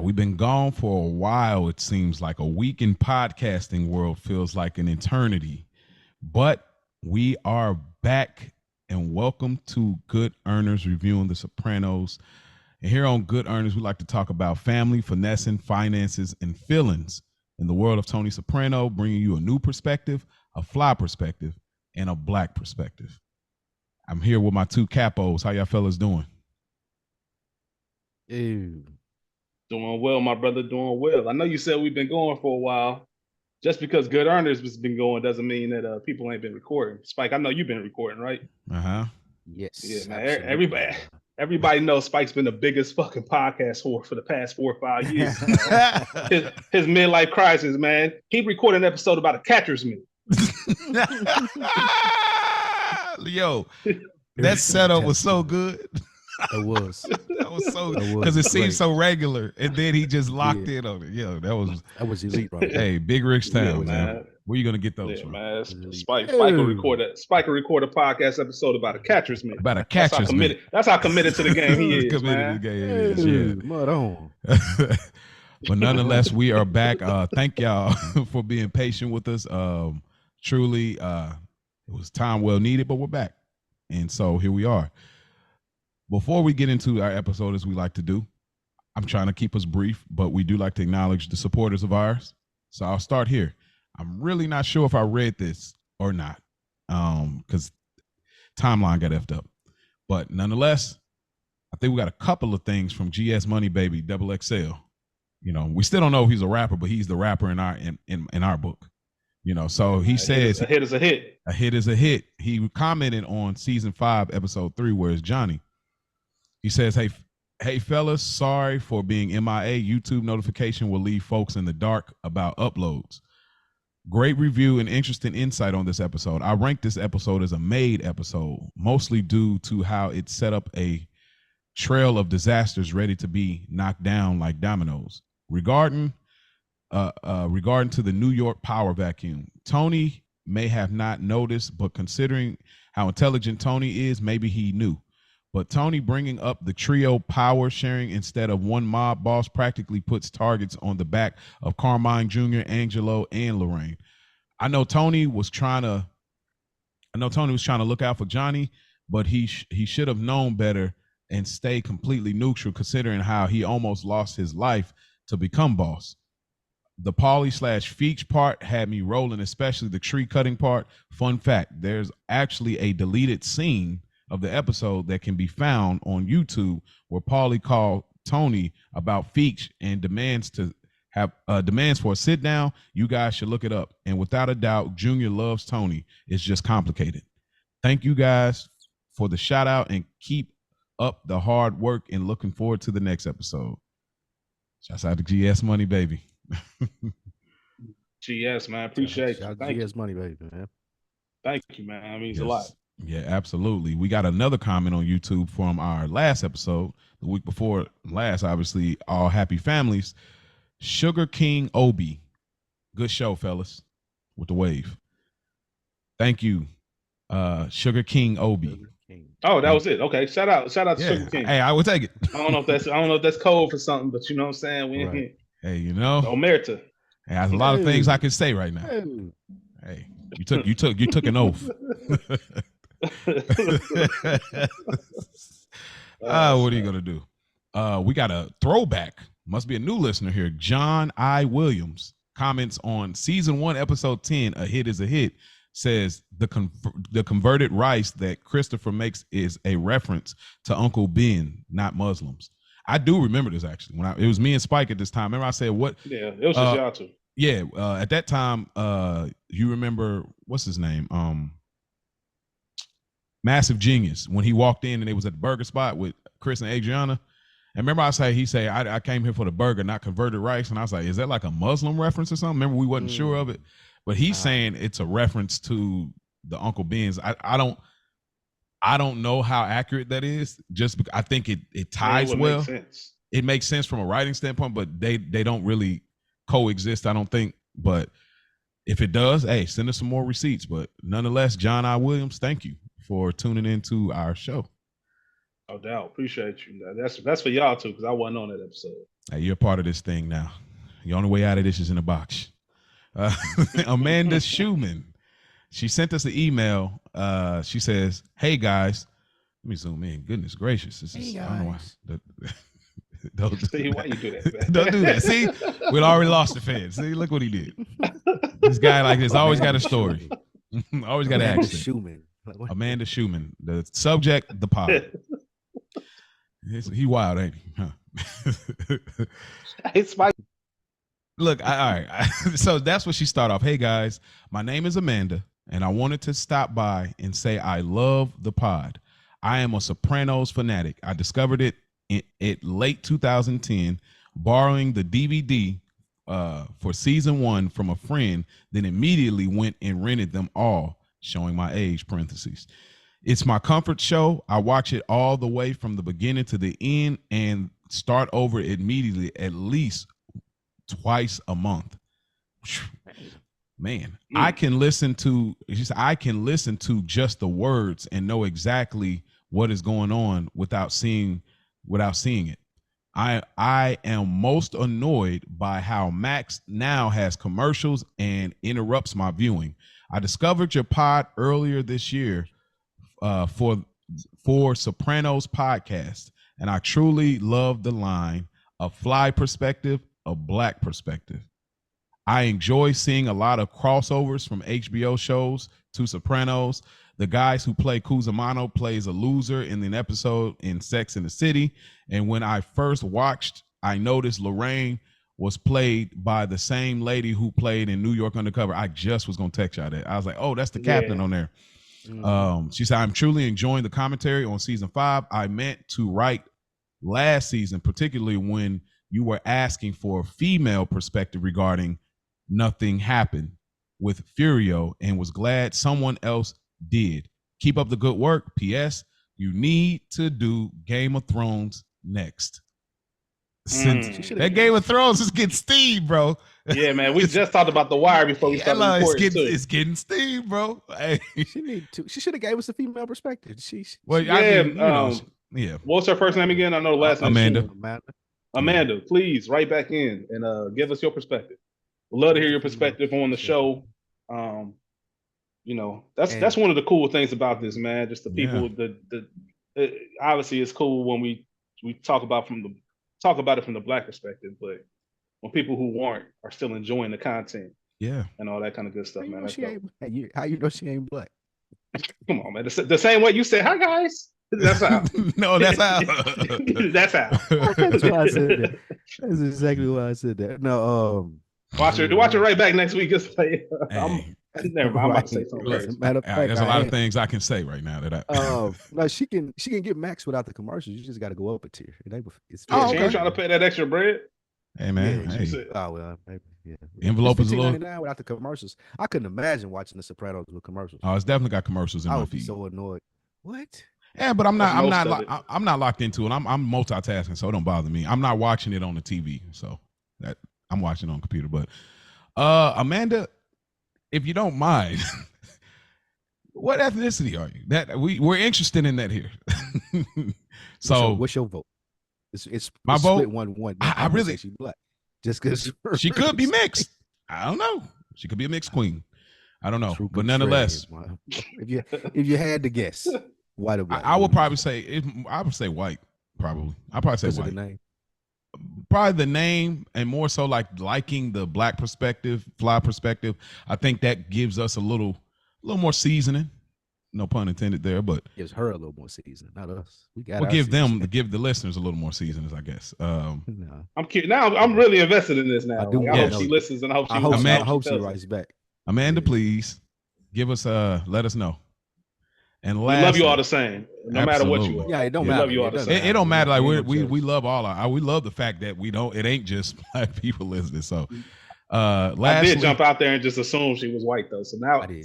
We've been gone for a while. It seems like a week in podcasting world feels like an eternity, but we are back and welcome to Good Earners reviewing The Sopranos. And here on Good Earners, we like to talk about family, finessing, finances, and feelings in the world of Tony Soprano, bringing you a new perspective, a fly perspective, and a black perspective. I'm here with my two capos. How y'all fellas doing? Ew. Doing well, my brother, doing well. I know you said we've been going for a while. Just because Good Earners has been going doesn't mean that people ain't been recording. Spike, I know you've been recording, right? Yes. Yeah, man. Absolutely. Everybody knows Spike's been the biggest fucking podcast for the past 4 or 5 years. his midlife crisis, man. He recorded an episode about a catcher's mitt. Yo, that setup was so good. It was. That was so because it seemed so regular, and then he just locked in on it. Yo, that was elite, right? Hey, Big Rich Town, man. Where you gonna get those from? Man. Spike will record a podcast episode about a catcher's mitt. About a catcher's mitt. That's how committed to the game he is. Committed to the game. Yeah. Mud on. But nonetheless, we are back. Thank y'all for being patient with us. Truly, it was time well needed, but we're back, and so here we are. Before we get into our episode, as we like to do, I'm trying to keep us brief, but we do like to acknowledge the supporters of ours. So I'll start here. I'm really not sure if I read this or not, because timeline got effed up. But nonetheless, I think we got a couple of things from GS Money Baby Double XL. You know, we still don't know if he's a rapper, but he's the rapper in our book. You know, so he says a hit is a hit. A hit is a hit. He commented on season 5, episode 3, where it's Johnny. He says, hey fellas, sorry for being MIA. YouTube notification will leave folks in the dark about uploads. Great review and interesting insight on this episode. I ranked this episode as a made episode, mostly due to how it set up a trail of disasters ready to be knocked down like dominoes. Regarding to the New York power vacuum, Tony may have not noticed, but considering how intelligent Tony is, maybe he knew. But Tony bringing up the trio power sharing instead of one mob boss practically puts targets on the back of Carmine Jr., Angelo, and Lorraine. I know Tony was trying to look out for Johnny, but he should have known better and stay completely neutral, considering how he almost lost his life to become boss. The Paulie / Feach part had me rolling, especially the tree cutting part. Fun fact, there's actually a deleted scene of the episode that can be found on YouTube where Paulie called Tony about Feach and demands for a sit down. You guys should look it up. And without a doubt, Junior loves Tony. It's just complicated. Thank you guys for the shout out and keep up the hard work and looking forward to the next episode. Shouts out to GS Money Baby. GS, man. Appreciate you. Thank you. GS Money Baby, man. Thank you, man. That means a lot. Yeah, absolutely. We got another comment on YouTube from our last episode, the week before last, obviously, all happy families. Sugar King Obi. Good show, fellas, with the wave. Thank you, Sugar King Obi. Oh, that was it. Okay, shout out to Sugar King. Hey, I will take it. I don't know if that's code for something, but you know what I'm saying? We in here. Hey, you know. Omerta. Hey, there's a lot of things I can say right now. Hey, you took an oath. What are you gonna do? We got a throwback. Must be a new listener here. John I. Williams comments on season 1, episode 10. A hit is a hit. Says the converted rice that Christopher makes is a reference to Uncle Ben, not Muslims. I do remember this actually. It was me and Spike at this time. Remember I said what? Yeah, it was just y'all two. Yeah, at that time, you remember what's his name? Massive Genius, when he walked in and it was at the burger spot with Chris and Adriana. And remember he said, I came here for the burger, not converted rice. And I was like, is that like a Muslim reference or something? Remember, we wasn't sure of it. But he's saying it's a reference to the Uncle Ben's. I don't know how accurate that is. Just because I think it ties well. Make sense. It makes sense from a writing standpoint, but they don't really coexist, I don't think. But if it does, hey, send us some more receipts. But nonetheless, John I. Williams, thank you for tuning into our show. No doubt. Appreciate you. That's for y'all too, because I wasn't on that episode. Hey, you're part of this thing now. The only way out of this is in a box. Amanda Schumann. She sent us an email. She says, "Hey guys," let me zoom in. Goodness gracious, this is. I don't know why. Don't See, why you do that? Man? Don't do that. See, we'd already lost the fans. See, look what he did. This guy like this always got a story. Always got to Amanda ask. Schumann. Amanda Schumann. The subject, the pod. He wild, ain't he? Huh? It's my. Look, all right. So that's what she started off. Hey guys, my name is Amanda, and I wanted to stop by and say I love the pod. I am a Sopranos fanatic. I discovered it in late 2010, borrowing the DVD for season 1 from a friend, then immediately went and rented them all, showing my age, parentheses. It's my comfort show. I watch it all the way from the beginning to the end and start over immediately, at least twice a month. Man, I can listen to just the words and know exactly what is going on without seeing it. I am most annoyed by how Max now has commercials and interrupts my viewing. I discovered your pod earlier this year for Sopranos podcast, and I truly love the line, a fly perspective, a black perspective. I enjoy seeing a lot of crossovers from HBO shows to Sopranos. The guys who play Cusimano plays a loser in an episode in Sex and the City. And when I first watched, I noticed Lorraine was played by the same lady who played in New York Undercover. I just was going to text y'all that. I was like, oh, that's the captain on there. She said, I'm truly enjoying the commentary on season 5. I meant to write last season, particularly when you were asking for a female perspective regarding Nothing Happened with Furio, and was glad someone else did. Keep up the good work. P.S. You need to do Game of Thrones next. That Game of Thrones is getting steam, bro. Yeah, man. We just talked about The Wire before we started recording. It's getting steam, bro. Hey. She should have gave us a female perspective. Yeah. What's her first name again? I know the last name. Amanda. Amanda, please write back in and give us your perspective. We'd love to hear your perspective on the show. That's one of the cool things about this, man. Just the people. Obviously, it's cool when we talk about it from the black perspective, but when people who aren't are still enjoying the content, and all that kind of good stuff, man. How you know she ain't black? Come on, man. The same way you said, "Hi, guys." That's how. No, that's how. That's how. That's why I said that. That's exactly why I said that. No, watch it right back next week. Just like, never mind. I'm about to say something crazy. There's a lot of things I can say right now that I. No, she can get Max without the commercials. You just got to go up a tier. She ain't trying to pay that extra bread. Hey man, maybe, yeah. Envelope is a little without the commercials. I couldn't imagine watching The Sopranos with commercials. Oh, it's definitely got commercials in my feed. I would be so annoyed. What? Yeah, but I'm not locked into it. I'm multitasking, so it don't bother me. I'm not watching it on the TV, so that I'm watching it on the computer. But Amanda, if you don't mind, what ethnicity are you? That we're interested in that here. So what's your vote? It's my vote. 1-1. I really she's black. Just because she could be mixed. I don't know. She could be a mixed queen. I don't know, but nonetheless, if you had to guess. White or black? I would probably say I would say white. Probably, I'd probably say white. The name? Probably the name, and more so liking the black perspective, fly perspective. I think that gives us a little more seasoning. No pun intended there, but gives her a little more seasoning, not us. We'll give the listeners a little more seasoning, I guess. I'm curious. Now I'm really invested in this now. I hope she listens and I hope she writes back. Amanda, please give us let us know. And we love you all the same, no matter what you are. Yeah, it don't matter. Love you all the same. It don't matter. Like we love all we love the fact that it ain't just black people listening. So I did jump out there and just assume she was white though. So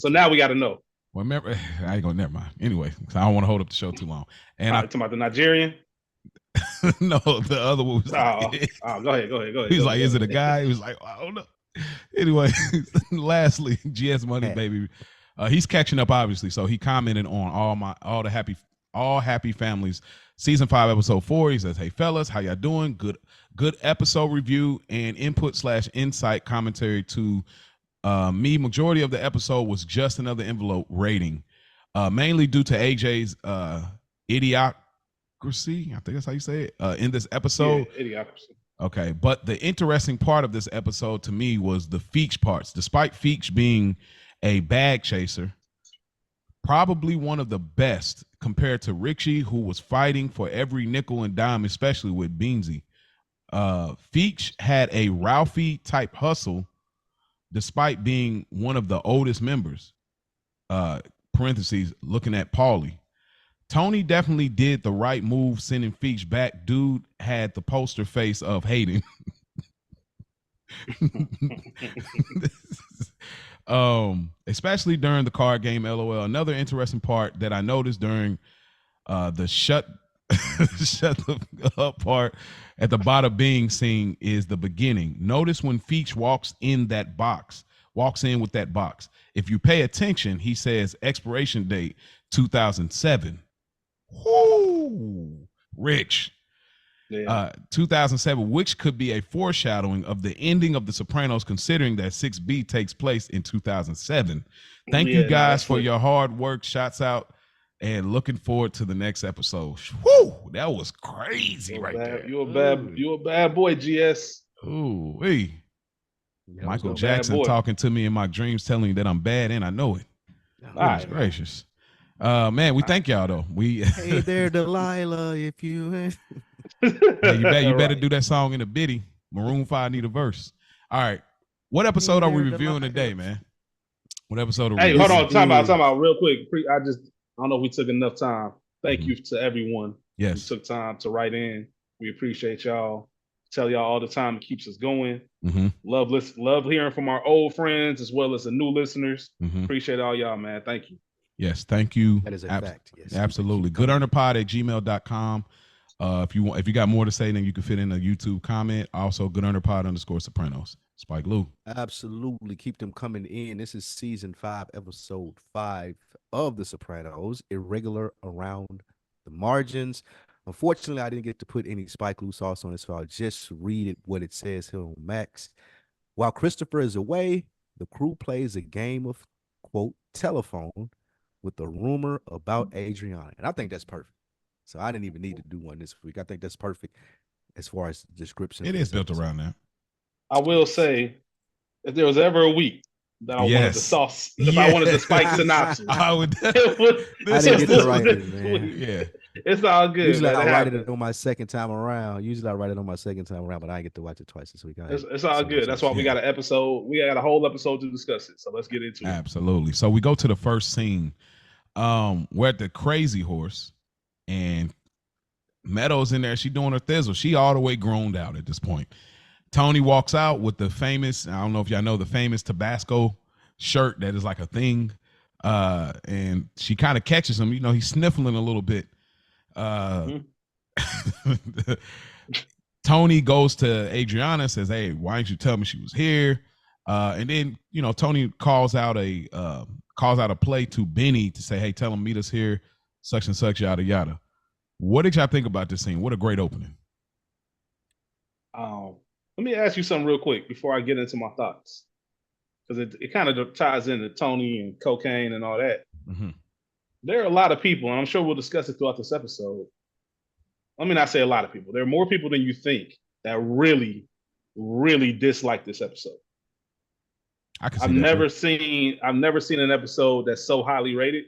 now we got to know. Well, remember, I ain't gonna never mind. Anyway, I don't want to hold up the show too long. And talking about the Nigerian. No, the other one was. Go ahead. He's like, is it a guy? He was like, I don't know. Anyway, lastly, GS Money Baby. He's catching up, obviously. So he commented on all all happy families. Season 5, episode 4. He says, "Hey fellas, how y'all doing? Good episode review and input/insight commentary to me. Majority of the episode was just another envelope rating, mainly due to AJ's idiocracy. I think that's how you say it. In this episode, idiocracy. Okay, but the interesting part of this episode to me was the Feach parts. Despite Feach being a bag chaser, probably one of the best compared to Richie, who was fighting for every nickel and dime, especially with Beansy. Feach had a Ralphie type hustle despite being one of the oldest members. Parentheses, looking at Paulie. Tony definitely did the right move sending Feach back. Dude had the poster face of hating. Especially during the card game, LOL. Another interesting part that I noticed during the shut the up part at the bottom being scene is the beginning. Notice when Feach walks in with that box. If you pay attention, he says expiration date 2007. Whoo, rich. Yeah. 2007, which could be a foreshadowing of the ending of The Sopranos, considering that 6B takes place in 2007. Thank you guys for your hard work. Shots out, and looking forward to the next episode. Whoo, that was crazy there. You a bad boy, GS. Ooh, hey. Michael Jackson talking to me in my dreams, telling me that I'm bad, and I know it. Goodness gracious. Man, we thank y'all though. Hey there, Delilah, if you hey, you better do that song in a biddy. Maroon 5 need a verse. All right. What episode are we reviewing today, man? What episode are we reviewing? Hold on, time out real quick. I don't know if we took enough time. Thank you to everyone who took time to write in. We appreciate y'all. Tell y'all all the time, it keeps us going. Love hearing from our old friends as well as the new listeners. Appreciate all y'all, man. Thank you. Yes, thank you. That is a fact. Yes, absolutely. goodearnerpod@gmail.com. If you got more to say, then you can fit in a YouTube comment. Also, goodearnerpod_Sopranos. Spike Lou. Absolutely. Keep them coming in. This is season 5, episode 5 of The Sopranos, Irregular Around the Margins. Unfortunately, I didn't get to put any Spike Lou sauce on this, so I'll just read it what it says here on Max. While Christopher is away, the crew plays a game of, quote, telephone with the rumor about Adriana. And I think that's perfect. So I didn't even need to do one this week. I think that's perfect as far as description. It is built around that. I will say, if there was ever a week that I wanted the sauce, if I wanted the Spike synopsis, I would. I didn't get to write it, man. Yeah. It's all good. Usually I write it on my second time around. But I didn't get to watch it twice this week. It's all good. That's why we got an episode. We got a whole episode to discuss it. So let's get into it. Absolutely. So we go to the first scene. We're at the Crazy Horse, and Meadows in there. She doing her thizzle. She all the way groaned out at this point. Tony walks out with the famous, I don't know if y'all know, the famous Tabasco shirt that is like a thing. And she kind of catches him. You know, he's sniffling a little bit. Tony goes to Adriana, says, "Hey, why didn't you tell me she was here?" And then, you know, Tony calls out a play to Benny to say, "Hey, tell him meet us here, such and such, yada yada." What did y'all think about this scene? What a great opening. Let me ask you something real quick before I get into my thoughts, because it kind of ties into Tony and cocaine and all that. There are a lot of people, and I'm sure we'll discuss it throughout this episode. Let me not say a lot of people. There are more people than you think that really, really dislike this episode. I've never seen an episode that's so highly rated.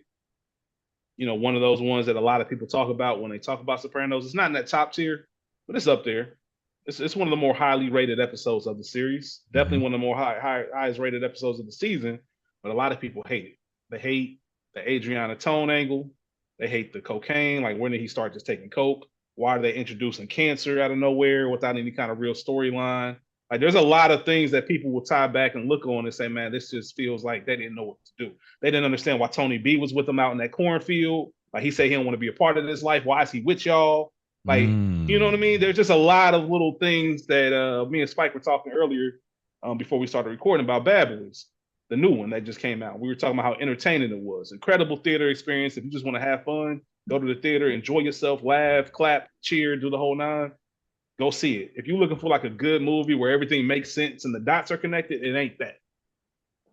You know, one of those ones that a lot of people talk about when they talk about Sopranos. It's not in that top tier, but it's up there. It's one of the more highly rated episodes of the series. Definitely one of the more highest rated episodes of the season. But a lot of people hate it. They hate the Adriana Tone angle. They hate the cocaine. Like, when did he start just taking coke? Why are they introducing cancer out of nowhere without any kind of real storyline? Like, there's a lot of things that people will tie back and look on and say, man, this just feels like they didn't know what to do. They didn't understand why Tony B was with them out in that cornfield. Like, he said he don't want to be a part of this life. Why is he with y'all? Like, you know what I mean? There's just a lot of little things that me and Spike were talking earlier before we started recording about Bad Boys. the new one that just came out. We were talking about how entertaining it was. Incredible theater experience. If you just want to have fun, go to the theater, enjoy yourself, laugh, clap, cheer, do the whole nine. Go see it. If you're looking for like a good movie where everything makes sense and the dots are connected, it ain't that.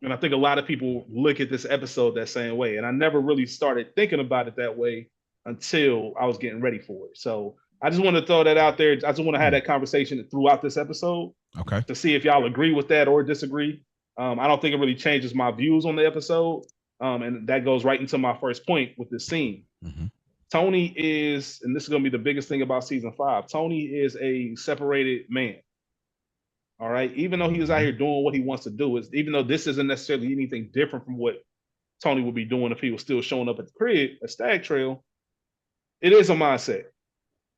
And I think a lot of people look at this episode that same way. And I never really started thinking about it that way until I was getting ready for it. So I just want to throw that out there. I just want to have that conversation throughout this episode. Okay. To see if y'all agree with that or disagree. I don't think it really changes my views on the episode. And that goes right into my first point with this scene. Mm-hmm. Tony is, and this is going to be the biggest thing about season 5, Tony is a separated man. All right. Even though he was out here doing what he wants to do, even though this isn't necessarily anything different from what Tony would be doing if he was still showing up at the crib, at Stag Trail, it is a mindset.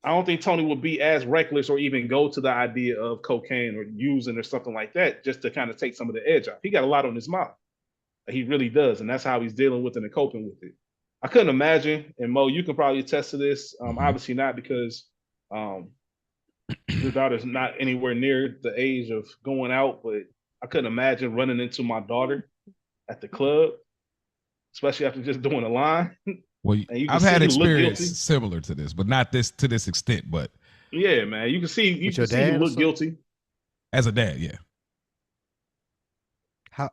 I don't think Tony would be as reckless or even go to the idea of cocaine or using or something like that just to kind of take some of the edge off. He got a lot on his mind. He really does. And that's how he's dealing with it and coping with it. I couldn't imagine, and Mo, you can probably attest to this. Obviously not, because your daughter's not anywhere near the age of going out, but I couldn't imagine running into my daughter at the club, especially after just doing a line. Well, I've had experience similar to this, but not this to this extent. But yeah, man, you can see you look guilty as a dad. Yeah. How?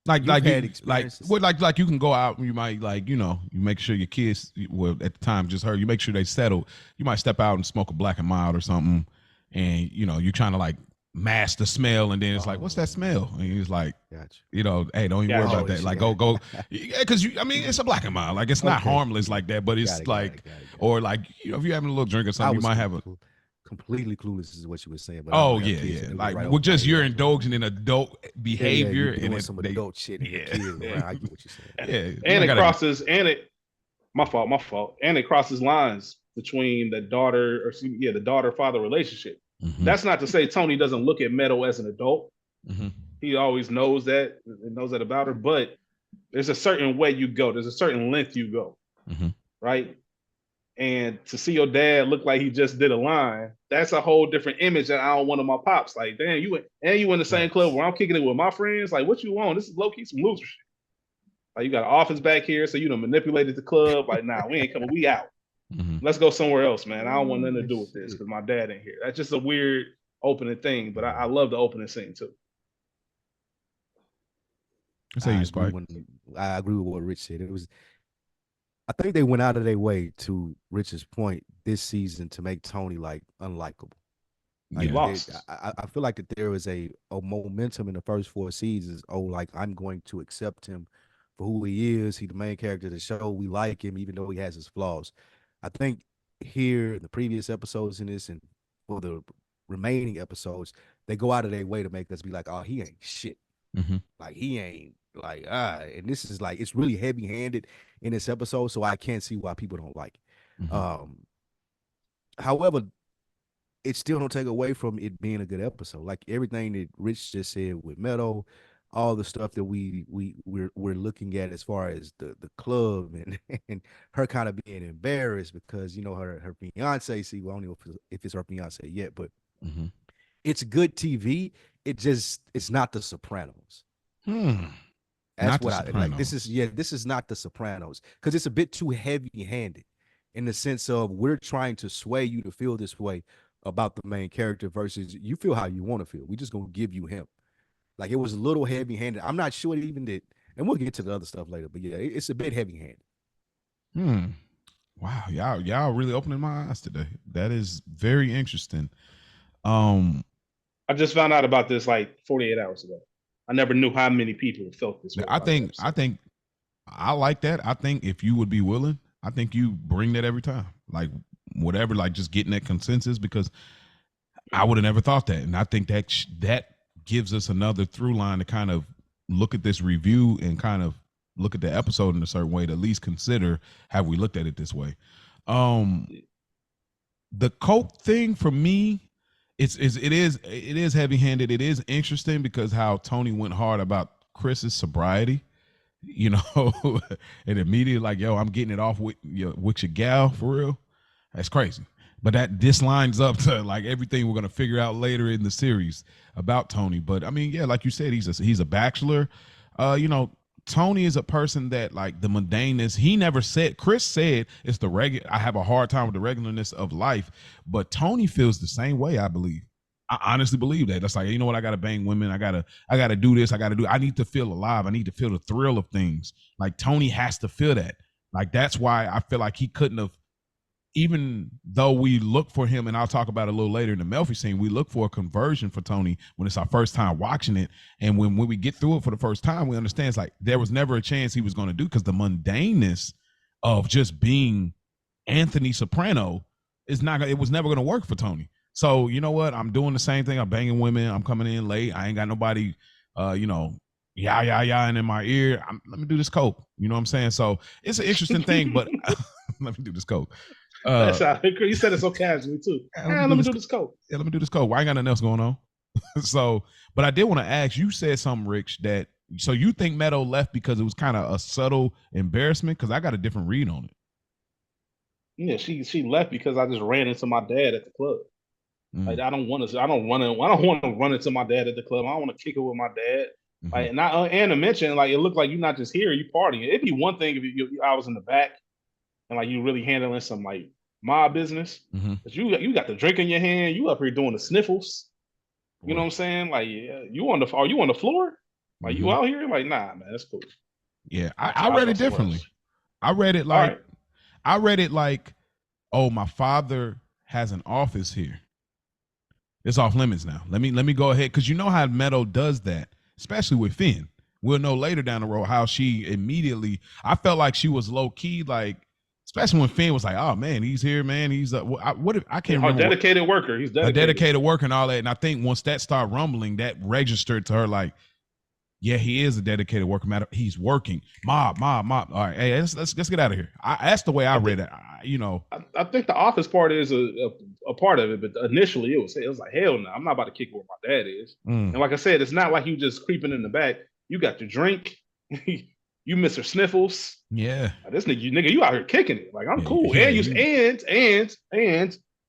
Like you can go out and you might you make sure your kids, well, at the time just her, you make sure they settle. You might step out and smoke a Black and Mild or something, and you're trying to like mask the smell, and then it's like, what's that smell? And he's like, gotcha. Hey, don't even worry about that. Like go, yeah, because it's a Black and Mild. Like it's not harmless like that, but it's or like if you're having a little drink or something, you might have a. Completely clueless is what you were saying. But Like just you're indulging in adult behavior and it's some adult shit. Yeah, I get what you're saying. And it crosses, my fault. And it crosses lines between the daughter-father relationship. Mm-hmm. That's not to say Tony doesn't look at Meadow as an adult. Mm-hmm. He always knows that and knows that about her. But there's a certain way you go. There's a certain length you go, right? And to see your dad look like he just did a line, that's a whole different image that I don't want of my pops. Like, damn, you in the same club where I'm kicking it with my friends. Like, what you want? This is low-key some loser shit. Like, you got an office back here, so you done manipulated the club. Like, nah, we ain't coming. We out. Mm-hmm. Let's go somewhere else, man. I don't want nothing to do with this because my dad ain't here. That's just a weird opening thing, but I love the opening scene, too. I agree with what Rich said. I think they went out of their way, to Rich's point, this season to make Tony like unlikable. Like, I feel like that there was a momentum in the first 4 seasons. Oh, like I'm going to accept him for who he is. He's the main character of the show. We like him, even though he has his flaws. I think here in the previous episodes in this and for the remaining episodes, they go out of their way to make us be like, oh, he ain't shit. Mm-hmm. Like he ain't like and this is like it's really heavy-handed in this episode, so I can't see why people don't like it. Mm-hmm. However, it still don't take away from it being a good episode. Like everything that Rich just said with Meadow, all the stuff that we're looking at as far as the club and her kind of being embarrassed because her fiance. See, well, I don't know if it's her fiance yet, but it's good TV. It's not The Sopranos. That's what I like. This is not The Sopranos because it's a bit too heavy-handed in the sense of we're trying to sway you to feel this way about the main character versus you feel how you want to feel. We just gonna give you him. Like it was a little heavy-handed. I'm not sure it even did, and we'll get to the other stuff later. But yeah, it's a bit heavy-handed. Wow, y'all really opening my eyes today. That is very interesting. I just found out about this like 48 hours ago. I never knew how many people felt this way. I think I like that. I think if you would be willing, I think you bring that every time. Like whatever, like just getting that consensus because I would have never thought that. And I think that gives us another through line to kind of look at this review and kind of look at the episode in a certain way to at least consider have we looked at it this way. The coke thing for me, it is heavy-handed. It is interesting because how Tony went hard about Chris's sobriety, and immediately like, yo, I'm getting it off with your gal for real. That's crazy. But this lines up to like everything we're gonna figure out later in the series about Tony. But I mean, yeah, like you said, he's a bachelor. You know, Tony is a person that like the mundaneness. He never said. Chris said it's the regular. I have a hard time with the regularness of life, but Tony feels the same way. I believe. I honestly believe that. That's like, you know what? I gotta bang women. I gotta do this. I need to feel alive. I need to feel the thrill of things. Like Tony has to feel that. Like that's why I feel like he couldn't have. Even though we look for him, and I'll talk about it a little later in the Melfi scene, we look for a conversion for Tony when it's our first time watching it. And when we get through it for the first time, we understand it's like there was never a chance he was going to do, because the mundaneness of just being Anthony Soprano it was never going to work for Tony. So, you know what? I'm doing the same thing. I'm banging women. I'm coming in late. I ain't got nobody, yeah, and in my ear. Let me do this coke. You know what I'm saying? So it's an interesting thing, but let me do this coke. You said it so casually too. Let me do this coke. Yeah, let me do this coke. Why ain't got nothing else going on? So, but I did want to ask. You said something, Rich. So you think Meadow left because it was kind of a subtle embarrassment? Because I got a different read on it. Yeah, she left because I just ran into my dad at the club. Like I don't want to run into my dad at the club. I don't want to kick it with my dad. Like, and to mention, like, it looked like you're not just here, you partying. It'd be one thing if I was in the back and like you really handling some like mob business. But you got the drink in your hand, you up here doing the sniffles. You know what I'm saying? Like, are you on the floor? Like, you out here? Like, nah, man, that's cool. Yeah, I read it differently. I read it like, oh, my father has an office here. It's off limits now. Let me go ahead, because you know how Meadow does that, especially with Finn. We'll know later down the road how she immediately. I felt like she was low key, like, especially when Finn was like, "Oh man, he's here, man. He's I can't remember." Dedicated worker. He's dedicated. A dedicated worker and all that. And I think once that started rumbling, that registered to her like, yeah, he is a dedicated worker. Matter, he's working. Mob. All right, hey, let's get out of here. That's the way I read it. I think the office part is a part of it, but initially it was like, hell no, I'm not about to kick where my dad is. And like I said, it's not like you just creeping in the back. You got your drink. You Mr. Sniffles. Yeah. This nigga, you out here kicking it. Like, I'm cool. And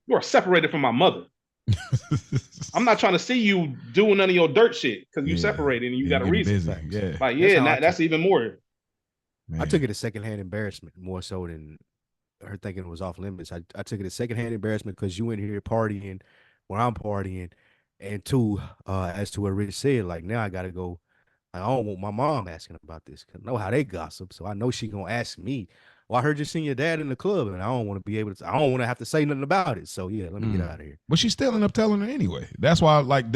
you are separated from my mother. I'm not trying to see you doing none of your dirt shit because you separated and you got a reason. Yeah. Like, that's even more. Man. I took it as secondhand embarrassment more so than her thinking it was off limits. I took it as secondhand embarrassment because you in here partying when I'm partying. And two, as to what Rich said, like, now I got to go. I don't want my mom asking about this. Cause I know how they gossip. So I know she going to ask me, well, I heard you seen your dad in the club, and I don't want to be able to. I don't want to have to say nothing about it. So yeah, let me get out of here. But she still ended up telling her anyway. That's why, like,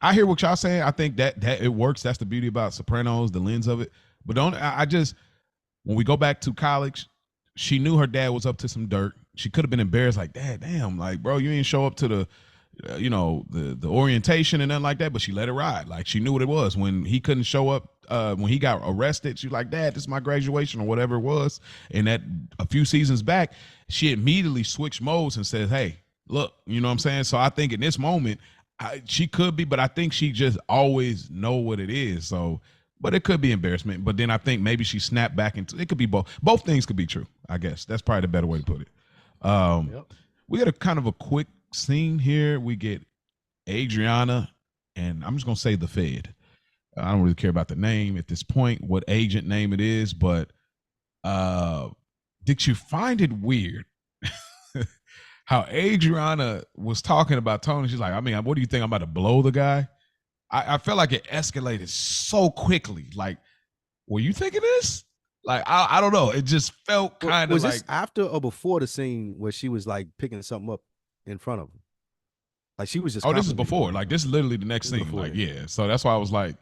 I hear what y'all saying. I think that it works. That's the beauty about Sopranos, the lens of it. But when we go back to college, she knew her dad was up to some dirt. She could have been embarrassed, like, Dad, damn, like, bro, you ain't show up to the, the orientation and nothing like that. But she let it ride. Like, she knew what it was. When he couldn't show up, when he got arrested, she was like, Dad, this is my graduation or whatever it was. And that a few seasons back, she immediately switched modes and says, hey, look, you know what I'm saying? So I think in this moment, she could be, but I think she just always know what it is. So, but it could be embarrassment. But then I think maybe she snapped back into it. Could be both. Both things could be true, I guess. That's probably the better way to put it. We got a kind of a quick scene here. We get Adriana, and I'm just going to say the Fed. I don't really care about the name at this point, what agent name it is, but did you find it weird how Adriana was talking about Tony? She's like, I mean, what do you think? I'm about to blow the guy? I felt like it escalated so quickly. Like, were you thinking this? Like, I don't know. It just felt kind of like. Was this after or before the scene where she was like picking something up in front of him? Like, she was just. Oh, this is before. Like, this is literally the next scene. Like, yeah. So that's why I was like,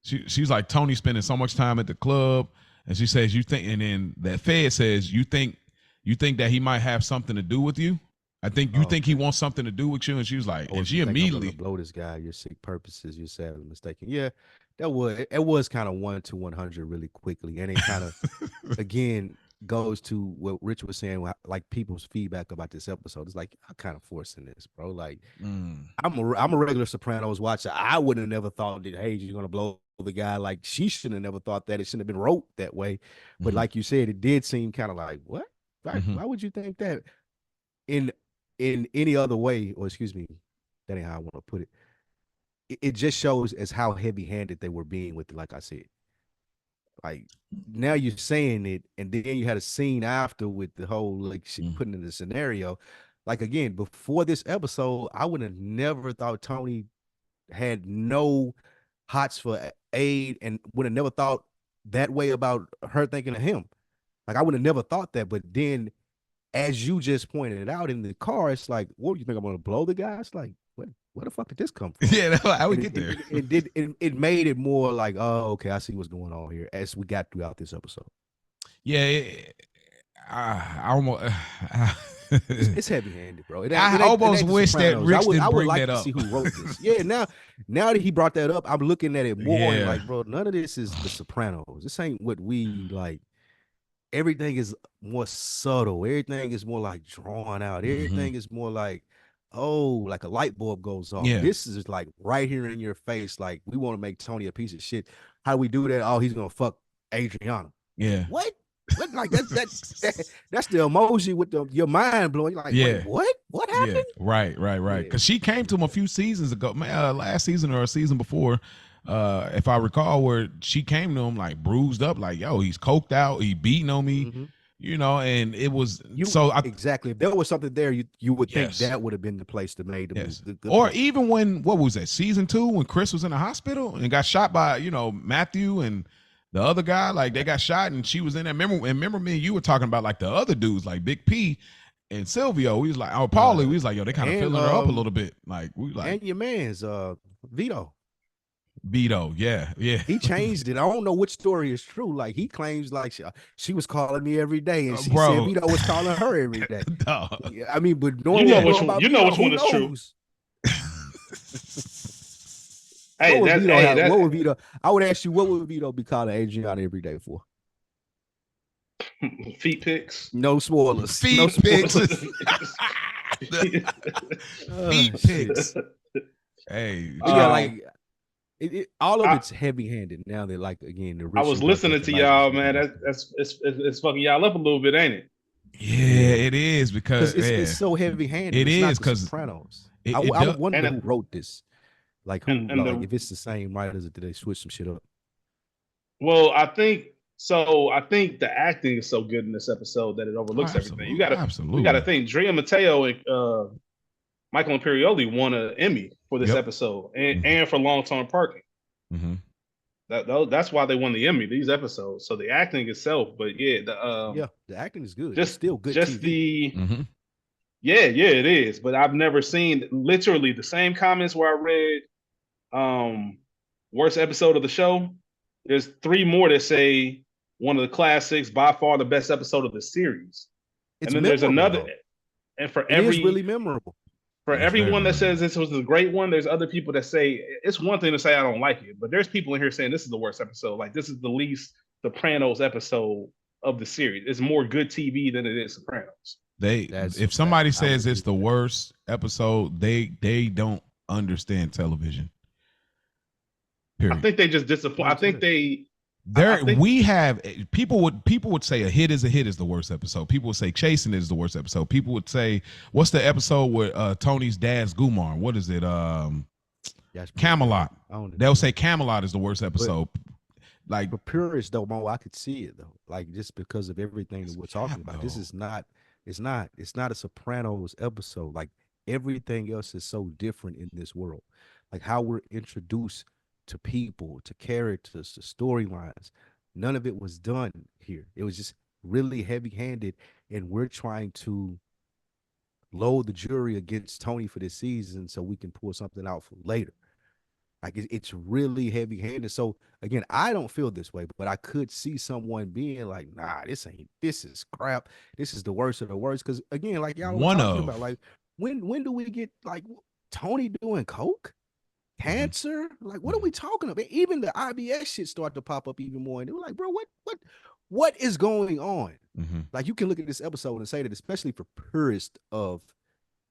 she's like, Tony spending so much time at the club, and she says, you think, and then that Fed says, you think that he might have something to do with you? I think you think he wants something to do with you, and she was like, and she immediately blow this guy. Your sick purposes. You're sadly mistaken. Yeah, it was kind of 1 to 100 really quickly, and it kind of again goes to what Rich was saying, like people's feedback about this episode. It's like, I'm kind of forcing this, bro. Like, I'm a regular Sopranos watcher. I wouldn't have never thought that, hey, you're gonna blow the guy. Like, she shouldn't have never thought that. It shouldn't have been wrote that way. But like you said, it did seem kind of like, what? Why would you think that? In any other way, or excuse me, that ain't how I want to put it. It just shows as how heavy-handed they were being with it, like I said. Like now you're saying it, and then you had a scene after with the whole like shit putting in the scenario. Like again, before this episode, I would have never thought Tony had no hots for Aid, and would have never thought that way about her thinking of him. Like I would have never thought that. But then, as you just pointed it out in the car, it's like, what do you think I'm gonna blow the guy? It's like, what? Where the fuck did this come from? Yeah, how we get there? It made it more like, oh, okay, I see what's going on here as we got throughout this episode. Yeah, I almost. It's heavy-handed, bro. I almost wish that Rich didn't bring that up. To see who wrote this. Yeah, now that he brought that up, I'm looking at it more and like, bro, none of this is The Sopranos. This ain't what we like. Everything is more subtle. Everything is more like drawn out. Everything is more like, oh, like a light bulb goes off. Yeah. This is like right here in your face. Like, we want to make Tony a piece of shit. How do we do that? Oh, he's gonna fuck Adriana. Yeah. What? Like that's the emoji with your mind blowing. You're like, wait, what? What happened? Yeah. Right. Because she came to him a few seasons ago, last season or a season before, if I recall, where she came to him like bruised up, like, yo, he's coked out, he beating on me, you know, and it was exactly. If there was something there, you would think that would have been the place to make the or place. Even when what was that season 2 when Chris was in the hospital and got shot by Matthew and the other guy, like they got shot and she was in there. Remember me and you were talking about like the other dudes like Big P and Silvio. We was like, Paulie, we was like, yo, they kind of filling her up a little bit. Like we like, and your man's Vito, yeah. He changed it. I don't know which story is true. Like he claims like she was calling me every day, and she said Vito was calling her every day. No. I mean, but you know which one is true. What would Vito? I would ask you, what would Vito be calling Adriana every day for? Feet pics. No spoilers. Feet pics. Feet pics. Hey, like all of it's heavy-handed now. That like again, the I was listening to y'all, man. It's fucking y'all up a little bit, ain't it? Yeah, it is because it's so heavy-handed. It is because Sopranos. I wonder who wrote this. Like who? If it's the same writers, did they switch some shit up? Well, I think so. I think the acting is so good in this episode that it overlooks everything. You gotta think. Drea Mateo and Michael Imperioli won an Emmy for this episode and for long-term parking. That's why they won the Emmy. These episodes. So the acting itself, but the acting is good. Just it's still good. Just TV. It is. But I've never seen literally the same comments where I read worst episode of the show. There's 3 more that say one of the classics, by far the best episode of the series. It's and then there's another, and for every really memorable. For everyone that says this was a great one, there's other people that say it's one thing to say I don't like it, but there's people in here saying this is the worst episode. Like this is the least Sopranos episode of the series. It's more good TV than it is Sopranos. If somebody says it's the worst episode, they don't understand television. Period. I think they just disappoint. I think people would say a hit is the worst episode. People would say Chasing is the worst episode. People would say, what's the episode with Tony's dad's Gumar? What is it? Camelot. They'll say Camelot is the worst episode. Like for purists though, Mo, I could see it though. Like just because of everything that we're talking about. This is not it's not a Sopranos episode. Like everything else is so different in this world. Like how we're introduced to people, to characters, to storylines. None of it was done here. It was just really heavy-handed, and we're trying to load the jury against Tony for this season so we can pull something out for later. Like it's really heavy-handed. So again, I don't feel this way, but I could see someone being like, "Nah, this is crap. This is the worst of the worst." Because again, like y'all were talking about, like when do we get like Tony doing coke? Cancer, like what are we talking about? Even the IBS shit started to pop up even more, and they were like, "Bro, what is going on?" Like you can look at this episode and say that, especially for purists of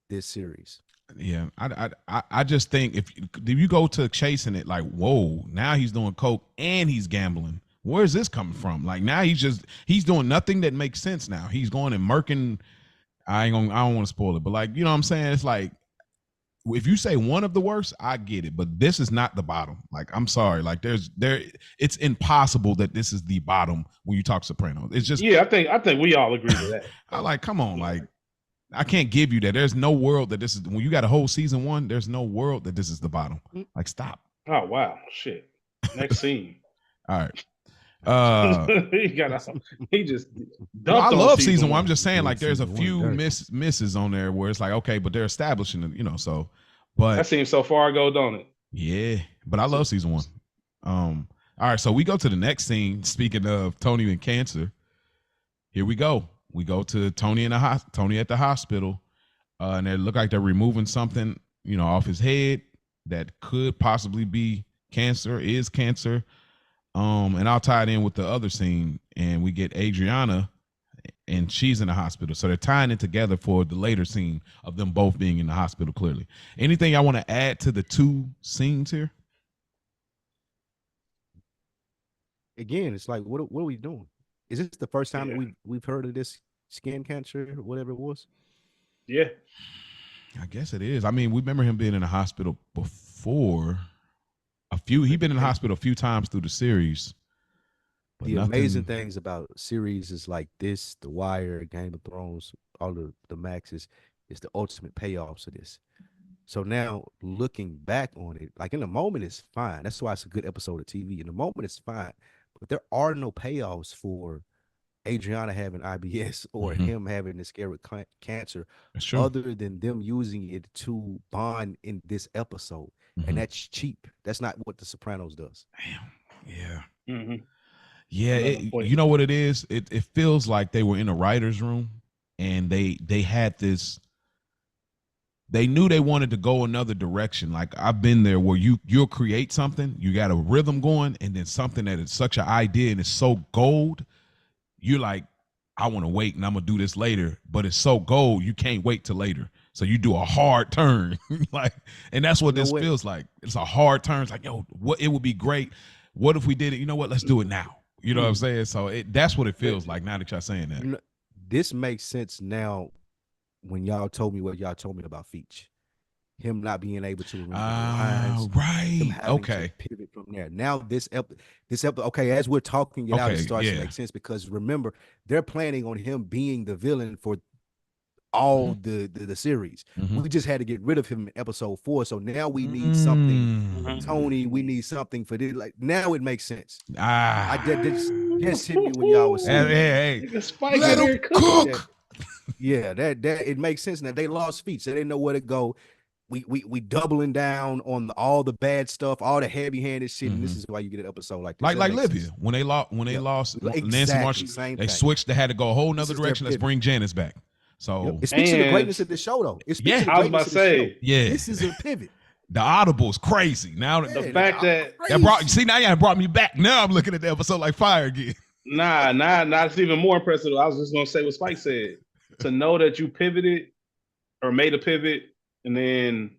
this series. Yeah, I just think if you go to Chasing it, like, whoa, now he's doing coke and he's gambling. Where's this coming from? Like now he's doing nothing that makes sense. Now he's going and murking. I don't want to spoil it, but like you know what I'm saying? It's like if you say one of the worst, I get it, but this is not the bottom. Like, I'm sorry, like it's impossible that this is the bottom when you talk Sopranos. It's just, yeah, I think we all agree to that. I like, come on, like, I can't give you that. There's no world that this is, when you got a whole season 1, there's no world that this is the bottom. Like, stop. Oh wow, shit. Next scene. All right. He just I love season 1. 1. I'm just saying, like, there's a Season few 1 misses on there where it's like, okay, but they're establishing it, so, but that seems so far ago, don't it? yeah, but I love season 1. All right, so we go to the next scene. Speaking of Tony and cancer, here we go. We go to Tony Tony at the hospital, and they look like they're removing something, off his head that could possibly be cancer, is cancer. And I'll tie it in with the other scene, and we get Adriana, and she's in the hospital. So they're tying it together for the later scene of them both being in the hospital, clearly. Anything I want to add to the 2 scenes here? Again, it's like, what are we doing? Is this the first time that we've heard of this skin cancer or whatever it was? Yeah. I guess it is. I mean, we remember him being in the hospital before. He's been in the hospital a few times through the series. The amazing things about series is like this, The Wire, Game of Thrones, all the Maxes, is the ultimate payoffs of this. So now looking back on it, like in the moment it's fine. That's why it's a good episode of TV. In the moment it's fine, but there are no payoffs for Adriana having IBS or him having this scary cancer, other than them using it to bond in this episode. And that's cheap. That's not what The Sopranos does. Damn. Yeah. Mm-hmm. Yeah. You know what it is? It feels like they were in a writer's room and they had this. They knew they wanted to go another direction. Like, I've been there where you'll create something, you got a rhythm going, and then something that is such an idea and it's so gold, you're like, I want to wait and I'm gonna do this later, but it's so gold you can't wait till later. So you do a hard turn, like, and that's what this feels like. It's a hard turn. It's like, yo, it would be great. What if we did it? You know what? Let's do it now. You know what I'm saying? So that's what it feels like now that y'all saying that. This makes sense now when y'all told me what y'all told me about Feach. Him not being able to remember the lines. Right. Okay. To pivot from there. Now this episode, okay, as we're talking it out, it starts to make sense, because remember, they're planning on him being the villain for all the series. We just had to get rid of him in episode 4, so now we need something. Tony, we need something for this. Like, now it makes sense. I just hit me when y'all was saying, hey, let him cook. Yeah, that it makes sense. Now they lost Feach, so they didn't know where to go. We doubling down on all the bad stuff, all the heavy-handed shit, and this is why you get an episode like this. Like Libya, when they lost Nancy Marshall, they switched. They had to go a whole nother direction. Let's bring Janice back. So it speaks to the greatness of the show, though. It speaks to the I was about to say, this is a pivot. The Audible's crazy. Now the fact that now y'all brought me back. Now I'm looking at the episode like fire again. Nah, it's even more impressive. I was just gonna say what Spike said. To know that you pivoted or made a pivot, and then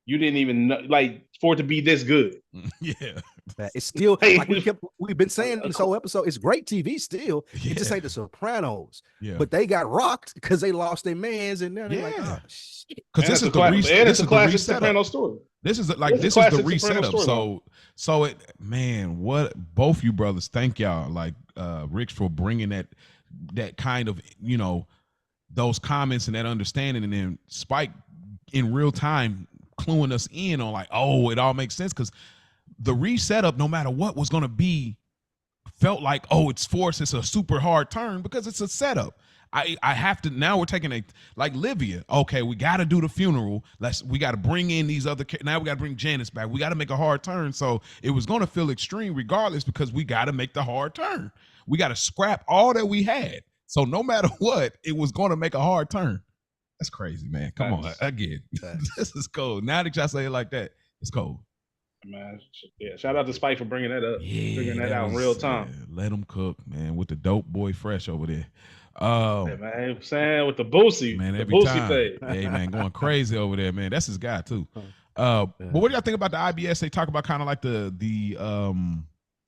you didn't even know, like, for it to be this good. Yeah. It's still like we've been saying this whole episode. It's great TV still. It just ain't The Sopranos. Yeah. But they got rocked because they lost their mans, and now they're like, oh shit. Because this is the classic Soprano story. This is the resetup. So it, man, what both you brothers, thank y'all, like Rich, for bringing that kind of, those comments and that understanding, and then Spike in real time cluing us in on like, oh, it all makes sense, because the resetup, no matter what was going to be, felt like, oh, it's forced. It's a super hard turn because it's a setup. I have to, now we're taking like Livia. Okay, we got to do the funeral. We got to bring in these other, now we got to bring Janice back. We got to make a hard turn. So it was going to feel extreme regardless, because we got to make the hard turn. We got to scrap all that we had. So no matter what, it was going to make a hard turn. That's crazy, man. Come on, again. This is cold. Now that y'all say it like that, it's cold. Man, yeah. Shout out to Spike for bringing that up, figuring that out in real time. Let him cook, man, with the dope boy Fresh over there. Yeah, man, I'm saying with the Boosie, man, every time. Hey, man, going crazy over there, man. That's his guy too. But what do y'all think about the IBS? They talk about kind of like the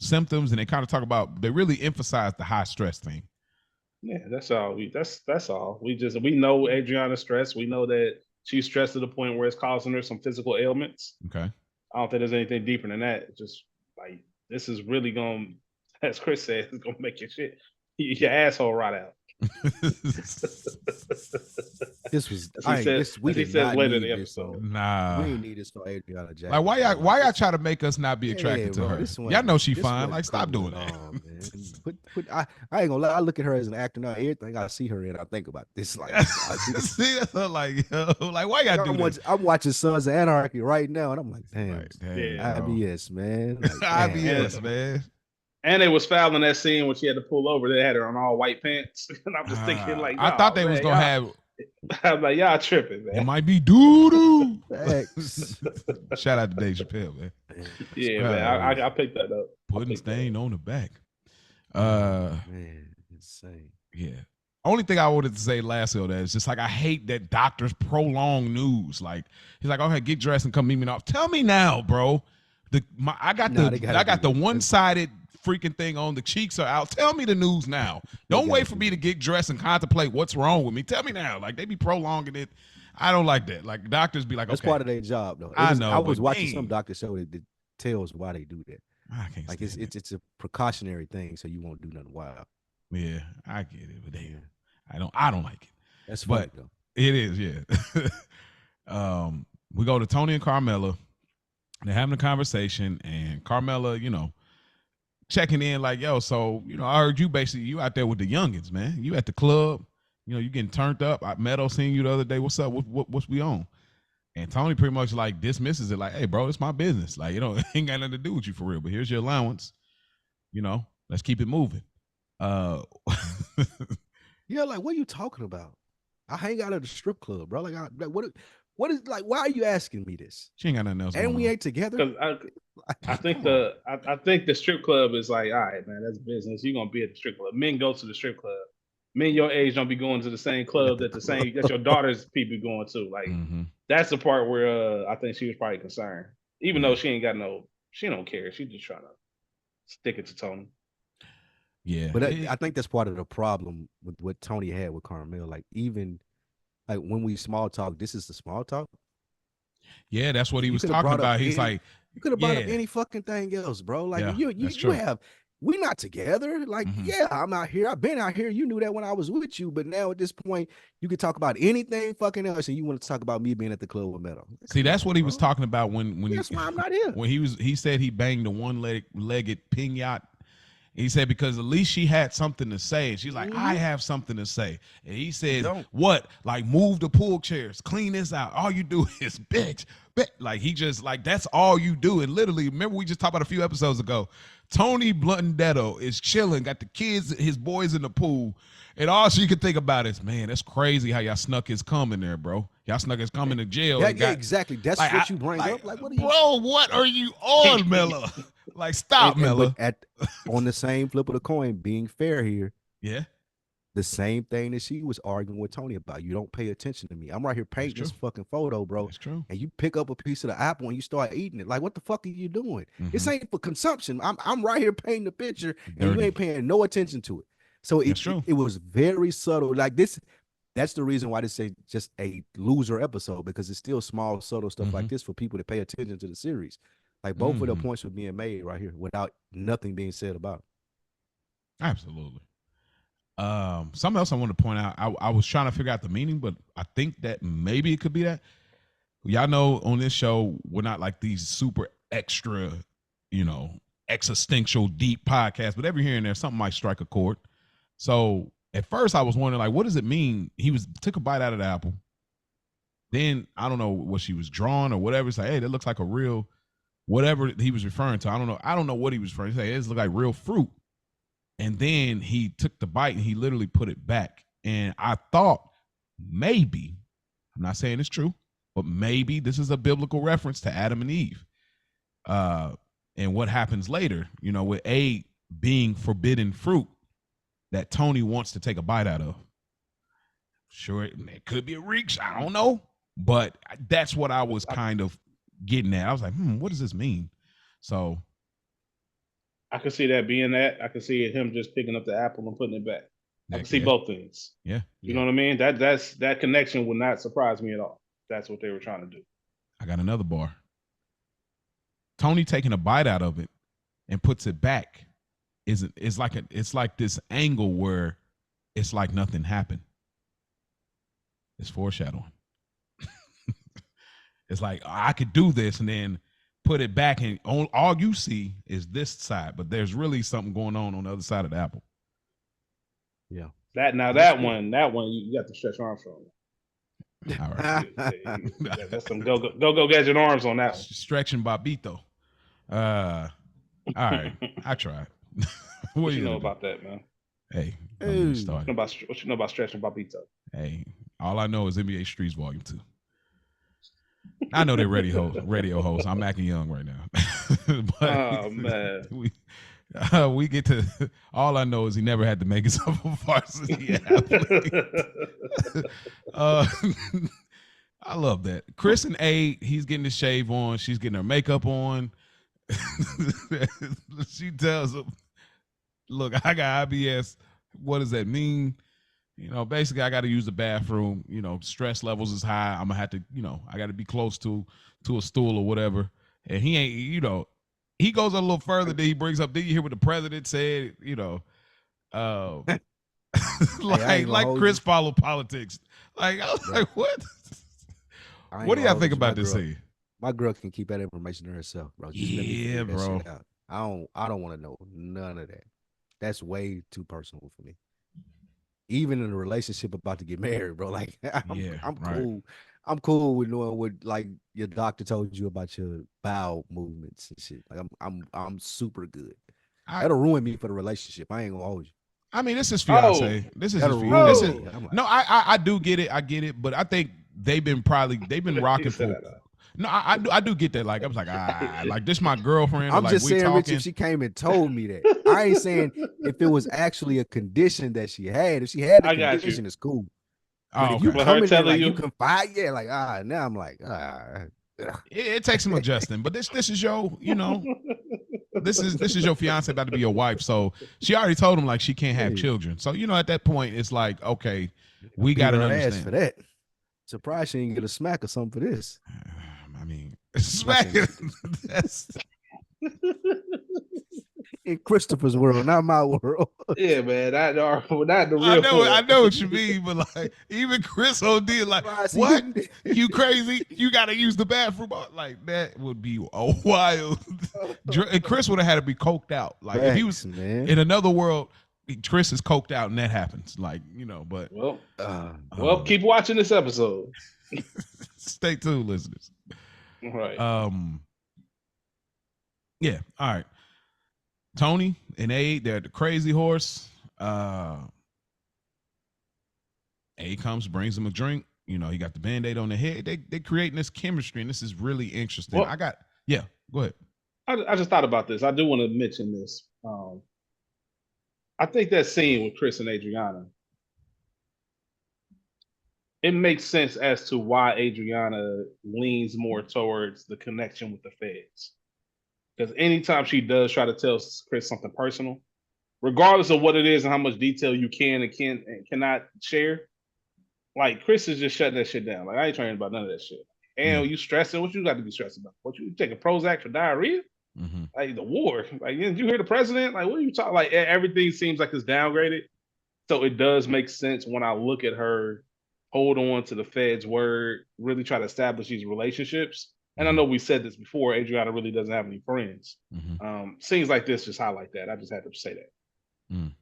symptoms, and they kind of talk about, they really emphasize the high stress thing. Yeah, that's all. That's all. We know Adriana's stressed. We know that she's stressed to the point where it's causing her some physical ailments. Okay. I don't think there's anything deeper than that. It's just like this is really gonna, as Chris said, it's gonna make your asshole rot out. This was we did not later in the episode. Nah, we ain't need this for Adriana Jackson. Like why y'all try to make us not be attracted to her? Y'all know she fine. Like stop doing that. I ain't gonna lie. I look at her as an actor now. Everything I see her in, I think about this. Like, see, that's like why y'all do this? I'm watching Sons of Anarchy right now, and I'm like, damn, yeah, IBS, man. Like, IBS, man. And they was fouling that scene when she had to pull over. They had her on all white pants. And I'm just thinking, like, I thought they was gonna have. I'm like, y'all tripping, man. It might be doo-doo. Shout out to Dave Chappelle, man. Yeah, man. I picked that up. Putting stain on the back. Man, insane. Yeah. Only thing I wanted to say lastly on that is just like I hate that doctors prolong news. Like he's like, okay, get dressed and come meet me now. Tell me now, bro. I got the one-sided freaking thing on. The cheeks are out. Tell me the news now. Don't wait for me to get dressed and contemplate what's wrong with me. Tell me now. Like they be prolonging it. I don't like that. Like doctors be like, that's okay. part of their job, though. I know. I was watching some doctor show that tells why they do that. I can't like it's a precautionary thing, so you won't do nothing wild. Yeah, I get it, but damn, I don't like it. That's funny though. It is, yeah. We go to Tony and Carmella. They're having a conversation, and Carmella, checking in like, yo, so, I heard you out there with the youngins, man. You at the club, you getting turned up. Meadow seen you the other day. What's up? What's we on? And Tony pretty much like dismisses it like, hey, bro, it's my business. Like, it ain't got nothing to do with you for real, but here's your allowance. Let's keep it moving. Yeah, like, what are you talking about? I hang out at a strip club, bro. Like, what is like? Why are you asking me this? She ain't got nothing else. And we ain't together. I think the strip club is like, all right, man, that's business. You're gonna be at the strip club. Men go to the strip club. Men your age don't be going to the same club that your daughter's people going to. Like that's the part where I think she was probably concerned, even though she don't care. She just trying to stick it to Tony. Yeah, but I think that's part of the problem with what Tony had with Carmel. Like even like when we small talk, this is the small talk. Yeah, that's what he was talking about. He's like, you could have brought up any fucking thing else, bro. Like you have. We're not together. Like, yeah, I'm out here. I've been out here. You knew that when I was with you. But now at this point, you could talk about anything fucking else, and you want to talk about me being at the club with Meadow. See, that's what he was talking about when that's why I'm not here. When he said he banged the one-legged pinata. He said because at least she had something to say, and she's like, I have something to say. And he says, what? Like, move the pool chairs, clean this out. All you do is bitch. Like he just like that's all you do. And literally, remember we just talked about a few episodes ago. Tony Blundetto is chilling, got the kids, his boys in the pool, and all she could think about is, man, that's crazy how y'all snuck his cum in there, bro. Y'all snuck his cum in the jail. Yeah, exactly. That's like, what you bring up. Like, what are you? Bro, what are you on, Miller? Like, stop, Miller. On the same flip of the coin, being fair here. Yeah. The same thing that she was arguing with Tony about. You don't pay attention to me. I'm right here painting this fucking photo, bro. That's true. And you pick up a piece of the apple and you start eating it. Like, what the fuck are you doing? This ain't for consumption. I'm right here painting the picture and you ain't paying no attention to it. So it was very subtle. Like this, that's the reason why this is just a loser episode, because it's still small, subtle stuff like this for people to pay attention to the series. Like both of the points were being made right here without nothing being said about it. Absolutely. Something else I want to point out. I was trying to figure out the meaning, but I think that maybe it could be that. Y'all know on this show, we're not like these super extra, existential deep podcasts, but every here and there, something might strike a chord. So at first I was wondering, like, what does it mean? He took a bite out of the apple. Then I don't know what she was drawing or whatever. It's like, hey, that looks like a real, whatever he was referring to. I don't know what he was referring to. It looks like real fruit. And then he took the bite and he literally put it back. And I thought maybe, I'm not saying it's true, but maybe this is a biblical reference to Adam and Eve. And what happens later, with A being forbidden fruit that Tony wants to take a bite out of. Sure, it could be a reach. I don't know. But that's what I was kind of getting at. I was like, what does this mean? So I could see that being that. I could see him just picking up the apple and putting it back. I can see both things. Yeah. You know what I mean? That connection would not surprise me at all. that's what they were trying to do. I got another bar. Tony taking a bite out of it and puts it back. It's like this angle where it's like nothing happened. It's foreshadowing. It's like I could do this and then put it back, and all you see is this side, but there's really something going on the other side of the apple. Yeah. That one, you got to stretch Armstrong. All right. That's some go gadget arms on that one. Stretching Bobito. All right. I tried. What you know about that, man? Hey, what you know about stretching Bobito? Hey, all I know is NBA Streets Volume 2. I know they're radio hosts. I'm acting young right now. But oh man, we get to. All I know is he never had to make himself a varsity athlete. I love that. Chris and A, he's getting his shave on. She's getting her makeup on. She tells him, "Look, I got IBS. What does that mean? You know, basically, I got to use the bathroom. You know, stress levels is high. I'm gonna have to, I got to be close to a stool or whatever." And he ain't, he goes a little further. Then he brings up. Did you hear what the president said? Like Chris followed politics. Like I was like, what? What do y'all think about this scene? My girl can keep that information to herself, bro. Yeah, bro. I don't want to know none of that. That's way too personal for me. Even in a relationship about to get married, bro. Like I'm cool. I'm cool with knowing what like your doctor told you about your bowel movements and shit. Like I'm super good. That'll ruin me for the relationship. I ain't gonna hold you. I mean, this is fiance. This is his fiance. No, I do get it. I get it, but I think they've been rocking for. No, I do get that. Like I was like, like this my girlfriend. I'm like, just saying, talking. Rich, if she came and told me that. I ain't saying if it was actually a condition that she had. If she had a condition, it's cool. But if you come in there like you confide, now I'm like, it takes some adjusting. But this is your, this is your fiance about to be your wife. So she already told him like she can't have children. So at that point, it's like, okay, we got to understand for that. Surprised she didn't get a smack or something for this. I mean, smack. That's in Christopher's world, not my world. Yeah, man, not the real. I know what you mean, but like even Chris OD, like, what? You crazy? You got to use the bathroom? Like that would be a wild. And Chris would have had to be coked out. Like if he was in another world, Chris is coked out, and that happens. Like but well, keep watching this episode. Stay tuned, listeners. Right. Yeah. All right. Tony and A, they're the crazy horse. A comes, brings him a drink. He got the Band-Aid on the head. They creating this chemistry, and this is really interesting. Well, go ahead. I just thought about this. I do want to mention this. I think that scene with Chris and Adriana, it makes sense as to why Adriana leans more towards the connection with the feds. Because anytime she does try to tell Chris something personal, regardless of what it is and how much detail you can and cannot share, like Chris is just shutting that shit down. Like I ain't trying about none of that shit. And you stressing? What you got to be stressed about? What you taking Prozac for diarrhea? Mm-hmm. Like the war? Like did you hear the president? Like what are you talking? Like everything seems like it's downgraded. So it does make sense when I look at her hold on to the Fed's word, really try to establish these relationships. And I know we said this before, Adriana really doesn't have any friends. Mm-hmm. Scenes like this just highlight that. I just had to say that.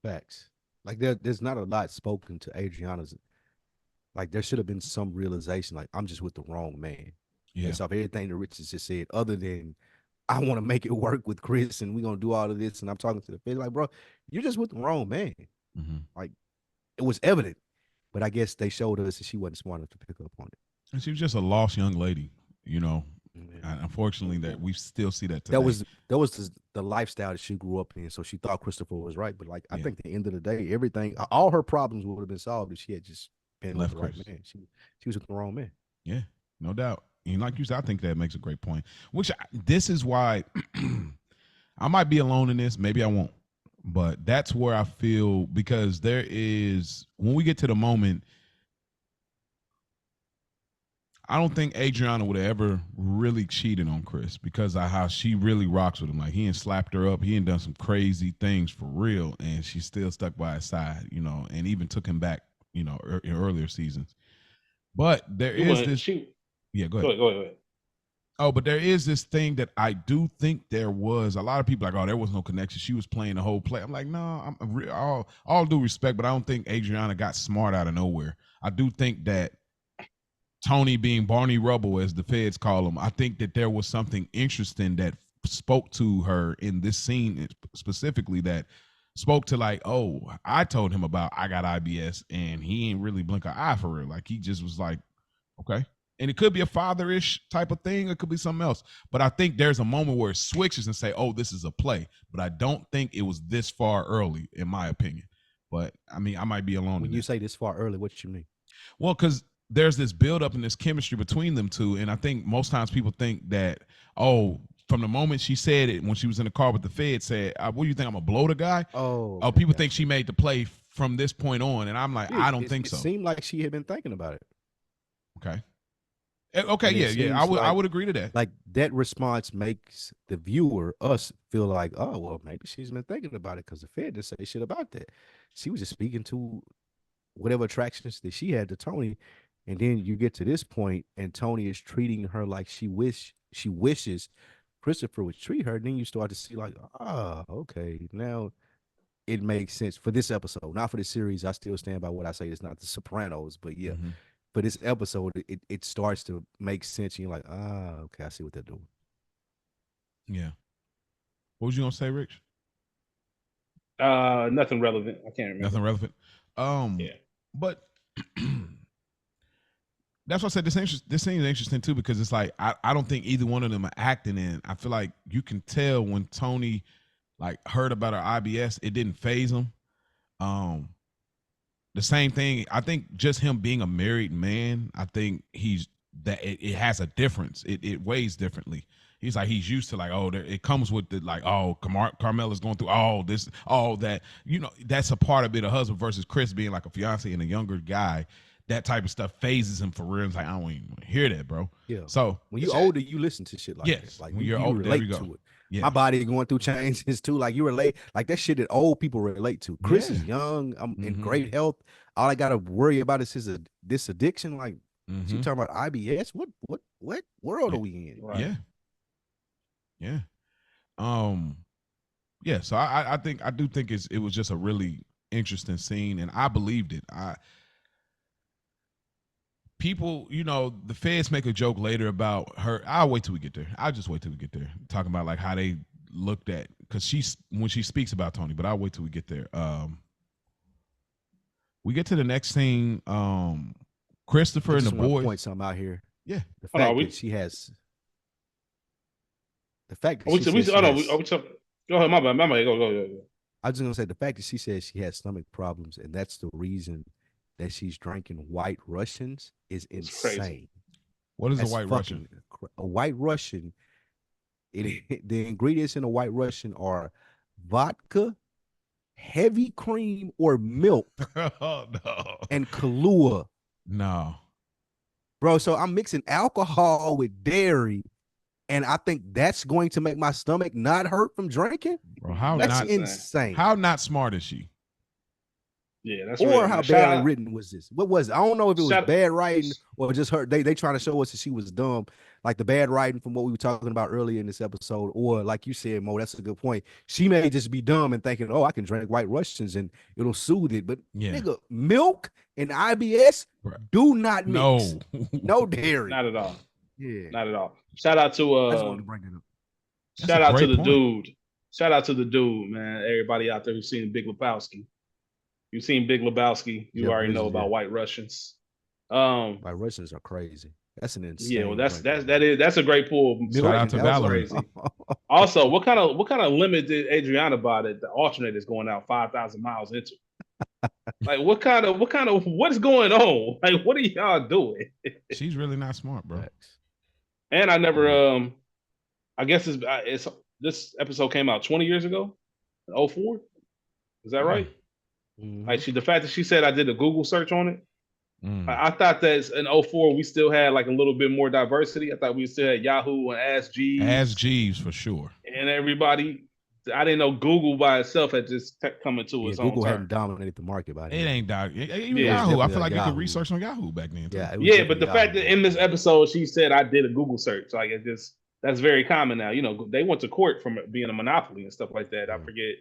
Facts. Like there's not a lot spoken to Adriana's. Like there should have been some realization, like I'm just with the wrong man. Yeah. So everything that Rich has just said, other than I want to make it work with Chris and we're going to do all of this and I'm talking to the Fed, like, bro, you're just with the wrong man. Mm-hmm. Like it was evident. But I guess they showed us that she wasn't smart enough to pick up on it. And she was just a lost young lady, Unfortunately, that we still see that today. That was the lifestyle that she grew up in. So she thought Christopher was right. But I think at the end of the day, all her problems would have been solved if she had just been with the right man. She was with the wrong man. Yeah, no doubt. And like you said, I think that makes a great point. This is why I might be alone in this. Maybe I won't. But that's where I feel, because when we get to the moment, I don't think Adriana would have ever really cheated on Chris because of how she really rocks with him. Like he ain't slapped her up, he ain't done some crazy things for real, and she still stuck by his side, you know, and even took him back, you know, in earlier seasons. But there is this. Yeah, go ahead. Go ahead. Oh, but there is this thing that I do think there was. A lot of people like, oh, there was no connection. She was playing the whole play. I'm like, no, all due respect, but I don't think Adriana got smart out of nowhere. I do think that Tony being Barney Rubble, as the feds call him, I think that there was something interesting that spoke to her in this scene specifically that spoke to like, oh, I told him about I got IBS and he ain't really blink an eye for real. Like he just was like, okay. And it could be a father-ish type of thing. It could be something else. But I think there's a moment where it switches and say, oh, this is a play. But I don't think it was this far early, in my opinion. But, I mean, I might be alone. When you say this far early, what you mean? Well, because there's this build-up and this chemistry between them two. And I think most times people think that, oh, from the moment she said it, when she was in the car with the Fed, said, what do you think, I'm going to blow the guy? Oh, people think she made the play from this point on. And I'm like, I don't think so. It seemed like she had been thinking about it. Okay. Okay, yeah. I would agree to that. Like that response makes the viewer, us, feel like, oh, well, maybe she's been thinking about it because the Fed didn't say shit about that. She was just speaking to whatever attractions that she had to Tony, and then you get to this point, and Tony is treating her like she wishes Christopher would treat her. And then you start to see like, oh, okay, now it makes sense for this episode, not for the series. I still stand by what I say. It's not the Sopranos, but yeah. Mm-hmm. For this episode, it starts to make sense. And you're like, okay, I see what they're doing. Yeah. What was you gonna say, Rich? Nothing relevant. I can't remember. Nothing relevant. Yeah. But that's why I said this scene is interesting too, because it's like I don't think either one of them are acting in. I feel like you can tell when Tony like heard about her IBS, it didn't faze him. The same thing, I think just him being a married man, I think it has a difference. It weighs differently. He's like, he's used to like, oh, it comes with the like, oh, Carmela's going through all this, all that. You know, that's a part of it, a husband versus Chris being like a fiance and a younger guy. That type of stuff phases him for real. It's like, I don't even hear that, bro. Yeah. So when you're older, you listen to shit like that. Like when you're older, relate to it. Yes. My body going through changes too. Like you relate, like that shit that old people relate to. Chris is young. I'm in great health. All I gotta worry about is this addiction. Like she talking about IBS. What world are we in? Right. Yeah. Yeah. So I do think it was just a really interesting scene, and I believed it. People, you know, the feds make a joke later about her. I'll wait till we get there. I'll just wait till we get there. Talking about like how they looked at, because when she speaks about Tony, but I'll wait till we get there. We get to the next scene. Christopher and the boys. Point something out here. Yeah. The fact that she has. The fact that go ahead, my bad. Go. I was just gonna say the fact that she says she has stomach problems, and that's the reason that she's drinking White Russians is insane. What is a White Russian? A White Russian, the ingredients in a White Russian are vodka, heavy cream or milk, and Kahlua. No. Bro, so I'm mixing alcohol with dairy, and I think that's going to make my stomach not hurt from drinking. Bro, that's insane. How not smart is she? Yeah, that's or how badly written was this? What was it? I don't know if it was bad writing or just her. They trying to show us that she was dumb, like the bad writing from what we were talking about earlier in this episode. Or like you said, Mo, that's a good point. She may just be dumb and thinking, oh, I can drink White Russians and it'll soothe it. But nigga, milk and IBS do not mix. No dairy. Not at all. Yeah, not at all. Shout out to I just wanted to bring it up. Shout out to the dude. Shout out to the dude, man. Everybody out there who's seen Big Lebowski. You've seen Big Lebowski. You already know about White Russians. White Russians are crazy. That's an insane. Yeah, well, that's a great pull. Shout out to Valerie. Also, what kind of limit did Adriana buy that the alternator is going out 5,000 miles into? Like, what is going on? Like, what are y'all doing? She's really not smart, bro. And I never, I guess it's this episode came out 20 years ago, 2004. Is that right? Mm-hmm. Like the fact that she said I did a Google search on it, I thought that in 04 we still had like a little bit more diversity. I thought we still had Yahoo and Ask Jeeves. Ask Jeeves for sure. And everybody. I didn't know Google by itself had just kept coming to its own Google turn. hadn't dominated the market by then. It ain't Yahoo. I feel like you could research on Yahoo back then. Too. Yeah, but the fact that in this episode she said I did a Google search, like it just that's very common now. You know, they went to court from it being a monopoly and stuff like that. I forget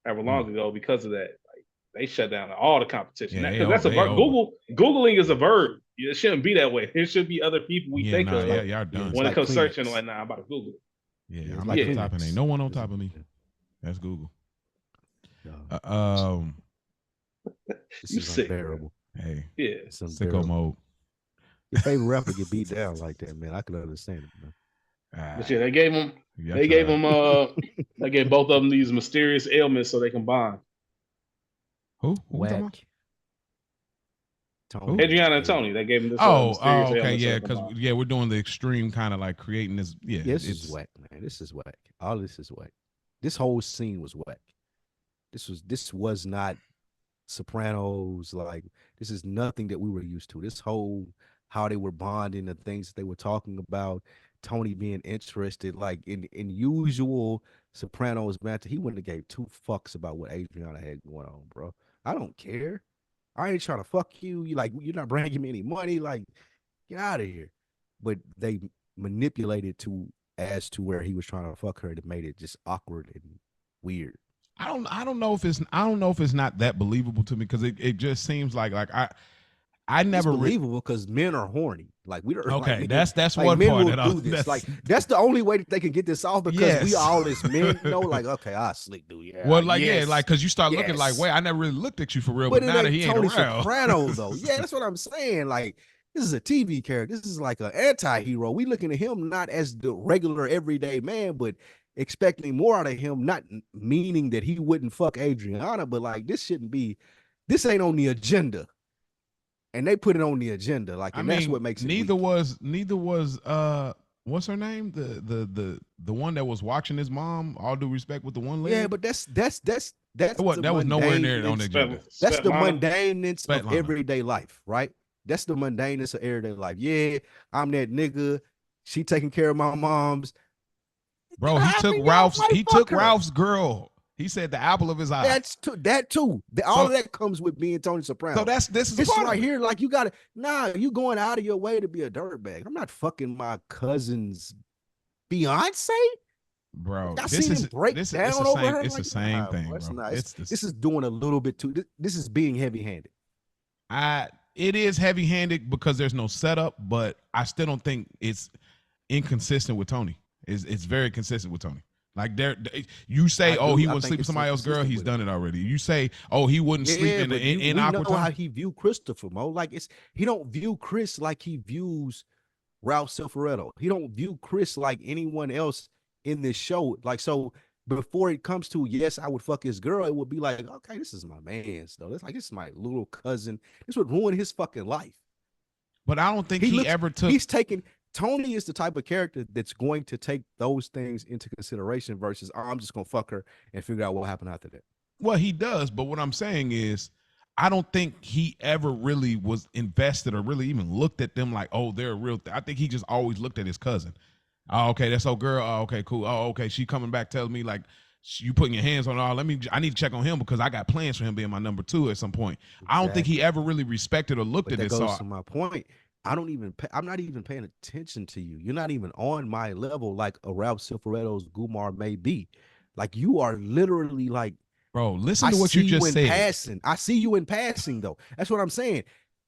however long ago because of that. Like they shut down all the competition. That's a verb. Googling is a verb. It shouldn't be that way. It should be other people we think of. Y'all done. When it comes searching, like, nah, I'm about to Google it. Yeah, I'm like top of ain't no one on top of me. That's Google. This is unbearable. Hey, yeah, sicko mode. Your favorite rapper get beat down like that, man. I can understand it, man. But yeah, they gave him. They gave both of them these mysterious ailments so they can bond. Who? Whack. Tony. Adriana and Tony. They gave him this. Okay, yeah, because we're doing the extreme kind of like creating this. Yeah, this is whack, man. This is whack. All this is whack. This whole scene was whack. This was not Sopranos. Like, this is nothing that we were used to. This whole how they were bonding, the things that they were talking about, Tony being interested, like in usual Sopranos banter, he wouldn't have gave two fucks about what Adriana had going on, bro. I don't care. I ain't trying to fuck you. You're not bringing me any money. Like, get out of here. But they manipulated as to where he was trying to fuck her. It made it just awkward and weird. I don't know if it's not that believable to me because it just seems like I never it's believable because men are horny. Like we don't. Okay, like, that's like, one men part. Will do this. That's the only way that they can get this off because we all as men know. Like, okay, I slick dude. Yeah. Well, like because you start looking like, wait, I never really looked at you for real, but now that he ain't Tony around. Soprano though. Yeah, that's what I'm saying. Like, this is a TV character. This is like an anti-hero. We looking at him not as the regular everyday man, but expecting more out of him. Not meaning that he wouldn't fuck Adriana, but like this ain't on the agenda. And they put it on the agenda, like, and that's what makes it. Neither was what's her name? The one that was watching his mom. All due respect with the one lady. Yeah, but that's that was nowhere near on the agenda. That's the mundaneness of everyday life, right? That's the mundaneness of everyday life. Yeah, I'm that nigga. She taking care of my mom's. Bro, he took Ralph's girl. He said the apple of his eye. That too. All of that comes with being Tony Soprano. So this is right here. Like you you going out of your way to be a dirtbag. I'm not fucking my cousin's fiance. Bro, this is the same thing, bro. This is doing a little bit too. This is being heavy-handed. It is heavy-handed because there's no setup, but I still don't think it's inconsistent with Tony. It's very consistent with Tony. Like you say, he wouldn't sleep with somebody else's girl. He's done it already. You say, he wouldn't sleep in awkward know how he view Christopher, Mo. Like he don't view Chris like he views Ralph Cifaretto. He don't view Chris like anyone else in this show. Like, so before it comes to yes, I would fuck his girl, it would be like, okay, this is my man's though. This is my little cousin. This would ruin his fucking life. But I don't think ever took. He's taken. Tony is the type of character that's going to take those things into consideration versus I'm just gonna fuck her and figure out what happened after that. Well, he does, but what I'm saying is I don't think he ever really was invested or really even looked at them like, they're a real I think he just always looked at his cousin. Oh, okay, that's old girl. Oh, okay, cool. Oh, okay, she coming back telling me like you putting your hands on her. I need to check on him because I got plans for him being my number 2 at some point. Exactly. I don't think he ever really respected or looked at it. That goes to my point. I'm not even paying attention to you. You're not even on my level like a Ralph Cifaretto's Gumar may be. Like you are literally like, bro, listen to what you just said. Passing. I see you in passing though. That's what I'm saying.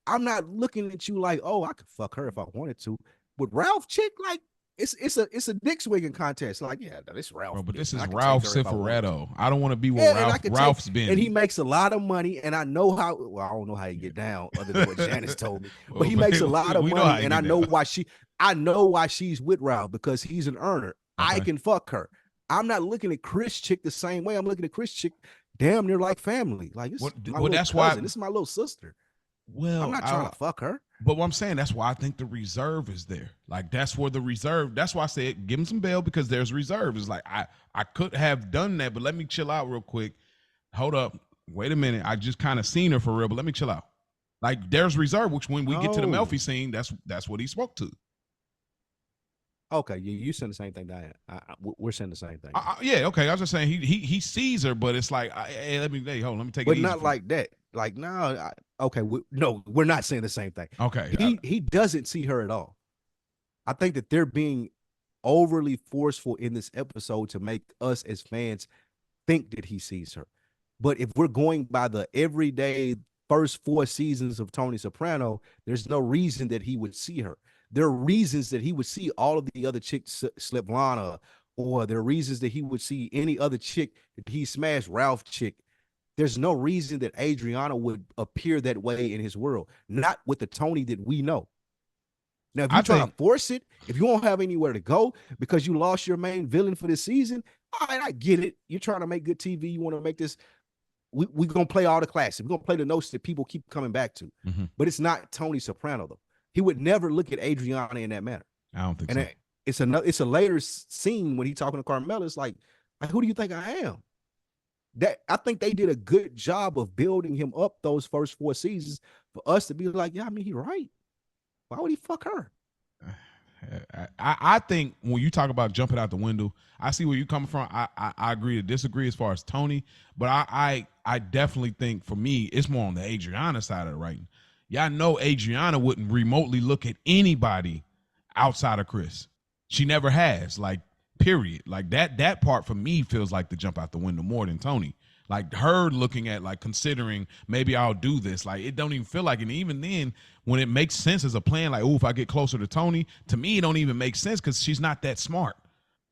I'm not looking at you like, I could fuck her if I wanted to. With Ralph chick, like it's a dick swinging contest. Like, yeah, this Ralph. Bro, but this is Ralph Cifaretto. I don't want to be where Ralph's been. And he makes a lot of money, and I know how. Well, I don't know how he get down, other than what Janice told me. But he makes a lot of money, and I know why she's with Ralph because he's an earner. Okay. I can fuck her. I'm not looking at Chris chick the same way. I'm looking at Chris chick damn near like family. Like this. That's why this is my little sister. Well, I'm not trying to fuck her. But what I'm saying, that's why I think the reserve is there. Like, that's where the reserve, that's why I said give him some bail because there's reserve. It's like, I could have done that, but let me chill out real quick. Hold up. Wait a minute. I just kind of seen her for real, but let me chill out. Like there's reserve, which when we get to the No. Melfi scene, that's what he spoke to. Okay, you saying the same thing, Diane. We're saying the same thing. Yeah, okay. I was just saying he sees her, but it's like, hey, let me take but it easy. But not like that. Like, no, okay, no, we're not saying the same thing. Okay. He doesn't see her at all. I think that they're being overly forceful in this episode to make us as fans think that he sees her. But if we're going by the everyday first 4 seasons of Tony Soprano, there's no reason that he would see her. There are reasons that he would see all of the other chicks, Svetlana, or there are reasons that he would see any other chick that he smashed, Ralph chick. There's no reason that Adriana would appear that way in his world, not with the Tony that we know. Now, if you're trying to force it, if you won't have anywhere to go because you lost your main villain for this season, all right, I get it. You're trying to make good TV. You want to make this. We're going to play all the classics. We're going to play the notes that people keep coming back to. Mm-hmm. But it's not Tony Soprano, though. He would never look at Adriana in that manner. I don't think so. It's a later scene when he's talking to Carmela. It's like, who do you think I am? That I think they did a good job of building him up those first 4 seasons for us to be like, yeah, I mean, he's right. Why would he fuck her? I think when you talk about jumping out the window, I see where you're coming from. I agree to disagree as far as Tony, but I definitely think for me, it's more on the Adriana side of the writing. Y'all know Adriana wouldn't remotely look at anybody outside of Chris. She never has, like, period. Like that part for me feels like the jump out the window more than Tony. Like her looking at, like, considering maybe I'll do this. Like, it don't even feel like it. And even then, when it makes sense as a plan, like, oh, if I get closer to Tony, to me, it don't even make sense because she's not that smart.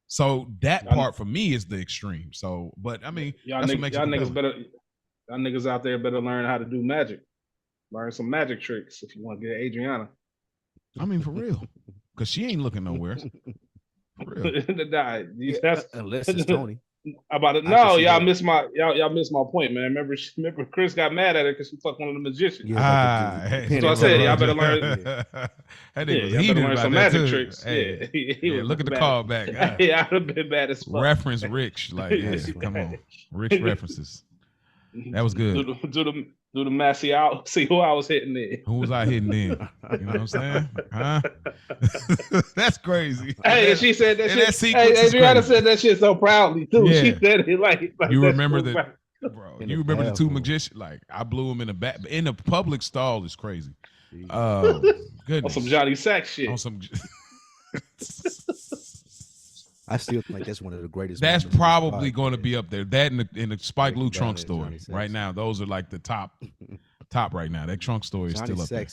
So that part for me is the extreme. So, but I mean, y'all niggas out there better learn how to do magic. Learn some magic tricks if you want to get Adriana. I mean, for real, because she ain't looking nowhere. For real. Unless it's Tony. About it. No, y'all missed my point, man. Remember Chris got mad at her because she fucked one of the magicians. So I said, y'all better learn. Y'all better learn some magic tricks. Hey, look at the call back. Yeah, I'd have been bad as fuck. Reference Rich, like, yeah, come on, Rich references. That was good. Do the Massey out. See who I was hitting in. Who was I hitting in? You know what I'm saying? Huh? That's crazy. Hey, and she said that shit. Hey, Adriana said that shit so proudly too. Yeah. She said it like you remember so that, bro. You remember the 2 magicians? Like, I blew him in the back in the public stall. Is crazy. Goodness. On some Johnny Sack shit. On some. I still think that's one of the greatest. That's probably going to be up there. That in the Spike Lee trunk story right now. Those are like the top right now. That trunk story is still up there.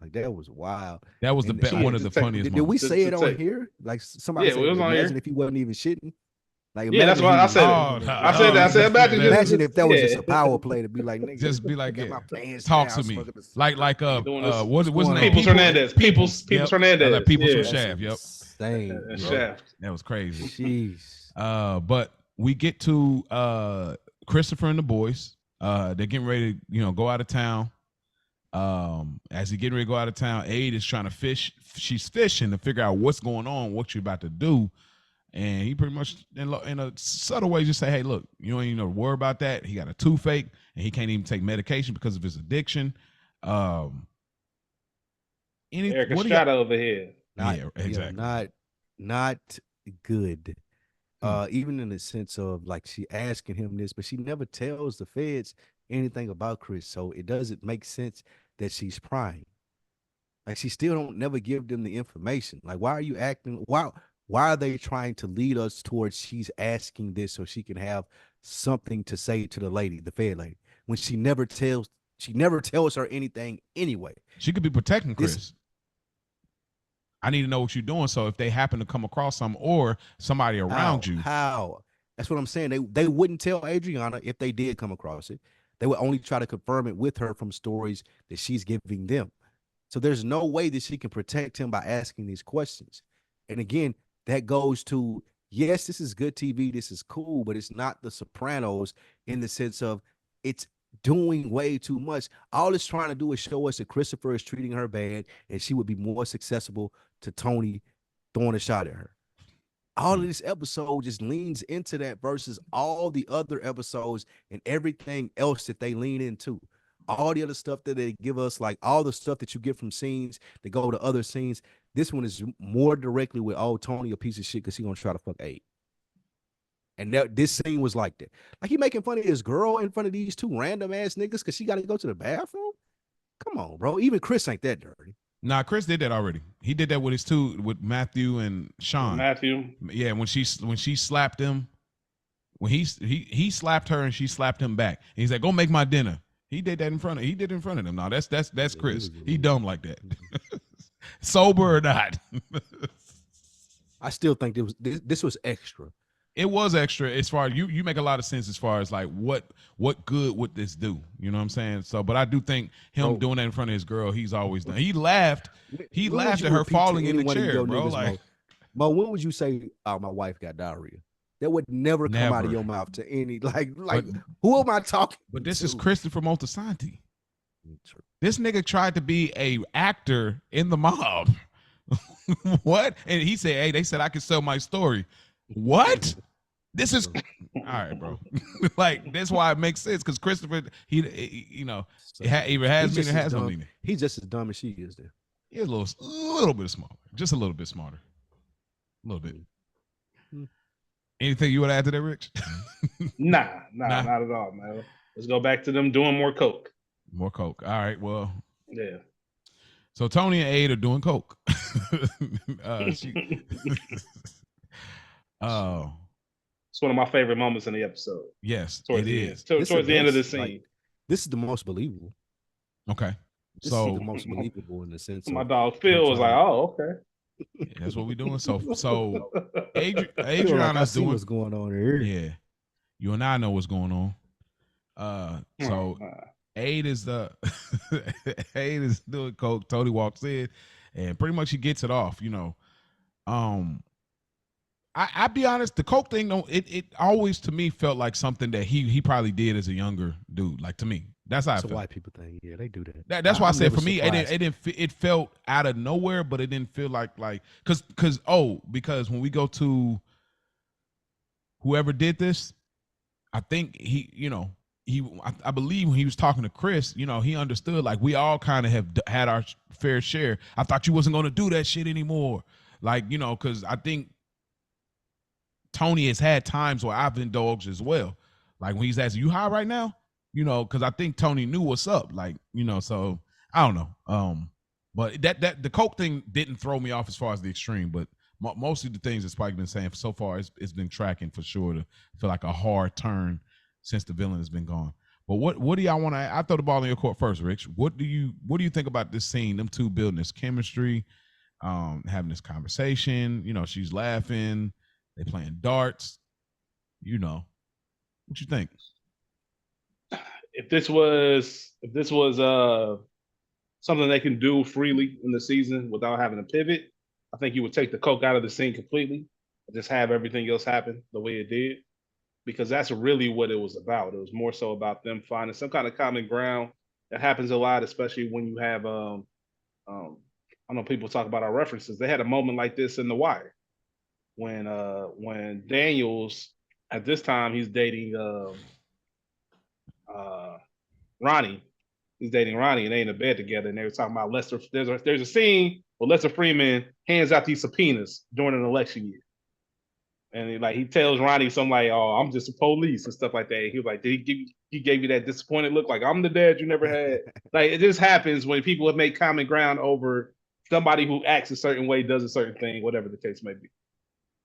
Like, that was wild. That was one of the funniest. Did we say it on here? Like, somebody said, it was on here. If he wasn't even shitting. Like, yeah, that's why I said it. I said imagine if that was just a power play to be like, nigga, just be like, talk to me. Like what's his name? Peoples Hernandez. Peoples Hernandez. Like Peoples from Shaft. Yep. Shaft. That was crazy. Jeez. But we get to Christopher and the boys. They're getting ready to, go out of town. As he getting ready to go out of town, Aid is trying to fish. She's fishing to figure out what's going on, what you're about to do. And he pretty much, in a subtle way, just say, hey, look, you don't even know to worry about that. He got a toothache, and he can't even take medication because of his addiction. Eric Estrada over here. Exactly. Not good. Even in the sense of, like, she asking him this, but she never tells the feds anything about Chris. So it doesn't make sense that she's prying. Like, she still don't never give them the information. Like, why are you acting? Why are they trying to lead us towards she's asking this so she can have something to say to the Fed lady, when she never tells her anything anyway? She could be protecting Chris. I need to know what you're doing. So if they happen to come across somebody around you. How? That's what I'm saying. They wouldn't tell Adriana if they did come across it. They would only try to confirm it with her from stories that she's giving them. So there's no way that she can protect him by asking these questions. And again, that goes to, yes, this is good TV, this is cool, but it's not The Sopranos in the sense of it's doing way too much. All it's trying to do is show us that Christopher is treating her bad and she would be more successful to Tony throwing a shot at her. All of this episode just leans into that versus all the other episodes and everything else that they lean into. all the other stuff that they give us, like all the stuff that you get from scenes that go to other scenes. This one is more directly with, oh, Tony a piece of shit because he gonna try to fuck Abe. And this scene was like that. Like he making fun of his girl in front of these two random ass niggas because she got to go to the bathroom. Come on, bro. Even Chris ain't that dirty. Nah, Chris did that already. He did that with Matthew and Sean. Matthew. Yeah, when she slapped him, when he slapped her and she slapped him back. And he's like, "Go make my dinner." He did that in front of them. No, that's Chris. He dumb like that. Sober or not. I still think this was extra. It was extra as far as you make a lot of sense as far as like what good would this do? You know what I'm saying? So, but I do think him doing that in front of his girl, he's always done. He laughed at her falling in the chair, bro. Like, Mo, when would you say, "Oh, my wife got diarrhea"? That would never come out of your mouth to any like. Who am I talking? But this is Christopher Moltisanti. This nigga tried to be a actor in the mob. What? And he said, "Hey, they said I could sell my story." What? This is all right, bro. Like that's why it makes sense because Christopher, he you know, either has meaning or has no meaning. He's just as dumb as she is. There, he's a little bit smarter, just a little bit smarter, a little bit. Anything you would add to that, Rich? Nah, not at all, man. Let's go back to them doing more coke. More coke. All right. Well. Yeah. So Tony and Aid are doing coke. Oh. It's one of my favorite moments in the episode. Yes, towards the end of the scene. Like, this is the most believable. Okay. This is the most believable in the sense. My dog Phil was like, "Oh, okay." Yeah, that's what we're doing. So Adriana's doing what's going on here. Yeah, you and I know what's going on. So Aid is Aid is doing coke. Tony walks in, and pretty much he gets it off. You know, I be honest, the coke thing, it always to me felt like something that he probably did as a younger dude. Like to me, that's how. It's a white people thing. Yeah, they do that. That's why I said for me, it felt out of nowhere, but it didn't feel like because when we go to whoever did this, I think I believe when he was talking to Chris, you know, he understood like we all kind of have had our fair share. I thought you wasn't going to do that shit anymore. Like, you know, because I think Tony has had times where I've indulged as well. Like when he's asking, "You high right now?" You know, because I think Tony knew what's up. Like, you know, so I don't know. But that the coke thing didn't throw me off as far as the extreme, but most of the things that Spike been saying so far, it's been tracking for sure to feel like a hard turn since the villain has been gone. But what do y'all want to? I throw the ball in your court first, Rich. What do you think about this scene? Them two building this chemistry, having this conversation. You know, she's laughing. They playing darts. You know, what you think? If this was something they can do freely in the season without having to pivot, I think you would take the coke out of the scene completely and just have everything else happen the way it did, because that's really what it was about. It was more so about them finding some kind of common ground. That happens a lot, especially when you have I know people talk about our references. They had a moment like this in The Wire when Daniels, at this time he's dating Ronnie. He's dating Ronnie and they in the bed together, and they were talking about Lester. There's a scene where Lester Freeman hands out these subpoenas during an election year. And he tells Ronnie something like, "Oh, I'm just a police," and stuff like that. He was like, he gave you that disappointed look, like, "I'm the dad you never had." Like, it just happens when people have made common ground over somebody who acts a certain way, does a certain thing, whatever the case may be.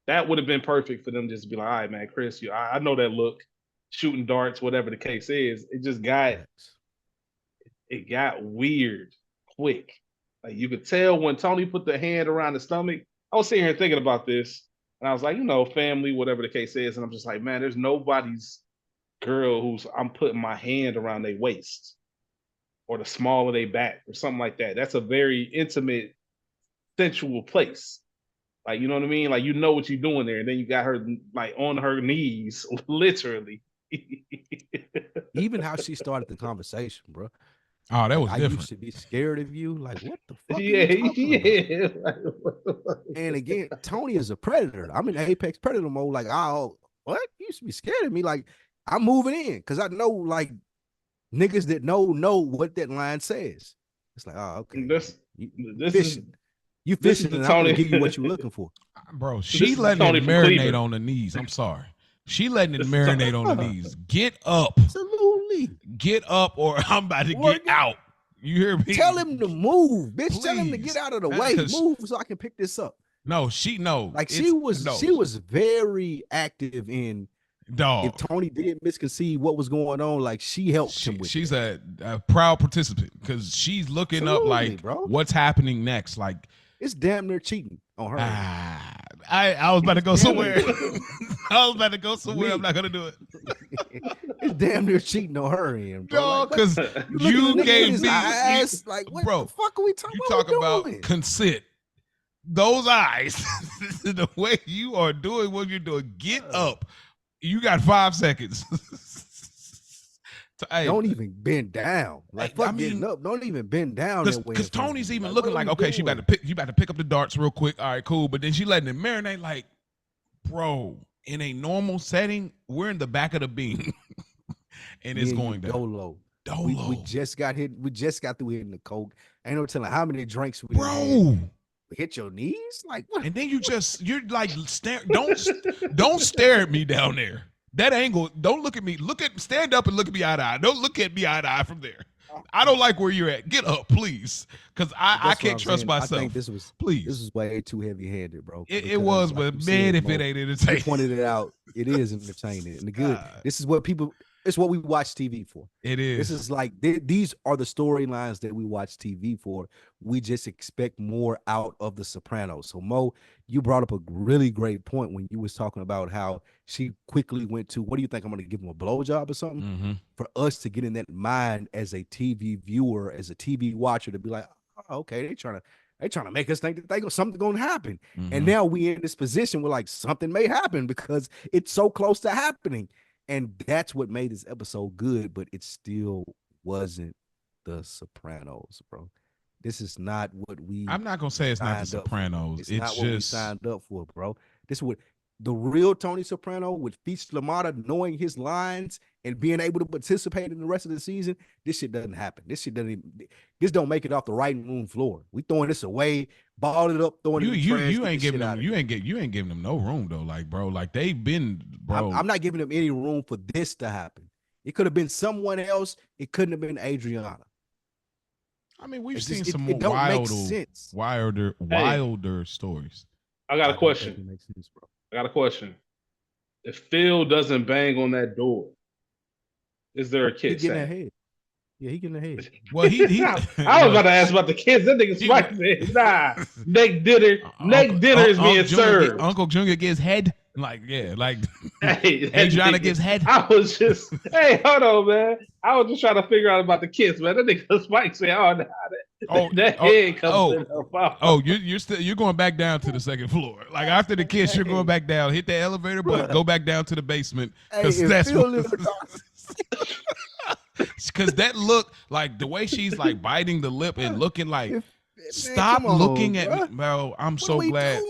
That would have been perfect for them just to be like, "All right, man, Chris, I know that look, shooting darts, whatever the case is." It just got weird quick. Like, you could tell when Tony put the hand around the stomach. I was sitting here thinking about this. And I was like, you know, family, whatever the case is. And I'm just like, man, there's nobody's girl who's I'm putting my hand around their waist or the small of their back or something like that. That's a very intimate, sensual place. Like, you know what I mean? Like, you know what you're doing there. And then you got her like on her knees, literally. Even how she started the conversation, bro. Oh, that was different. I used to be scared of you. Like, what the fuck? Yeah. And again, Tony is a predator. I'm in apex predator mode. Like, oh, what? You used to be scared of me. Like, I'm moving in because I know, like, Niggas that know what that line says. It's like, oh, okay. This fishing. You this is fishing, the and I'm Tony- gonna give you what you're looking for. Bro, This she is letting Tony it from marinate Cleveland. on the knees. I'm sorry. She letting it This is marinate on the knees. Get up. Absolutely. Get up or I'm about to Work get out. You hear me? Tell him to move, bitch. Please. Tell him to get out of the Man, way. 'cause- Move so I can pick this up. No, she was very active in dog. if Tony did misconceive what was going on, like she helped him with she's that. a proud participant because she's looking up like bro. what's happening next. Like it's damn near cheating on her. I was about to go somewhere. I was about to go somewhere. I'm not gonna do it. It's damn near cheating on her end, bro. No, because you gave me eyes, like what bro, the fuck are we talking you about? talk about consent. Those eyes, the way you are doing what you're doing, get up. You got 5 seconds. Don't even bend down. Like fuck getting up. Don't even bend down. Because Tony's even looking like, okay, you about to pick up the darts real quick. All right, cool. But then she letting it marinate like, bro, in a normal setting, we're in the back of the beam. And it's going down. Dolo. We just got hit. We just got through hitting the coke. Ain't no telling how many drinks we had. Hit your knees, like what? And then you're like don't stare at me down there. That angle, don't look at me. Stand up and look at me eye to eye. Don't look at me eye to eye from there. I don't like where you're at. Get up, please, because I can't trust myself. I think this was way too heavy-handed, bro. It was, but man, if it ain't entertaining, you pointed it out. It is entertaining and good. This is what people. It's what we watch TV for. It is. This is like these are the storylines that we watch TV for. We just expect more out of the Sopranos. So Mo, you brought up a really great point when you was talking about how she quickly went to, what do you think, I'm going to give him a blowjob or something? Mm-hmm. For us to get in that mind as a TV viewer, as a TV watcher, to be like, oh, okay, they trying to make us think that something's going to happen. Mm-hmm. And now we in this position where like something may happen because it's so close to happening. And that's what made this episode good, but it still wasn't the Sopranos, bro. This is not what we. I'm not gonna say it's not the Sopranos. It's not just what we signed up for, bro. This is what the real Tony Soprano with Feast Lamada knowing his lines and being able to participate in the rest of the season. This shit doesn't happen. This don't make it off the writing room floor. We throwing this away, ball it up, throwing it in the trash. You ain't giving them no room though. Like, bro, like they've been, bro. I'm not giving them any room for this to happen. It could have been someone else. It couldn't have been Adriana. I mean, we've seen some more wilder stories. I got a question. I got a question. If Phil doesn't bang on that door, is there a kid? He getting ahead. Yeah, he getting ahead. Well, he I was about to ask about the kids. That nigga's right there. Nah, next dinner is being served. Uncle Junior gets head. Like, yeah, like hey, Adriana gets head. I was just, hey, hold on, man. I was just trying to figure out about the kids, man. That nigga Spike say, that head comes in her mouth. You're going back down to the second floor. Like after the kiss, you're going back down. Hit the elevator, but go back down to the basement because that's because that look, like the way she's like biting the lip and looking like. Stop looking at me, bro. I'm so glad.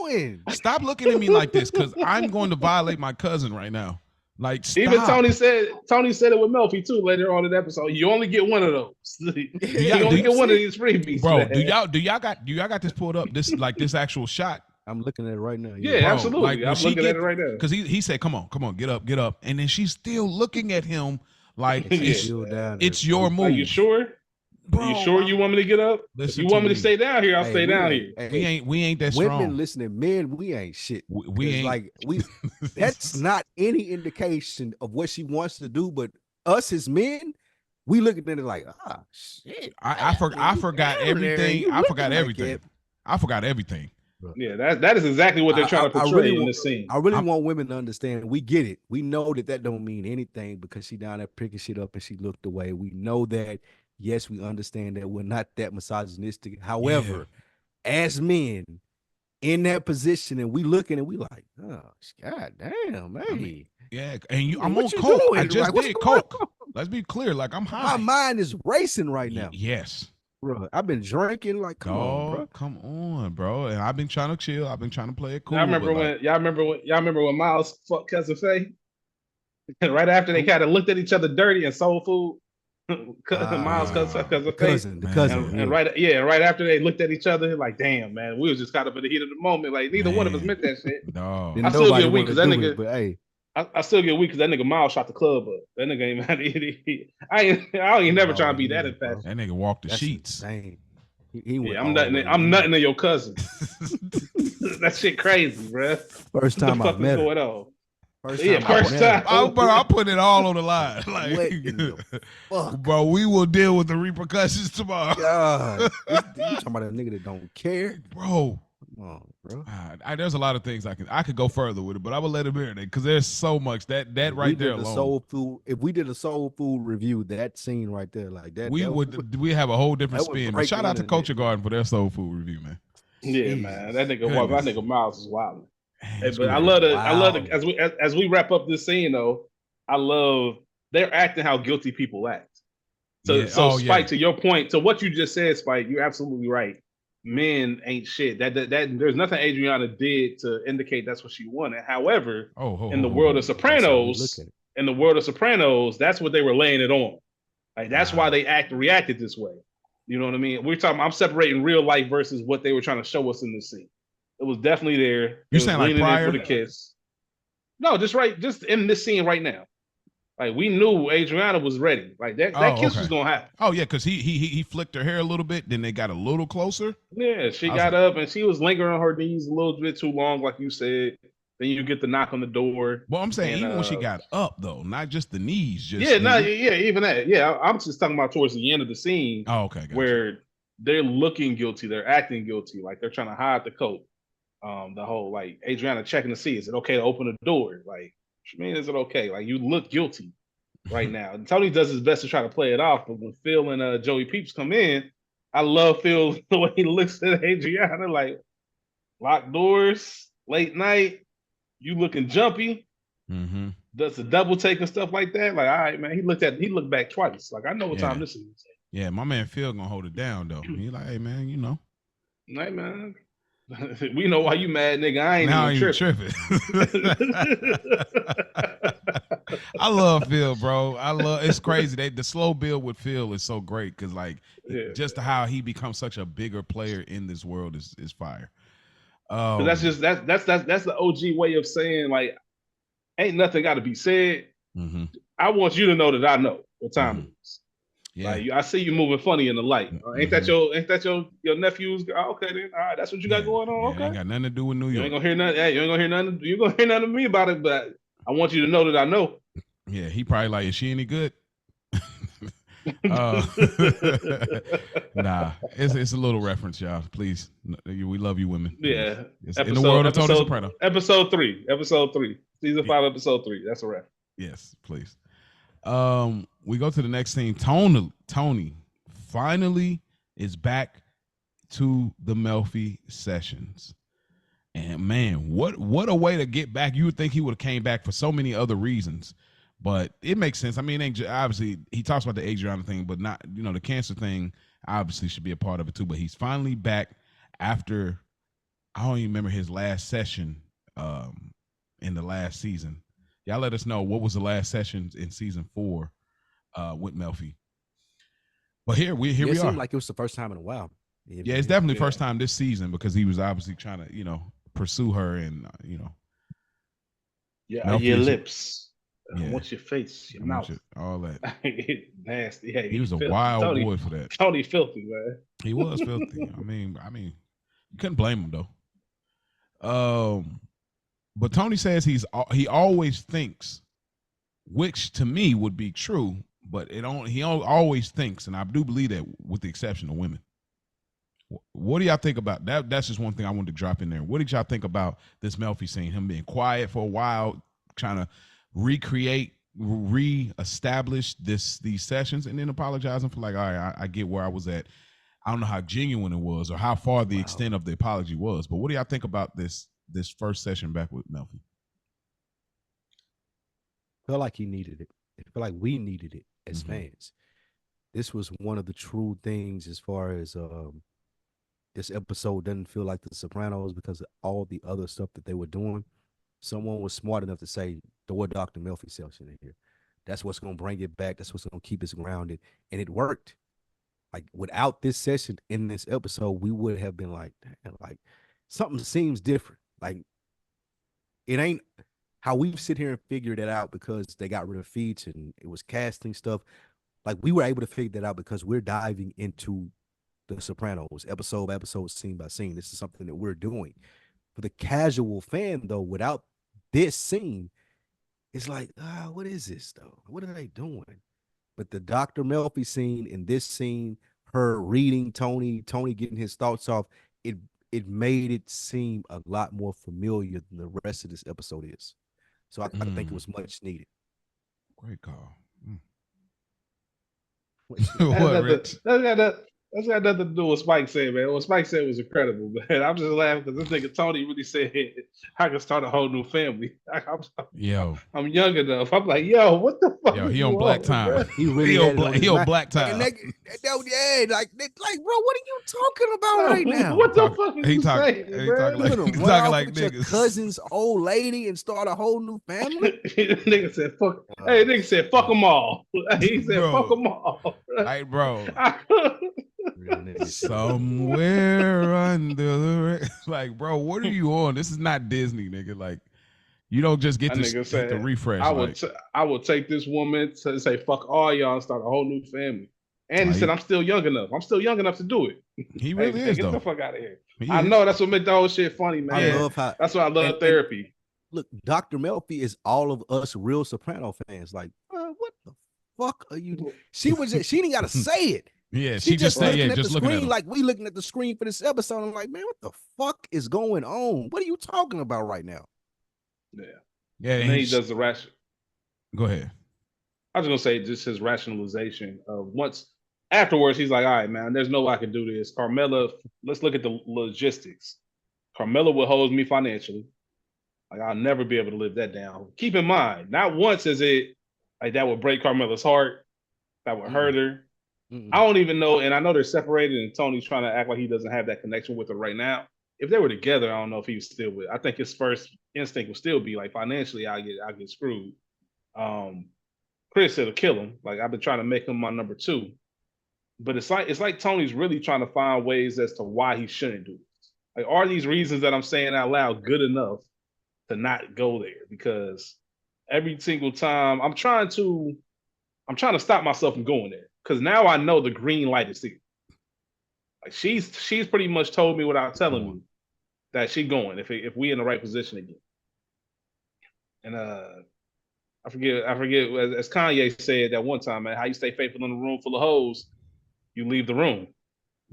Stop looking at me like this because I'm going to violate my cousin right now. Like, stop. Even Tony said it with Melfi too later on in the episode. You only get one of those. You only get one of these freebies, bro. Man. Do y'all got this pulled up? This actual shot. I'm looking at it right now. Yeah, bro, absolutely. Like, I'm looking at it right now. Because he said, "Come on, get up," and then she's still looking at him like it's your move. Are you sure? Bro, are you sure you want me to get up? If you want me to stay down here, I'll stay down here. We ain't that strong. Women listening, men, we ain't shit. We ain't like we. That's not any indication of what she wants to do. But us as men, we looking at it like, shit. I forgot everything. I forgot everything. I forgot everything. Yeah, that is exactly what they're trying to portray in this scene. I really want women to understand. We get it. We know that don't mean anything because she down there picking shit up and she looked away. We know that. Yes, we understand that we're not that misogynistic. However, as men in that position, and we looking and we like, oh, god damn, man. Yeah, and I'm on coke. Doing? I just did coke. Let's be clear, like I'm high. My mind is racing right now. Yes, bro. I've been drinking. Like, come on, bro. And I've been trying to chill. I've been trying to play it cool. Y'all remember when Miles fucked Cousin Faye? Right after they kind of looked at each other dirty and soul food. Miles cousin of Faith. The cousin, And right after they looked at each other, like, damn, man, we was just caught up in the heat of the moment. Like, neither one of us meant that shit. No. I still get weak because that nigga. But hey, I still get weak because that nigga Miles shot the club up. That nigga ain't mad. I ain't never trying to be that impatient. That nigga walked the sheets. Insane. I'm nutting at your cousin. That shit crazy, bro. First time I met her. Going on? First time. Bro, I put it all on the line. What Like, in the fuck? bro, we will deal with the repercussions tomorrow. God, you talking about a nigga that don't care, bro. Come on, bro. There's a lot of things I could go further with it, but I will let it marinate because there's so much that right there alone. Soul food. If we did a soul food review, that scene right there, like that, we have a whole different spin. But shout out to Culture Garden for their soul food review, man. Yeah, man, that nigga Miles is wild. Hey, but I love it as we wrap up this scene though. I love they're acting how guilty people act. So Spike, to your point, to what you just said, Spike, you're absolutely right. Men ain't shit. That there's nothing Adriana did to indicate that's what she wanted. However, in the world of Sopranos, that's what they were laying it on. Like that's why they reacted this way. You know what I mean? I'm separating real life versus what they were trying to show us in this scene. It was definitely there. You saying like prior for the kiss? No, just in this scene right now. Like we knew Adriana was ready. Like that kiss was gonna happen. Oh yeah, because he flicked her hair a little bit, then they got a little closer. Yeah, she got up and she was lingering on her knees a little bit too long, like you said. Then you get the knock on the door. Well, I'm saying even when she got up though, not just the knees. Just even that. Yeah, I'm just talking about towards the end of the scene. Oh, okay, gotcha. Where they're looking guilty, they're acting guilty, like they're trying to hide the coat. The whole like Adriana checking to see is it okay to open the door? Like, what you mean is it okay? Like you look guilty right now. And Tony does his best to try to play it off, but when Phil and Joey Peeps come in, I love Phil the way he looks at Adriana like locked doors, late night, you looking jumpy. Mm-hmm. Does the double take and stuff like that. Like, all right, man. He looked back twice. Like, I know what time this is. Yeah, my man Phil gonna hold it down though. He like, hey man, you know. Hey man. We know why you mad, nigga. I ain't even tripping. I love Phil, bro. It's crazy. The slow build with Phil is so great because like just how he becomes such a bigger player in this world is fire. That's the OG way of saying like ain't nothing got to be said. Mm-hmm. I want you to know that I know what time it is. Yeah. Like, I see you moving funny in the light. Ain't that your nephew's? Oh, okay, then. All right, that's what you got going on. Okay, ain't got nothing to do with New York. You ain't gonna hear nothing. Hey, you ain't gonna hear nothing. You gonna hear nothing to me about it, but I want you to know that I know. Yeah, he probably like, is she any good? Nah, it's a little reference, y'all. Please, we love you, women. Yeah, in the world of Tony Soprano. Episode 3, season 5, episode 3. That's a reference. Yes, please. We go to the next scene. Tony finally is back to the Melfi sessions. And man, what a way to get back. You would think he would have came back for so many other reasons, but it makes sense. I mean, obviously he talks about the Adriana thing, but not, the cancer thing obviously should be a part of it too. But he's finally back after, I don't even remember his last session in the last season. Y'all let us know what was the last session in season 4 with Melfi. But here we are. It seemed like it was the first time in a while. Yeah, it's definitely first time this season because he was obviously trying to, pursue her and, Yeah, your lips. Yeah. What's your face? Your mouth. All that. Nasty. Yeah, he was a wild boy for that. Tony filthy, man. He was filthy. I mean, you couldn't blame him though. But Tony says he always thinks, which to me would be true, but he always thinks, and I do believe that with the exception of women. What do y'all think about that? That's just one thing I wanted to drop in there. What did y'all think about this Melfi scene? Him being quiet for a while, trying to reestablish these sessions, and then apologizing for like, all right, I get where I was at. I don't know how genuine it was or how far the extent of the apology was, but what do y'all think about this first session back with Melfi? Felt like he needed it. I feel like we needed it as fans. This was one of the true things as far as this episode doesn't feel like The Sopranos because of all the other stuff that they were doing. Someone was smart enough to say, throw a Dr. Melfi session in here. That's what's gonna bring it back. That's what's gonna keep us grounded. And it worked. Like without this session in this episode, we would have been like, like something seems different. Like it ain't how we sit here and figured it out because they got rid of feats and it was casting stuff. Like we were able to figure that out because we're diving into the Sopranos episode by episode, scene by scene. This is something that we're doing. For the casual fan, though, without this scene, it's like, what is this though? What are they doing? But the Dr. Melfi scene in this scene, her reading Tony getting his thoughts off, it made it seem a lot more familiar than the rest of this episode is. So I think it was much needed. Great call. What, Rich? That's got nothing to do with what Spike said, man. What Spike said was incredible, man. I'm just laughing because this nigga Tony really said I can start a whole new family. I'm young enough. I'm like, yo, what the fuck? Yo, he on black time. Bro? He really he on black time. Yeah, like, bro, what are you talking about right now? What the fuck is he saying? He talking like niggas. Your cousin's old lady and start a whole new family. Nigga said fuck. Hey, nigga said fuck them all. He said fuck them all. Like, bro. Somewhere under the like, bro, what are you on? This is not Disney, nigga. Like, you don't just get to refresh. I would take this woman to say fuck all y'all and start a whole new family. And he said, I'm still young enough. I'm still young enough to do it. He really is. Get the fuck out of here. I know that's what made the whole shit funny, man. I love how, that's why I love therapy. Look, Dr. Melfi is all of us real Soprano fans. Like, what the fuck are you doing? She didn't gotta say it. Yeah, she just said, looking at the screen, like we looking at the screen for this episode. I'm like, man, what the fuck is going on? What are you talking about right now? Yeah. And then he does the ration. Go ahead. I was gonna say just his rationalization of afterwards, he's like, all right, man, there's no way I can do this. Carmela, let's look at the logistics. Carmela will hold me financially. Like, I'll never be able to live that down. Keep in mind, not once is it like that would break Carmela's heart, that would hurt her. I don't even know, and I know they're separated, and Tony's trying to act like he doesn't have that connection with her right now. If they were together, I don't know if he was still with. I think his first instinct would still be like, financially, I get screwed. Chris, it'll kill him. Like, I've been trying to make him my number 2, but it's like Tony's really trying to find ways as to why he shouldn't do this. Like, are these reasons that I'm saying out loud good enough to not go there? Because every single time I'm trying to stop myself from going there. Because now I know the green light is here. Like she's pretty much told me without telling me that she's going if we in the right position again. And I forget as Kanye said that one time, man, how you stay faithful in a room full of hoes, you leave the room.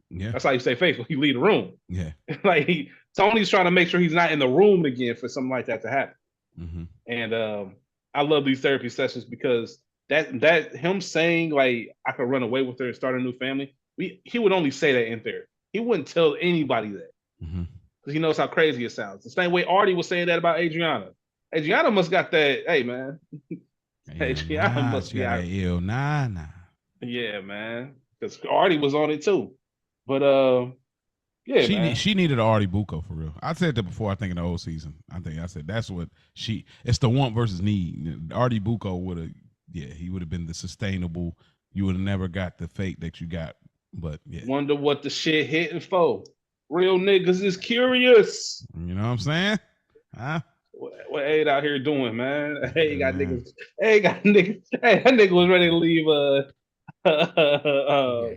Yeah, that's how you stay faithful. You leave the room. Yeah, like Tony's trying to make sure he's not in the room again for something like that to happen. Mm-hmm. And I love these therapy sessions because that him saying like I could run away with her and start a new family, he would only say that in therapy. He wouldn't tell anybody that because he knows how crazy it sounds. The same way Artie was saying that about Adriana. Adriana must got that. Hey man, Adriana must be out. Yeah, man, because Artie was on it too. But yeah, she needed Artie Bucco for real. I said that before. I think in the old season. I said that's what it's the want versus need. Artie Bucco would have. Yeah, he would have been the sustainable. You would have never got the fate that you got. But yeah. Wonder what the shit hitting for. Real niggas is curious. You know what I'm saying? Huh? What Aid out here doing, man? Hey, got niggas. Hey, that nigga was ready to leave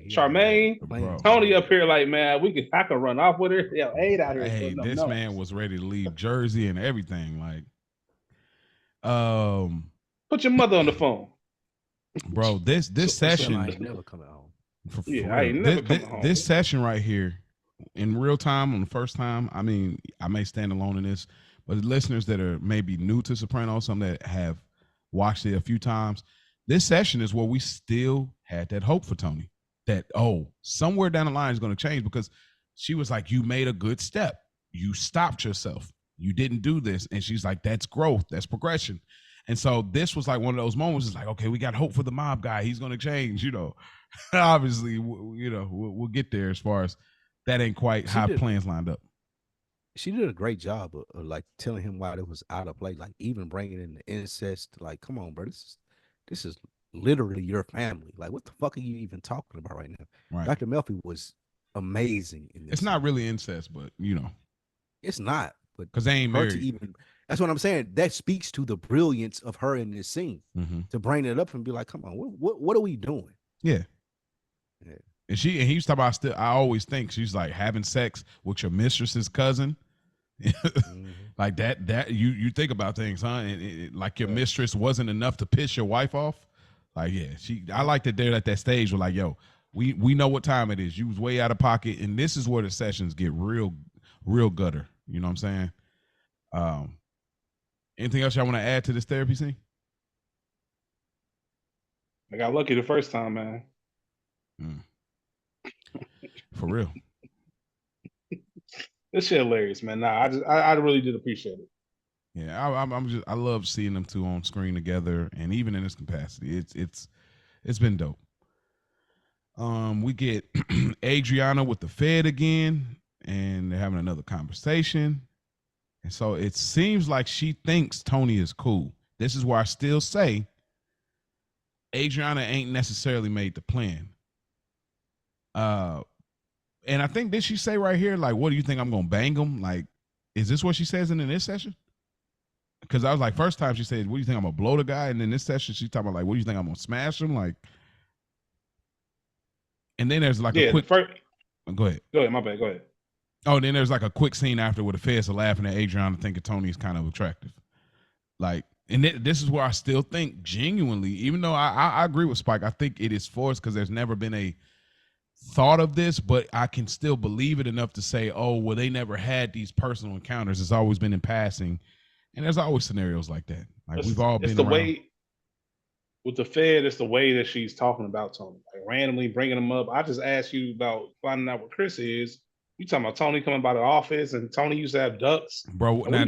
Charmaine. Bro. Tony up here like, man, I can run off with her. Yo, Aid out here. Hey, this man was ready to leave Jersey and everything. Like, put your mother on the phone. Bro, this session. I ain't never coming home. I ain't never coming home. This session right here, in real time, on the first time, I mean, I may stand alone in this, but the listeners that are maybe new to Sopranos, some that have watched it a few times, this session is where we still had that hope for Tony. That, somewhere down the line is going to change because she was like, you made a good step. You stopped yourself. You didn't do this. And she's like, that's growth. That's progression. And so this was like one of those moments. It's like, okay, we got hope for the mob guy. He's going to change, Obviously, we'll get there as far as that ain't quite how plans lined up. She did a great job of like telling him why it was out of place. Like even bringing in the incest. Like, come on, bro. this is literally your family. Like, what the fuck are you even talking about right now? Right. Dr. Melfi was amazing in this. It's not really incest, but it's not. But because they ain't her married. to even, that's what I'm saying. That speaks to the brilliance of her in this scene to bring it up and be like, come on, what are we doing? Yeah. And he used to talk about, I always think she's like having sex with your mistress's cousin. Like that you think about things, huh? And like your mistress wasn't enough to piss your wife off. Like, yeah, I like that they're at that stage where like, yo, we know what time it is. You was way out of pocket, and this is where the sessions get real gutter. You know what I'm saying? Anything else y'all want to add to this therapy scene? I got lucky the first time, man. For real. This shit hilarious, man. Nah, I really did appreciate it. Yeah, I love seeing them two on screen together, and even in this capacity, it's been dope. We get Adriana with the Fed again, and they're having another conversation. And so it seems like she thinks Tony is cool. This is where I still say Adriana ain't necessarily made the plan. And I think, did she say right here, like, what do you think, I'm gonna bang him? Like, is this what she says in this session? Because I was like, first time she said, what do you think, I'm gonna blow the guy? And then this session she's talking about like, what do you think, I'm gonna smash him? Like, and then there's like a quick Go ahead, my bad, go ahead. Oh, then there's like a quick scene after where the feds are laughing at Adriana, thinking Tony's kind of attractive. Like, and this is where I still think genuinely, even though I agree with Spike, I think it is forced because there's never been a thought of this, but I can still believe it enough to say, oh, well, they never had these personal encounters. It's always been in passing. And there's always scenarios like that. Like, we've all been around. Way with the Fed, it's the way that she's talking about Tony, like randomly bringing him up. I just asked you about finding out what Chris is. You talking about Tony coming by the office and Tony used to have ducks, bro? Now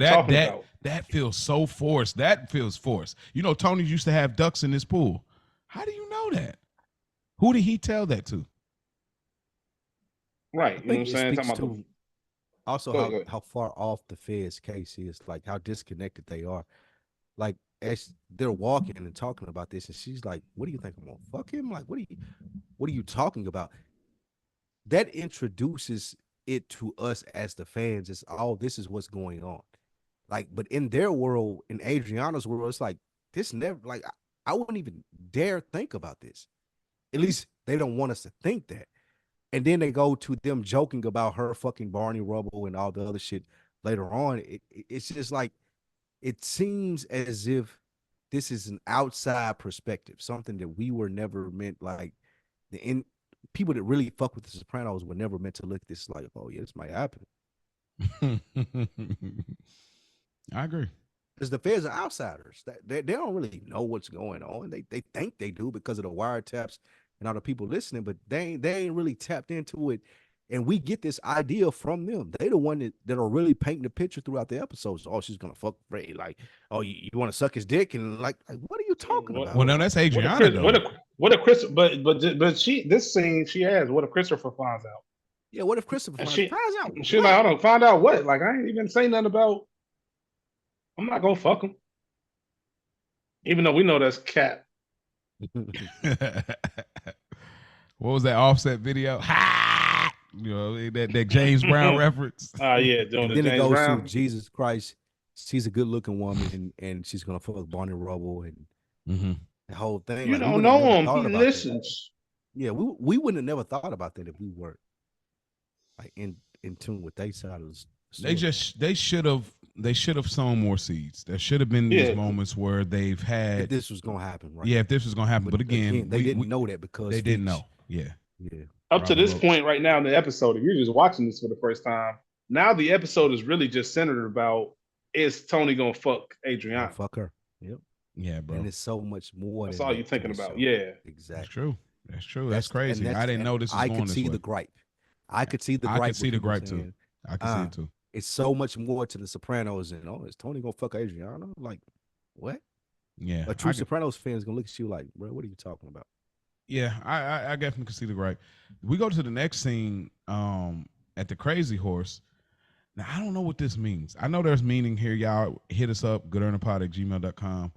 that feels so forced. That feels forced. You know, Tony used to have ducks in his pool. How do you know that? Who did he tell that to? Right, you know what I'm saying. Talking about also how far off the Fed's case is, like how disconnected they are. Like, as they're walking and talking about this, and she's like, "What do you think, I'm gonna fuck him? Like, what are you talking about?" That introduces it to us as the fans. It's this is what's going on. Like, but in their world, in Adriana's world, it's like this never. Like, I wouldn't even dare think about this. At least they don't want us to think that. And then they go to them joking about her fucking Barney Rubble and all the other shit later on. It's just like, it seems as if this is an outside perspective, something that we were never meant, like, people that really fuck with the Sopranos were never meant to look at this like, oh yeah, this might happen. I agree. Because the feds are outsiders. They don't really know what's going on. They think they do because of the wiretaps and all the people listening, but they ain't really tapped into it. And we get this idea from them. They the one that are really painting the picture throughout the episodes. Oh, she's gonna fuck Ray. Like, oh, you want to suck his dick? And like, what are you talking about? Well, no, that's Adriana. What if Chris? But she, this scene she has. What if Christopher finds out? Yeah, what if Christopher finds out? She's like, hold on, find out what? Like, I ain't even saying nothing about. I'm not gonna fuck him, even though we know that's cap. What was that Offset video? Ha! You know, that James Brown reference. Yeah, and then it goes Brown. To Jesus Christ. She's a good looking woman, and she's gonna fuck Barney Rubble and the whole thing. You don't know him. He listens. Yeah, we wouldn't have never thought about that if we were like in tune with their side of the story. They should have sown more seeds. There should have been these moments where they've had, if this was gonna happen, right? Yeah, if this was gonna happen. But again, they didn't know that because they didn't know. Yeah. Up to this point right now in the episode, if you're just watching this for the first time, now the episode is really just centered about, is Tony gonna fuck Adriana? Fuck her. Yep. Yeah, bro. And it's so much more. That's all you're thinking about. Yeah. Exactly. That's true. That's crazy. I didn't know this was going this way. I could see the gripe. I could see the gripe. I could see the gripe too. I can see it too. It's so much more to the Sopranos, and is Tony gonna fuck Adriana? Like, what? Yeah. A true Sopranos fan is gonna look at you like, bro, what are you talking about? Yeah, I definitely can see the gripe. We go to the next scene at the Crazy Horse. Now, I don't know what this means. I know there's meaning here. Y'all hit us up, goodearnerpod@gmail.com.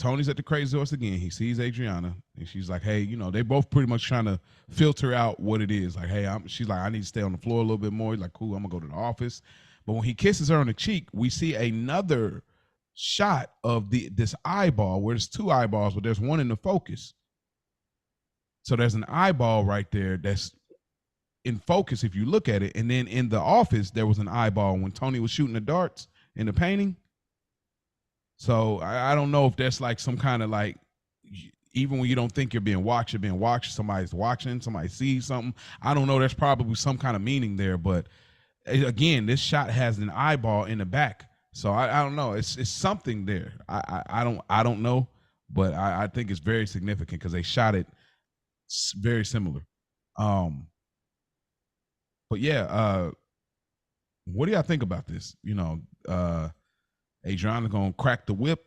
Tony's at the crazy horse again. He sees Adriana, and she's like, "Hey, they both pretty much trying to filter out what it is. Like, hey, she's like, I need to stay on the floor a little bit more. He's like, cool, I'm gonna go to the office. But when he kisses her on the cheek, we see another shot of this eyeball where there's two eyeballs, but there's one in the focus. So there's an eyeball right there that's in focus if you look at it. And then in the office, there was an eyeball when Tony was shooting the darts in the painting. So I don't know if that's like some kind of like, even when you don't think you're being watched, somebody's watching, somebody sees something. I don't know. There's probably some kind of meaning there. But again, this shot has an eyeball in the back. So I don't know. It's something there. I don't know, but I think it's very significant because they shot it very similar. But yeah, what do y'all think about this? Adriana gonna crack the whip.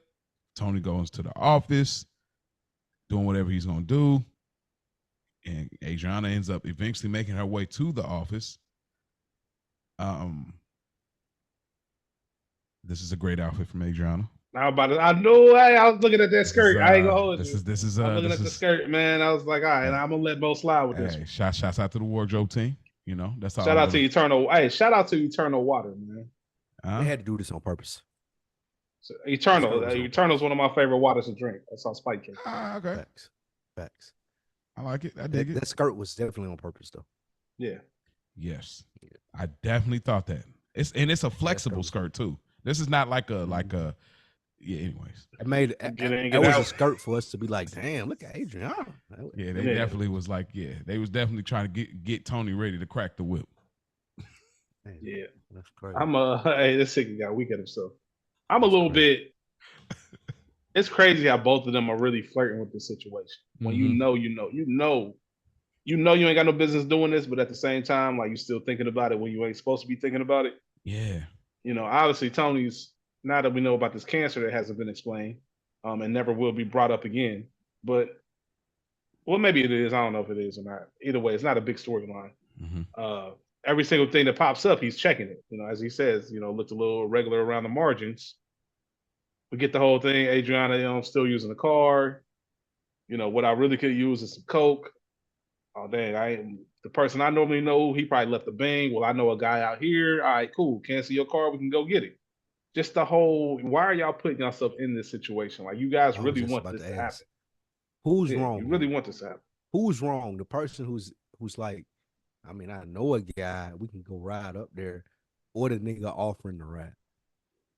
Tony goes to the office, doing whatever he's gonna do, and Adriana ends up eventually making her way to the office. This is a great outfit from Adriana. I know. I was looking at that skirt. I ain't gonna hold you. This is. I'm looking at the skirt, man. I was like, all right, I'm gonna let Bo slide with this. Shouts out to the wardrobe team. That's all. Shout out to Eternal. Hey, shout out to Eternal Water, man. They had to do this on purpose. So Eternal's one of my favorite waters to drink. That's how Spike drinks. Okay. Facts. I like it. I dig it. That skirt was definitely on purpose, though. Yeah. Yes. Yeah. I definitely thought that. It's a flexible skirt too. This is not like a yeah. Anyways, it was a skirt for us to be like, damn, look at Adriana. Yeah, they definitely was like, they was definitely trying to get Tony ready to crack the whip. Man, yeah, that's crazy. Hey, this nigga got weak at himself. I'm a little bit. It's crazy how both of them are really flirting with the situation. When you know you ain't got no business doing this, but at the same time, like you still thinking about it when you ain't supposed to be thinking about it. Yeah. Obviously Tony's, now that we know about this cancer that hasn't been explained, and never will be brought up again. But maybe it is. I don't know if it is or not. Either way, it's not a big storyline. Every single thing that pops up, he's checking it. As he says, looked a little irregular around the margins. We get the whole thing. Adriana, still using the car. What I really could use is some coke. Oh dang! The person I normally know, he probably left the bang. Well, I know a guy out here. All right, cool. Cancel your car. We can go get it. Just the whole. Why are y'all putting yourself in this situation? Like you guys really want this to happen. Who's wrong? You really want this to happen. Who's wrong? The person who's like, I know a guy. We can go ride up there, or the nigga offering the ride.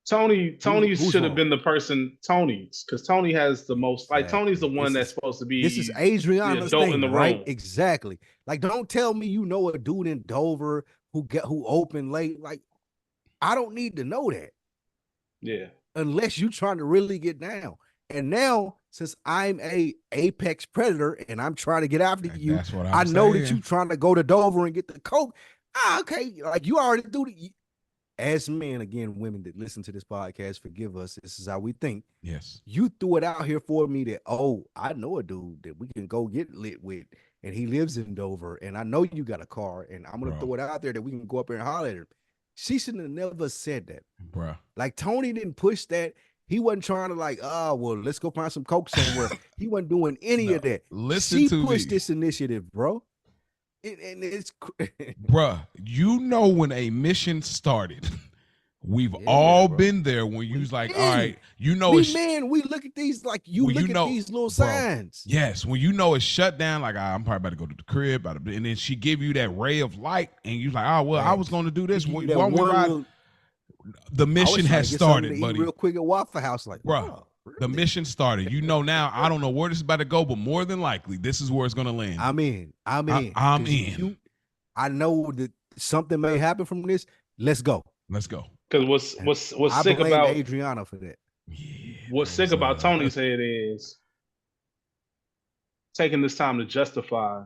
Tony should have been the person. Because Tony has the most. Like Tony's the one that's supposed to be. This is Adriana's thing, in the right? Exactly. Like, don't tell me a dude in Dover who opened late. Like, I don't need to know that. Yeah. Unless you trying to really get down. And now, since I'm a apex predator and I'm trying to get after you, that's what I know that you trying to go to Dover and get the coke. Okay. Like you already do the. As men, again, women that listen to this podcast, forgive us. This is how we think. Yes. You threw it out here for me that, I know a dude that we can go get lit with, and he lives in Dover, and I know you got a car, and I'm going to throw it out there that we can go up there and holler at her. She should have never said that. Bruh. Like, Tony didn't push that. He wasn't trying to let's go find some coke somewhere. He wasn't doing any of that. She pushed this initiative, bro. And it's bruh, when a mission started, we've all been there when you was like, all right, we look at these like look at these little signs. Yes, when it's shut down, like I'm probably about to go to the crib, and then she give you that ray of light, and you like, I was going to do this. The mission has started, buddy. Real quick at Waffle House, like, bruh. Really? The mission started. Now, I don't know where this is about to go, but more than likely, this is where it's going to land. I'm in. I'm in. I know that something may happen from this. Let's go. Because what's sick about Adriana for that? Yeah, what's sick about Tony's head is taking this time to justify.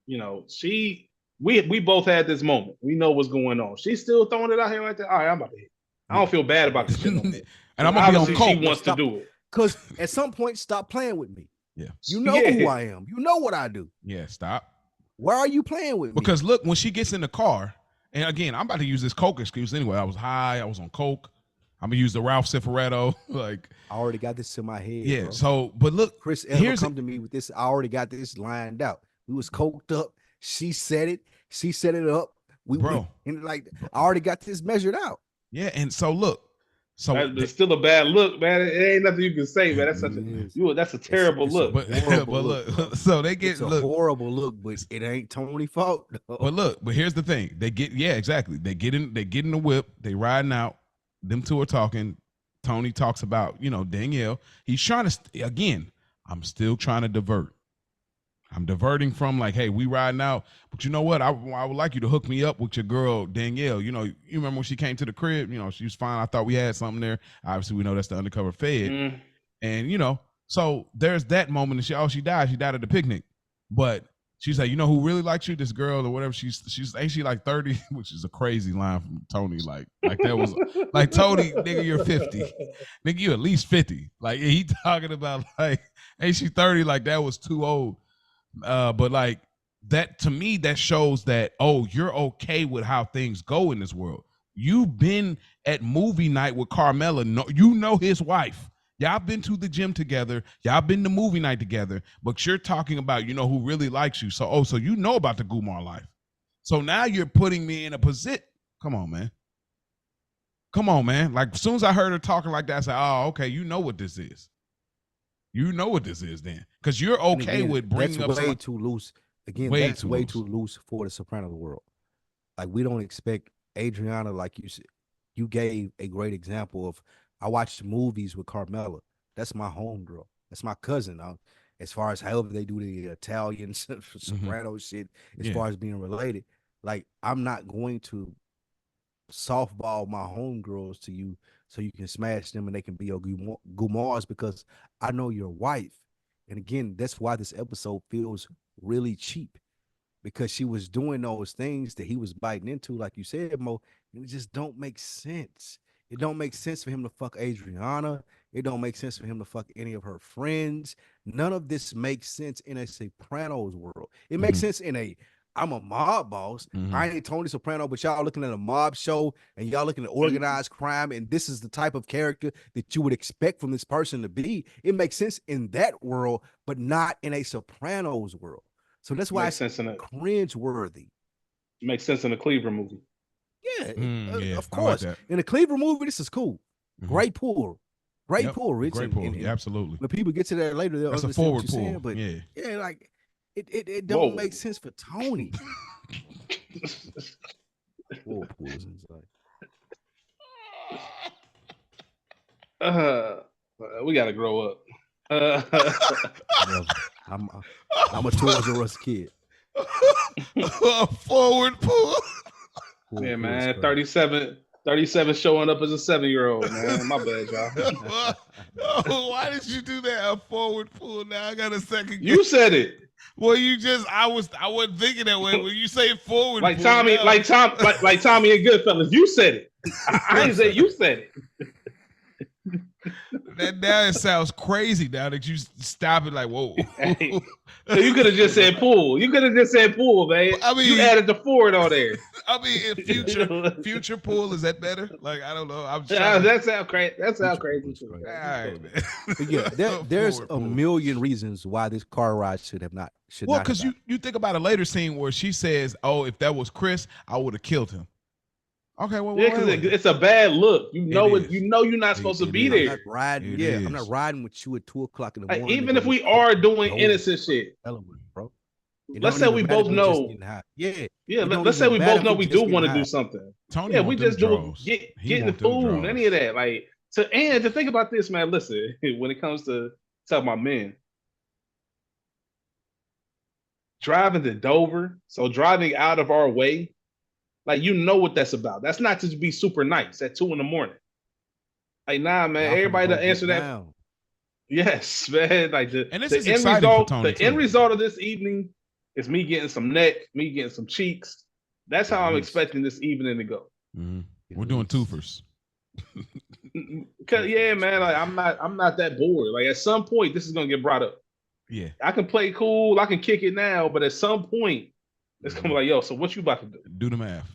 We both had this moment. We know what's going on. She's still throwing it out here like that. All right, I'm about to hit. I don't feel bad about this shit no more. And I'm gonna be on coke. She wants to do it. Because at some point, stop playing with me. Yeah. You know who I am. You know what I do. Yeah, stop. Why are you playing with me? Because look, when she gets in the car, and again, I'm about to use this coke excuse anyway. I was high. I was on coke. I'm gonna use the Ralph Cifaretto. Like, I already got this in my head. yeah. Bro. So, but look, Chris Elba come to me with this. I already got this lined out. We was coked up. She said it. She set it up. We went, and like I already got this measured out. Yeah, and so look, so it's still a bad look, man. It ain't nothing you can say, man. That's a terrible look. But look, so they get it's a horrible look, but it ain't Tony's fault. No. But here's the thing: they get exactly. They get in the whip. They riding out. Them two are talking. Tony talks about Danielle. He's trying to again. I'm still trying to divert. I'm diverting from like, hey, we riding out, but you know what? I would like you to hook me up with your girl Danielle. You remember when she came to the crib? She was fine. I thought we had something there. Obviously, we know that's the undercover fed, and so there's that moment. And she died. She died at the picnic, but she's like, who really likes you? This girl or whatever. She's ain't she like 30, which is a crazy line from Tony. Like that was like Tony, nigga, you're 50, nigga, you at least 50. Like he talking about like, ain't she 30? Like that was too old. But like that to me, that shows that, oh, you're okay with how things go in this world. You've been at movie night with Carmela. No, his wife. Y'all been to the gym together. Y'all been to movie night together. But you're talking about, who really likes you. So, so you know about the Gumar life. So now you're putting me in a position. Come on, man. Come on, man. Like as soon as I heard her talking like that, I said, oh, okay, you know what this is. You know what this is then, because you're okay with bringing up. That's way too loose. Again, that's way too loose for the Sopranos world. Like we don't expect Adriana, like you said. You gave a great example of. I watched movies with Carmela. That's my homegirl. That's my cousin. As far as however they do the Italian Soprano shit, as far as being related, like I'm not going to softball my homegirls to you so you can smash them and they can be your Gumars because I know your wife. And again, that's why this episode feels really cheap, because she was doing those things that he was biting into, like you said, Mo, and it just don't make sense. It don't make sense for him to fuck Adriana. It don't make sense for him to fuck any of her friends. None of this makes sense in a Sopranos world. It makes sense in I'm a mob boss. I ain't Tony Soprano, but y'all looking at a mob show and y'all looking at organized crime, and this is the type of character that you would expect from this person to be. It makes sense in that world, but not in a Sopranos world. So that's why it's cringe-worthy. It makes sense in a Cleaver movie. Yeah, of course. Like in a Cleaver movie, this is cool. Great pull. Great pull, Rich. Great pull, absolutely. When people get to that later, they'll that's understand a forward what you're pull. Saying, but like it don't make sense for Tony. Forward pulls inside. We gotta grow up. I'm a Toys R Us kid. A forward pull. Yeah, man. 37 showing up as a 7-year-old, man. My bad, y'all. Why did you do that? A forward pull. Now I got a second. You said it. Well, I wasn't thinking that way. When you say forward, like pull, Tommy, now. like Tommy and Goodfellas, you said it. I didn't say you said it. That now it sounds crazy now that you stop it like, whoa. Hey, so you could have just said pool. You could have just said pool, man. I mean, you added the forward on there. I mean, in future pool, is that better? Like, I don't know. That sounds crazy. That sounds crazy. All right, man. Yeah, there's a million reasons why this car ride should not. Well, because you think about a later scene where she says, "Oh, if that was Chris, I would have killed him." Okay, well, yeah, because it's a bad look. You know it. You know you're not supposed to be there. I'm not riding. I'm not riding with you at 2:00 in the morning. Even if we are doing innocent shit, bro. Let's say we both know. Yeah. Let's say we both know we do want to do something. Tony, we just do getting the food, any of that. Like to think about this, man. Listen, when it comes to talking about men, driving to Dover, so driving out of our way. Like, you know what that's about. That's not to be super nice at 2 a.m. Like, nah, man. Everybody to answer that. Yes, man. Like the end result of this evening is me getting some neck, me getting some cheeks. That's how I'm expecting this evening to go. Mm-hmm. We're doing twofers. Yeah, man. Like I'm not that bored. Like at some point, this is gonna get brought up. Yeah, I can play cool. I can kick it now, but at some point. It's gonna be like, yo, so what you about to do? Do the math.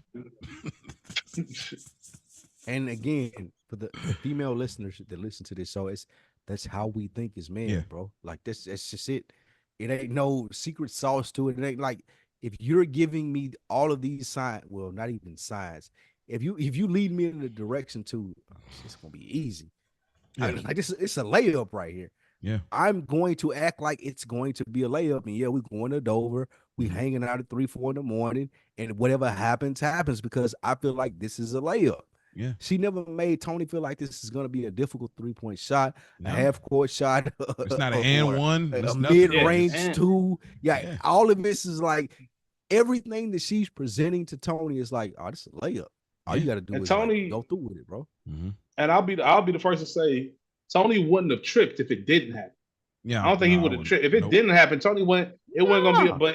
And again, for the female listeners that listen to this, so that's how we think as men, bro. Like that's just it. It ain't no secret sauce to it. It ain't like if you're giving me all of these signs, well, not even signs. If you lead me in the direction to, it's gonna be easy. Yeah. Like this, it's a layup right here. Yeah, I'm going to act like it's going to be a layup, and yeah, we're going to Dover. We hanging out at 3-4 in the morning, and whatever happens, happens because I feel like this is a layup. Yeah, she never made Tony feel like this is going to be a difficult 3-point shot, a half-court shot. It's not an and one, a mid-range two. Yeah, all of this is like everything that she's presenting to Tony is like, oh, this is a layup. All you got to do is Tony, go through with it, bro. Mm-hmm. And I'll be the first to say Tony wouldn't have tripped if it didn't happen. Yeah, I don't think he would have tripped if it didn't happen. Tony wouldn't. It wasn't gonna be.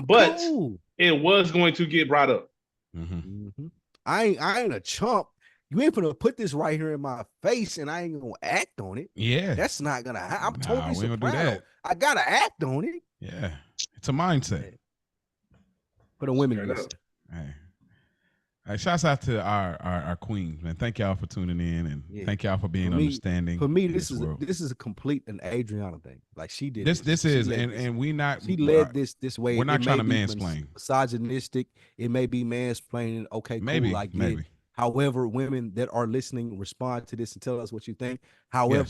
But cool. It was going to get brought up. Mm-hmm. Mm-hmm. I ain't a chump. You ain't gonna put this right here in my face, and I ain't gonna act on it. Yeah, that's not gonna happen. I'm totally we ain't gonna do that. I gotta act on it. Yeah, it's a mindset. For the women, listen. Hey, shouts out to our queens, man. Thank y'all for tuning in, and thank y'all for being understanding. For me, this is a complete an Adriana thing. Like she did this is, and we not. She led this way. We're not trying to mansplain. Misogynistic. It may be mansplaining. Okay, cool. Maybe, I get it. However, women that are listening respond to this and tell us what you think. However,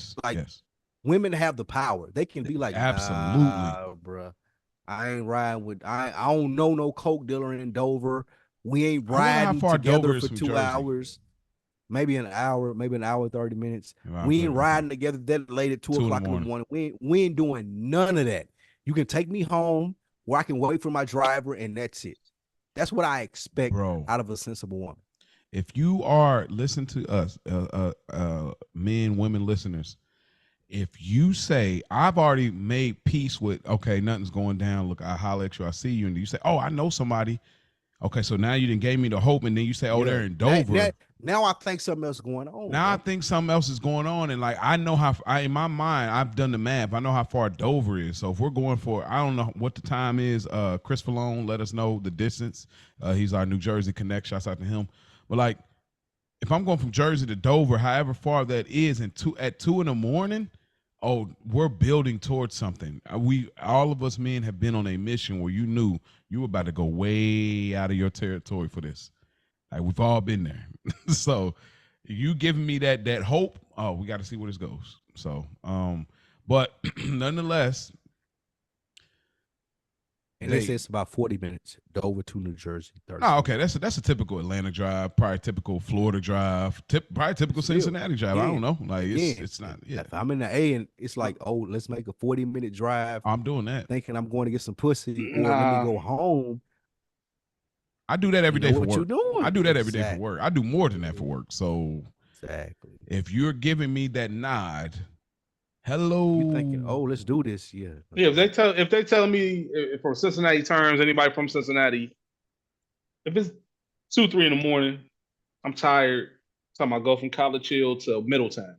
women have the power. They can be like, absolutely, bro. I ain't riding with. I don't know no coke dealer in Dover. We ain't riding together for 2 hours, maybe an hour, 30 minutes. We ain't riding together that late at 2 o'clock in the morning. We ain't doing none of that. You can take me home where I can wait for my driver, and that's it. That's what I expect out of a sensible woman. If you are listening to us, men, women listeners, if you say, I've already made peace with, okay, nothing's going down. Look, I holler at you, I see you, and you say, oh, I know somebody. Okay, so now you done gave me the hope, and then you say, oh, they're in Dover. Now I think something else is going on. Now I think something else is going on, and like I know how, in my mind, I've done the math. I know how far Dover is. So if we're going for, I don't know what the time is. Chris Falone, let us know the distance. He's our New Jersey connect. Shouts out to him. But like, if I'm going from Jersey to Dover, however far that is, and at 2 in the morning, oh, we're building towards something. All of us men have been on a mission where you knew you were about to go way out of your territory for this. Like we've all been there. So you giving me that hope. Oh, we got to see where this goes. So, but nonetheless. And they say it's about 40 minutes Dover to New Jersey. Oh, okay. That's a typical Atlanta drive, probably typical Florida drive, probably typical Cincinnati drive. I don't know. Like it's not. Yeah. If I'm in the A and it's like, oh, let's make a 40-minute drive. I'm doing that. Thinking I'm going to get some pussy or let me go home. I do that every day for work. You're doing. I do that every day for work. I do more than that for work. So if you're giving me that nod, hello. You're thinking, oh, let's do this. Yeah. Yeah. If they tell me for Cincinnati terms, anybody from Cincinnati, if it's 2-3 in the morning, I'm tired. So I go from College Hill to Middletown.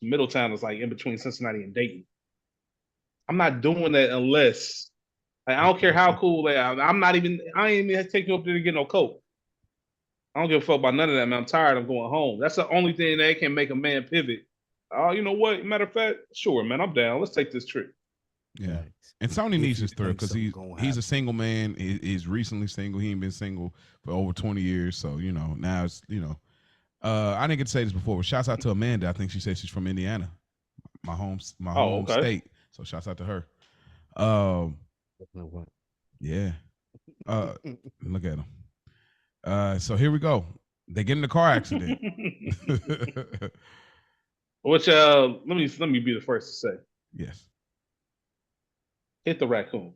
Middletown is like in between Cincinnati and Dayton. I'm not doing that unless. Like, I don't care how cool they are. I ain't even taking you up there to get no coke. I don't give a fuck about none of that, man. I'm tired. I'm going home. That's the only thing that can make a man pivot. Oh, you know what? Matter of fact, sure, man. I'm down. Let's take this trip. Yeah. And Tony needs his thrill because he's a single man. He's recently single. He ain't been single for over 20 years. So, now it's, I didn't get to say this before, but shouts out to Amanda. I think she said she's from Indiana, my home state. So shouts out to her. Yeah. Look at him. So here we go. They get in a car accident. Which let me be the first to say. Yes. Hit the raccoon.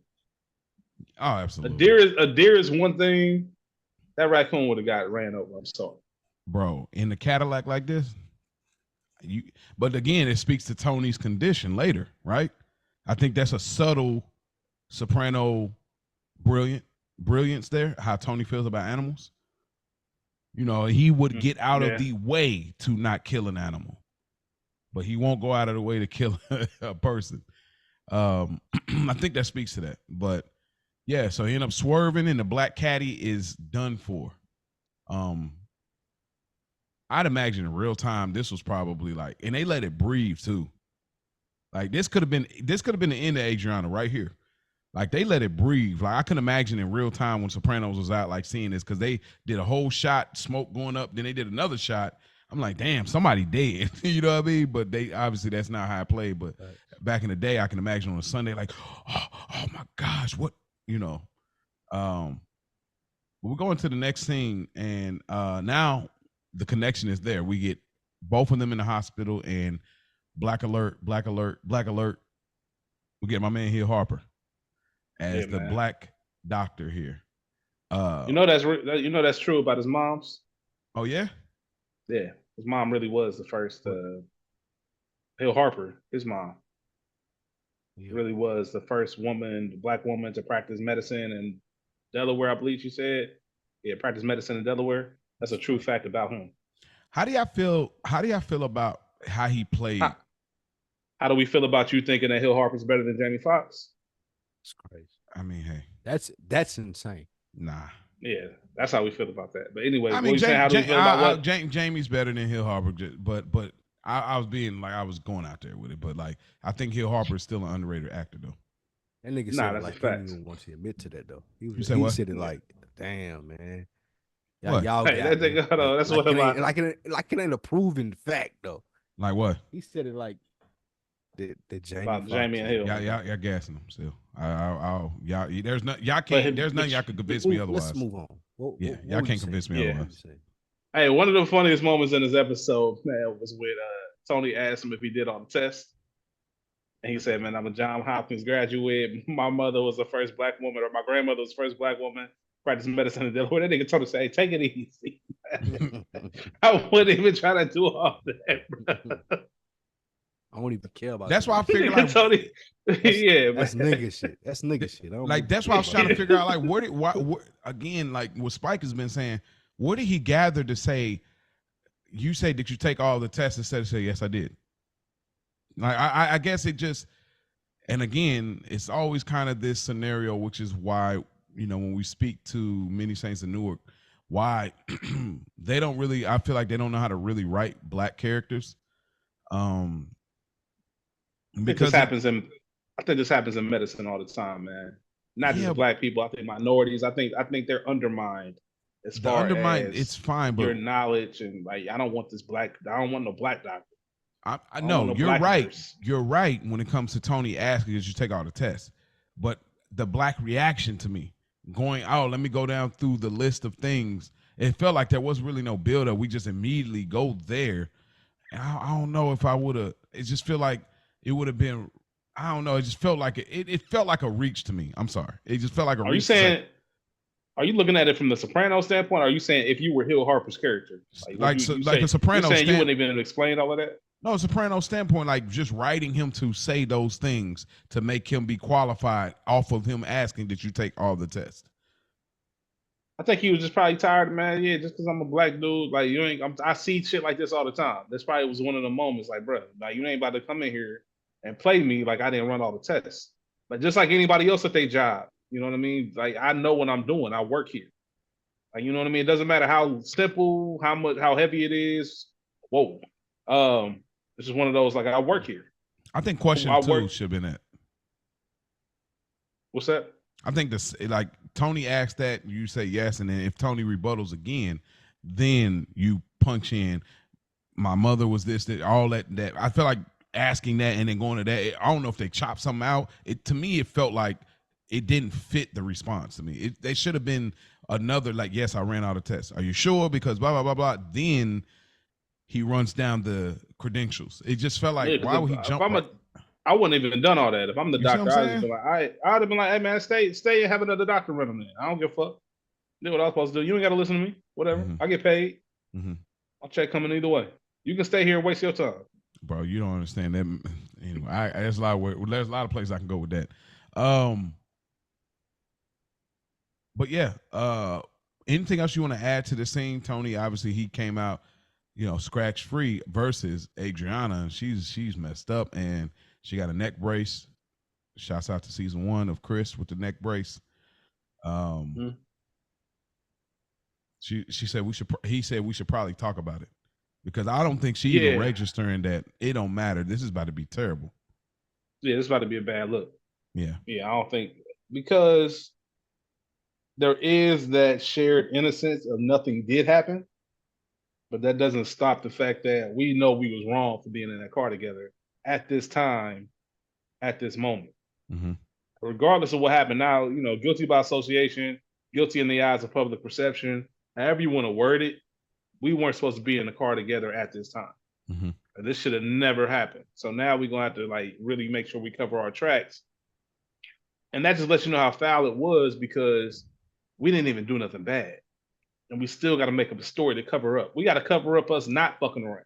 Oh, absolutely. A deer is one thing. That raccoon would have got ran over. I'm sorry. Bro, in the Cadillac like this, but again, it speaks to Tony's condition later, right? I think that's a subtle Soprano brilliance there, how Tony feels about animals. He would get out of the way to not kill an animal, but he won't go out of the way to kill a person. I think that speaks to that. But yeah, so he ended up swerving and the black caddy is done for. I'd imagine in real time this was probably like, and they let it breathe too. Like this could have been the end of Adriana right here. Like they let it breathe. Like I can imagine in real time when Sopranos was out, like seeing this because they did a whole shot, smoke going up, then they did another shot. I'm like, damn, somebody dead. You know what I mean? But they obviously that's not how I play. But back in the day, I can imagine on a Sunday, like, oh my gosh, what you know. We're going to the next scene, and now the connection is there. We get both of them in the hospital, and black alert. We get my man Hill Harper as the black doctor here. That's true about his mom's. Oh yeah, yeah. His mom really was the first. Hill Harper, his mom, really was the first woman, the black woman, to practice medicine in Delaware. I believe she said, "Yeah, practice medicine in Delaware." That's a true fact about him. How do y'all feel about how he played? How do we feel about you thinking that Hill Harper's better than Jamie Foxx? It's crazy. I mean, hey, that's insane. Nah. Yeah, that's how we feel about that. But anyway, I mean, Jamie's better than Hill Harper, but I was being like I was going out there with it, but like I think Hill Harper is still an underrated actor though. That nigga said it like he didn't even want to admit to that though. He said it like, damn man. Y'all hey, that's what like it ain't a proven fact though. Like what? He said it like the Jamie about Jamie and Hill. Y'all gassing them still. There's nothing y'all could convince me otherwise. Let's move on. Y'all can't convince me otherwise. Hey, one of the funniest moments in this episode, man, was when Tony asked him if he did all the tests. And he said, man, I'm a Johns Hopkins graduate. My mother was the first black woman, or my grandmother was the first black woman practicing medicine in Delaware. That nigga told us, hey, take it easy. I wouldn't even try to do all that, bro. I don't even care about that's why I figured like Tony, that's nigga shit. That's nigga shit. Like that's why I was trying to figure out like what again, like what Spike has been saying, what did he gather to say, you say that you take all the tests instead of say, yes, I did. Like I guess it just, and again, it's always kind of this scenario, which is why, you know, when we speak to many Saints in Newark, why they don't really, I feel like they don't know how to really write black characters. Because I think this happens in medicine all the time, man. Not just black people. I think minorities. I think they're undermined as far as it's fine, but your knowledge and like I don't want no black doctor. I know you're right. Nurse. You're right when it comes to Tony asking that you take all the tests, but the black reaction to me going, oh, let me go down through the list of things. It felt like there was really no build up. We just immediately go there. And I don't know if I would have. It just feel like it would have been. I don't know. It just felt like it felt like a reach to me. I'm sorry. It just felt like a reach. Are you looking at it from the Sopranos standpoint? Or are you saying if you were Hill Harper's character, like a Sopranos standpoint, you wouldn't even explain all of that? No, Sopranos standpoint, like just writing him to say those things to make him be qualified off of him asking that you take all the tests. I think he was just probably tired, man. Yeah, just because I'm a black dude, like you ain't. I see shit like this all the time. This probably was one of the moments, like, bro, like you ain't about to come in here and play me like I didn't run all the tests. But just like anybody else at their job, you know what I mean? Like I know what I'm doing. I work here. Like you know what I mean? It doesn't matter how simple, how heavy it is. Whoa. This is one of those like I work here. I think question 2 should have been that. What's that? I think this like Tony asked that, you say yes, and then if Tony rebuttals again, then you punch in. My mother was this, that, all that. I feel like asking that and then going to that. I don't know if they chopped something out. To me, it felt like it didn't fit the response to me. They should have been another like, yes, I ran out of tests. Are you sure? Because blah blah blah blah. Then he runs down the credentials. It just felt like why would he jump? I wouldn't even done all that. If I'm the doctor, I'd have been like, hey man, stay and have another doctor run them in. I don't give a fuck. Do what I was supposed to do. You ain't gotta listen to me. Whatever. Mm-hmm. I get paid. Mm-hmm. I'll check coming either way. You can stay here and waste your time. Bro, you don't understand that. Anyway, there's a lot of places I can go with that. But yeah, anything else you want to add to the scene, Tony? Obviously, he came out, scratch free versus Adriana, and she's messed up, and she got a neck brace. Shouts out to season 1 of Chris with the neck brace. She said he said we should probably talk about it. because I don't think she even registering that it don't matter. This is about to be terrible. Yeah, this is about to be a bad look. Yeah. Yeah, I don't think, because there is that shared innocence of nothing did happen, but that doesn't stop the fact that we know we was wrong for being in that car together at this time, at this moment. Mm-hmm. Regardless of what happened now, guilty by association, guilty in the eyes of public perception, however you want to word it, we weren't supposed to be in the car together at this time. Mm-hmm. This should have never happened. So now we're gonna have to really make sure we cover our tracks. And that just lets you know how foul it was, because we didn't even do nothing bad. And we still got to make up a story to cover up. We got to cover up us not fucking around.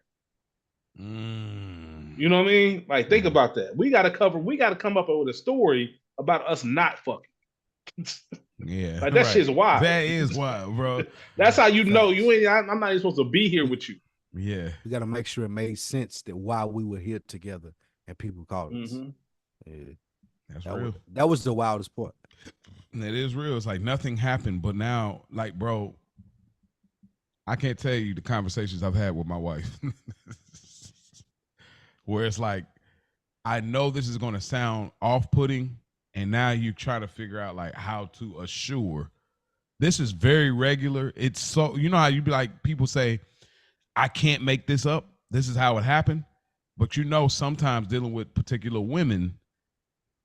You know what I mean? Like, think about that. We got to come up with a story about us not fucking. Yeah. Like, that shit's wild. That is wild, bro. That's how you know you ain't. I'm not even supposed to be here with you. Yeah. We got to make sure it made sense that why we were here together and people called us. Mm-hmm. Yeah. That's real. That was the wildest part. It is real. It's like nothing happened, but now, like, bro, I can't tell you the conversations I've had with my wife where it's like, I know this is going to sound off-putting, and now you try to figure out like how to assure this is very regular. It's so, you know how you be like, people say, I can't make this up. This is how it happened. But sometimes dealing with particular women,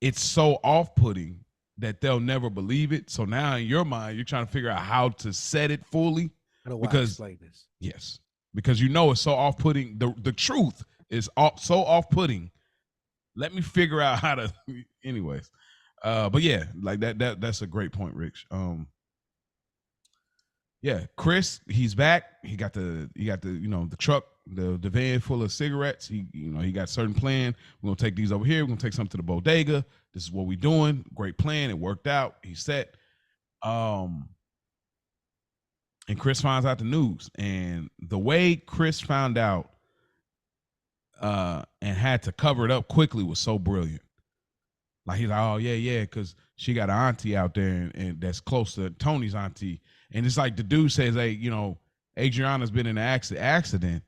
it's so off-putting that they'll never believe it. So now in your mind, you're trying to figure out how to set it fully. Because explain this. Yes, because it's so off-putting. The truth is so off-putting. Let me figure out how to. Anyways, but yeah, like that's a great point, Rich. Yeah, Chris, he's back. He got the the truck, the van full of cigarettes. He got a certain plan. We're gonna take these over here. We're gonna take some to the bodega. This is what we're doing. Great plan. It worked out. He's set. And Chris finds out the news, and the way Chris found out and had to cover it up quickly was so brilliant. Like, he's like, oh yeah, because she got an auntie out there, and that's close to Tony's auntie. And it's like the dude says, hey, Adriana's been in an accident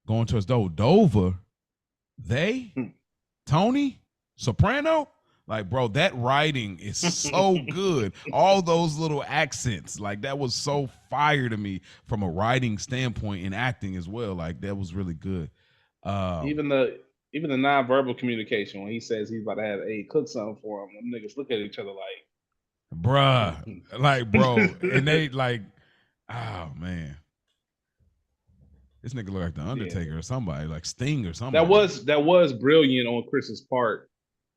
going towards Dover. Tony, Soprano? Like, bro, that writing is so good. All those little accents, like, that was so fire to me from a writing standpoint and acting as well. Like, that was really good. Even the nonverbal communication, when he says he's about to have Abe cook something for him, them niggas look at each other like, bruh, like, bro, and they like, oh man, this nigga look like the Undertaker or somebody, like Sting or something. That was brilliant on Chris's part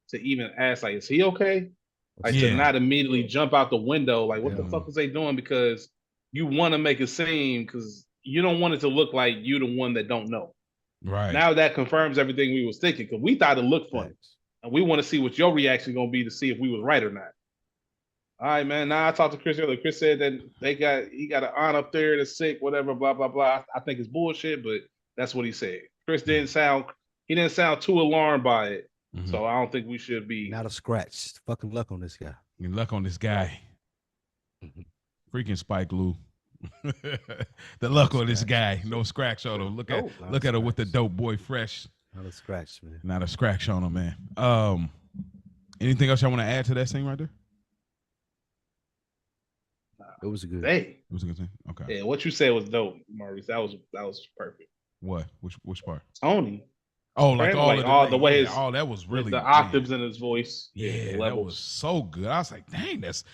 to even ask, like, is he okay? Like, to not immediately jump out the window, like, what the fuck was they doing? Because you want to make it seem, because you don't want it to look like you the one that don't know. Right. Now that confirms everything we was thinking, because we thought it looked funny. And we want to see what your reaction going to be to see if we was right or not. All right, man. Now I talked to Chris earlier. Chris said that he got an aunt up there that's sick, whatever, blah, blah, blah. I think it's bullshit, but that's what he said. Chris didn't sound too alarmed by it. Mm-hmm. So I don't think we should be. Not a scratch. Fucking luck on this guy. Luck on this guy. Mm-hmm. Freaking Spike Lou. The luck on this guy. No scratch on him. Look at her with the dope boy fresh. Not a scratch, man. Not a scratch on him, man. Anything else y'all want to add to that scene right there? It was a good. Hey, it was a good thing. Okay. Yeah, what you said was dope, Maurice. That was perfect. What? Which part? Tony. Oh, like all the way that was really the octaves in his voice. Yeah, that was so good. I was like, dang, that's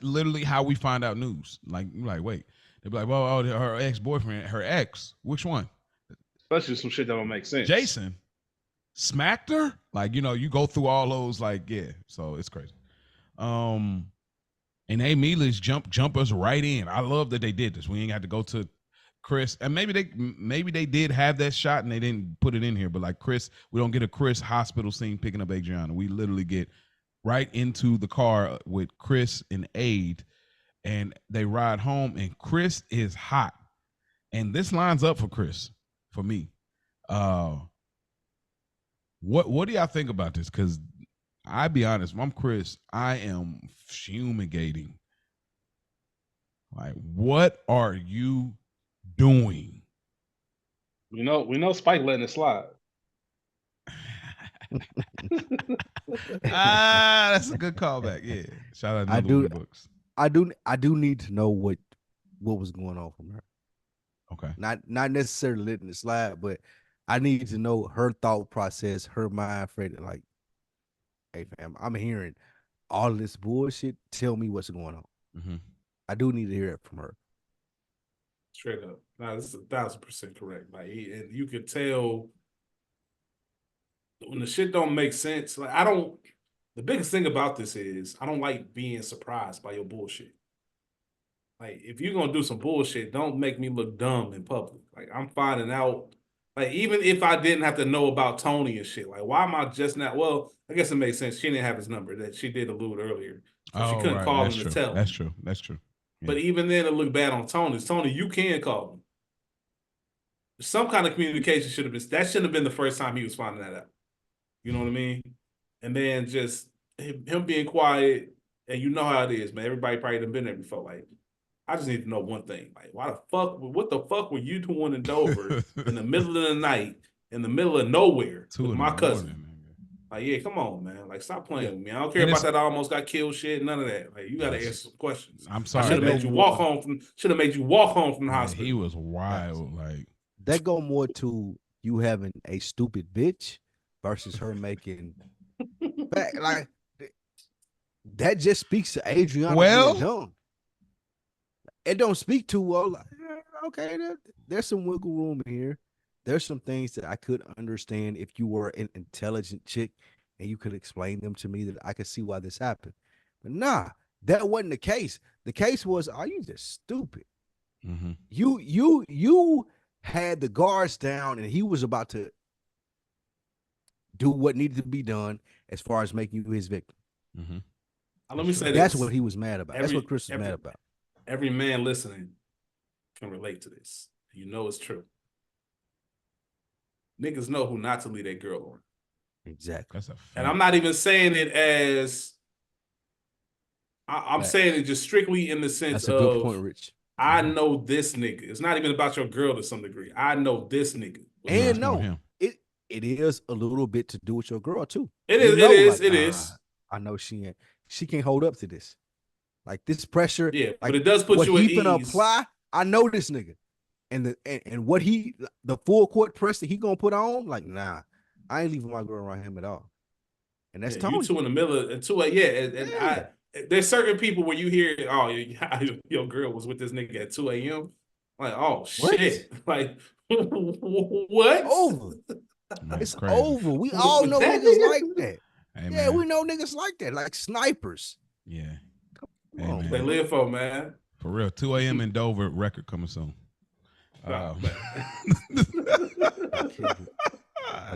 literally how we find out news. Like, wait, they'd be like, well, her ex-boyfriend, her ex, which one? Especially some shit that don't make sense. Jason smacked her. Like, you go through all those, like, yeah. So it's crazy. And they immediately jump us right in. I love that they did this. We ain't got to go to Chris, and maybe they did have that shot and they didn't put it in here, but like Chris, we don't get a Chris hospital scene picking up Adriana. We literally get right into the car with Chris and Aid, and they ride home, and Chris is hot. And this lines up for Chris, for me. What do y'all think about this? Because I'll be honest, if I'm Chris, I am fumigating. Like, what are you doing? We know Spike letting it slide. That's a good callback. Yeah, shout out another one of the books. I do need to know what was going on from her. Okay. Not necessarily letting it slide, but I need to know her thought process, her mind frame. Like, hey fam, I'm hearing all this bullshit. Tell me what's going on. Mm-hmm. I do need to hear it from her. Straight up. No, this is 1,000% correct. Like, and you could tell when the shit don't make sense. Like, the biggest thing about this is I don't like being surprised by your bullshit. Like, if you're gonna do some bullshit, don't make me look dumb in public. Like, I'm finding out. Like, even if I didn't have to know about Tony and shit, like, why am I just not? Well, I guess it makes sense. She didn't have his number. That she did allude earlier, so she couldn't call him to tell. That's true. That's true. Yeah. But even then, it looked bad on Tony. Tony, you can call him. Some kind of communication should have been. That shouldn't have been the first time he was finding that out. You know what I mean? And then just him being quiet, and you know how it is, man. Everybody probably done been there before. Like, I just need to know one thing. Like, what the fuck were you doing in Dover in the middle of the night, in the middle of nowhere with my cousin? Like, yeah, come on, man. Like, stop playing with me. I don't care about that. I almost got killed shit. None of that. Like, you got to answer some questions. I'm sorry. Should have made you walk home from the hospital. He was wild. Like, that go more to you having a stupid bitch versus her making like that just speaks to Adriana. Well, it don't speak to like, okay, there's some wiggle room here. There's some things that I could understand if you were an intelligent chick and you could explain them to me, that I could see why this happened. But nah, that wasn't the case. The case was, are you just stupid? Mm-hmm. You had the guards down and he was about to do what needed to be done as far as making you his victim. Mm-hmm. Let me say that's this. what he was mad about. That's what Chris was mad about. Every man listening can relate to this. You know it's true. Niggas know who not to leave that girl on. Exactly. That's a fact. And I'm not even saying it as I'm saying it just strictly in the sense of, good point, Rich. I know this nigga. It's not even about your girl to some degree. I know this nigga. And no, it is a little bit to do with your girl too. It is. I know she can't hold up to this. Like this pressure. Yeah, like but it does put you at ease. What he finna apply, I know this nigga. And what the full court press that he gonna put on, like, nah, I ain't leaving my girl around him at all. And that's Tony. You two in the middle of 2 a.m. There's certain people where you hear, oh, your girl was with this nigga at 2 a.m. Like, oh shit. Like, what? Over. It's crazy. Over. We all know niggas like that. Hey, we know niggas like that, like snipers. Yeah. Come on, they live for, man. For real. 2 a.m. in Dover, record coming soon. I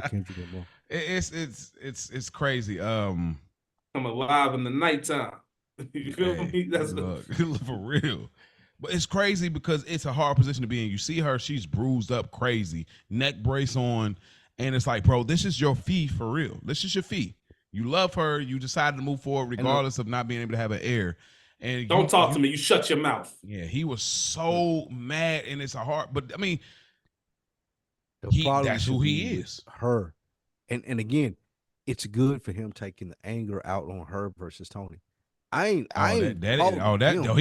can't do that more. It's crazy. I'm alive in the nighttime. You feel me? That's for real. But it's crazy because it's a hard position to be in. You see her, she's bruised up crazy, neck brace on, and it's like, bro, this is your fee for real. This is your fee. You love her. You decided to move forward regardless of not being able to have an heir. And don't talk to me. You shut your mouth. Yeah, he was so mad, and it's a hard. But I mean, that's who he is. Her, and again, it's good for him taking the anger out on her versus Tony. He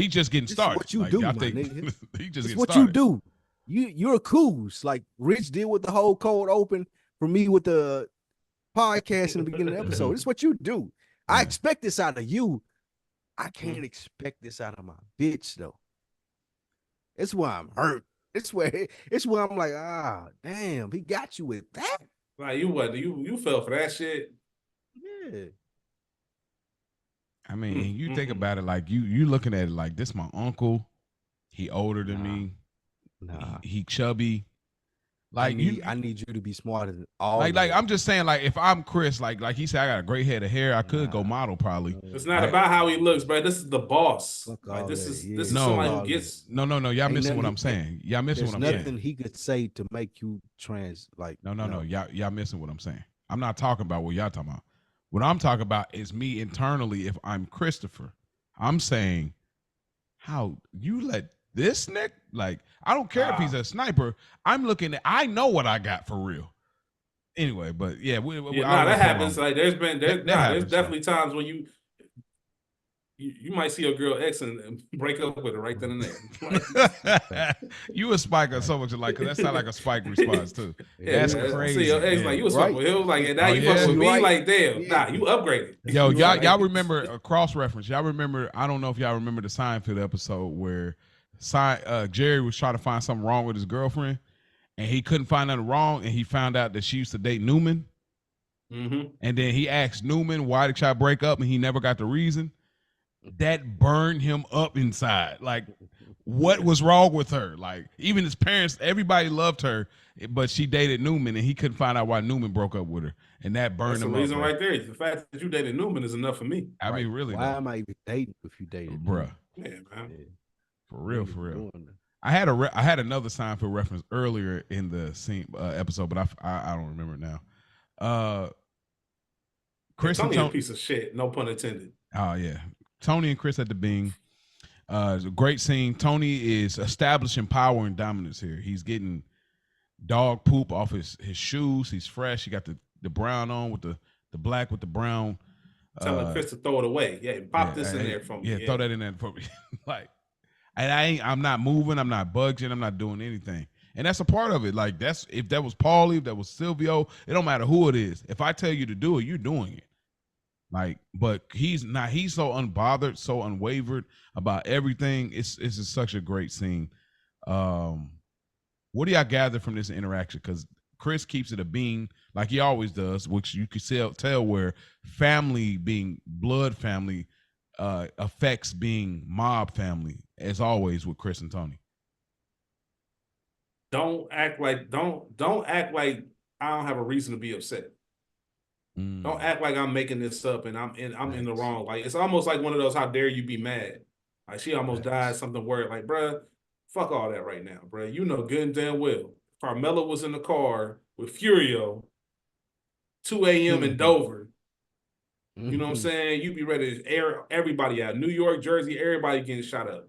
just getting started. What you do, my nigga? He just getting what started. You do. You're a coos like Rich did with the whole cold open for me with the podcast in the beginning of the episode. It's what you do. I expect this out of you. I can't expect this out of my bitch though. It's why I'm hurt. It's where I'm like, damn, he got you with that. Like you fell for that shit. Yeah. I mean, you think about it, like you looking at it like this. My uncle, he older than me. Nah, he chubby. Like I need you to be smarter than all. Like I'm just saying, like if I'm Chris, like he said, I got a great head of hair. I could go model probably. It's not about how he looks, bro. This is the boss. Like this is somebody who gets. No. Y'all missing what I'm saying. Y'all missing what I'm saying. There's nothing he could say to make you trans. Like no. Y'all missing what I'm saying. I'm not talking about what y'all talking about. What I'm talking about is me internally. If I'm Christopher, I'm saying, how you let this Nick, like, I don't care if he's a sniper. I'm looking at, I know what I got for real. Anyway, but yeah, that happens. Like there's definitely times when you might see a girl X and break up with her right then and there. Like, you a Spike or so much like, because that sounds like a Spike response too. That's crazy. See your X like you was fucking with him, like, and now you fucking with me, right. like, damn, nah, you upgraded. Yo, y'all remember a cross reference? Y'all remember? I don't know if y'all remember the Seinfeld episode where Jerry was trying to find something wrong with his girlfriend, and he couldn't find nothing wrong, and he found out that she used to date Newman. Mm-hmm. And then he asked Newman, why did y'all break up? And he never got the reason. That burned him up inside. Like, what was wrong with her? Like, even his parents, everybody loved her, but she dated Newman, and he couldn't find out why Newman broke up with her. And that burned him up. That's the reason right there. The fact that you dated Newman is enough for me. I mean, really. Why am I even dating if you dated? Bruh. Yeah, man. Yeah. For real. I had another Seinfeld reference earlier in the scene episode, but I don't remember it now. Chris Tony and Tony, a piece of shit. No pun intended. Oh yeah, Tony and Chris at the Bing. It's a great scene. Tony is establishing power and dominance here. He's getting dog poop off his shoes. He's fresh. He got the brown on with the black with the brown. Telling Chris to throw it away. Yeah, pop this in there for me. Yeah, throw that in there for me. Like, and I'm not moving. I'm not budging. I'm not doing anything. And that's a part of it. Like, that's, if that was Paulie, if that was Silvio, it don't matter who it is. If I tell you to do it, you're doing it. Like, but he's not. He's so unbothered, so unwavered about everything. It's just such a great scene. What do y'all gather from this interaction? Because Chris keeps it a bean like he always does, which you could tell where family being blood family affects being mob family, as always with Chris and Tony. Don't act like I don't have a reason to be upset. Don't act like I'm making this up and I'm in the wrong. Like, it's almost like one of those, how dare you be mad? Like, she almost died, something word. Like, bruh, fuck all that right now, bruh. You know good and damn well Carmela was in the car with Furio, 2 a.m. in Dover. You know what I'm saying? You be ready to air everybody out. New York, Jersey, everybody getting shot up.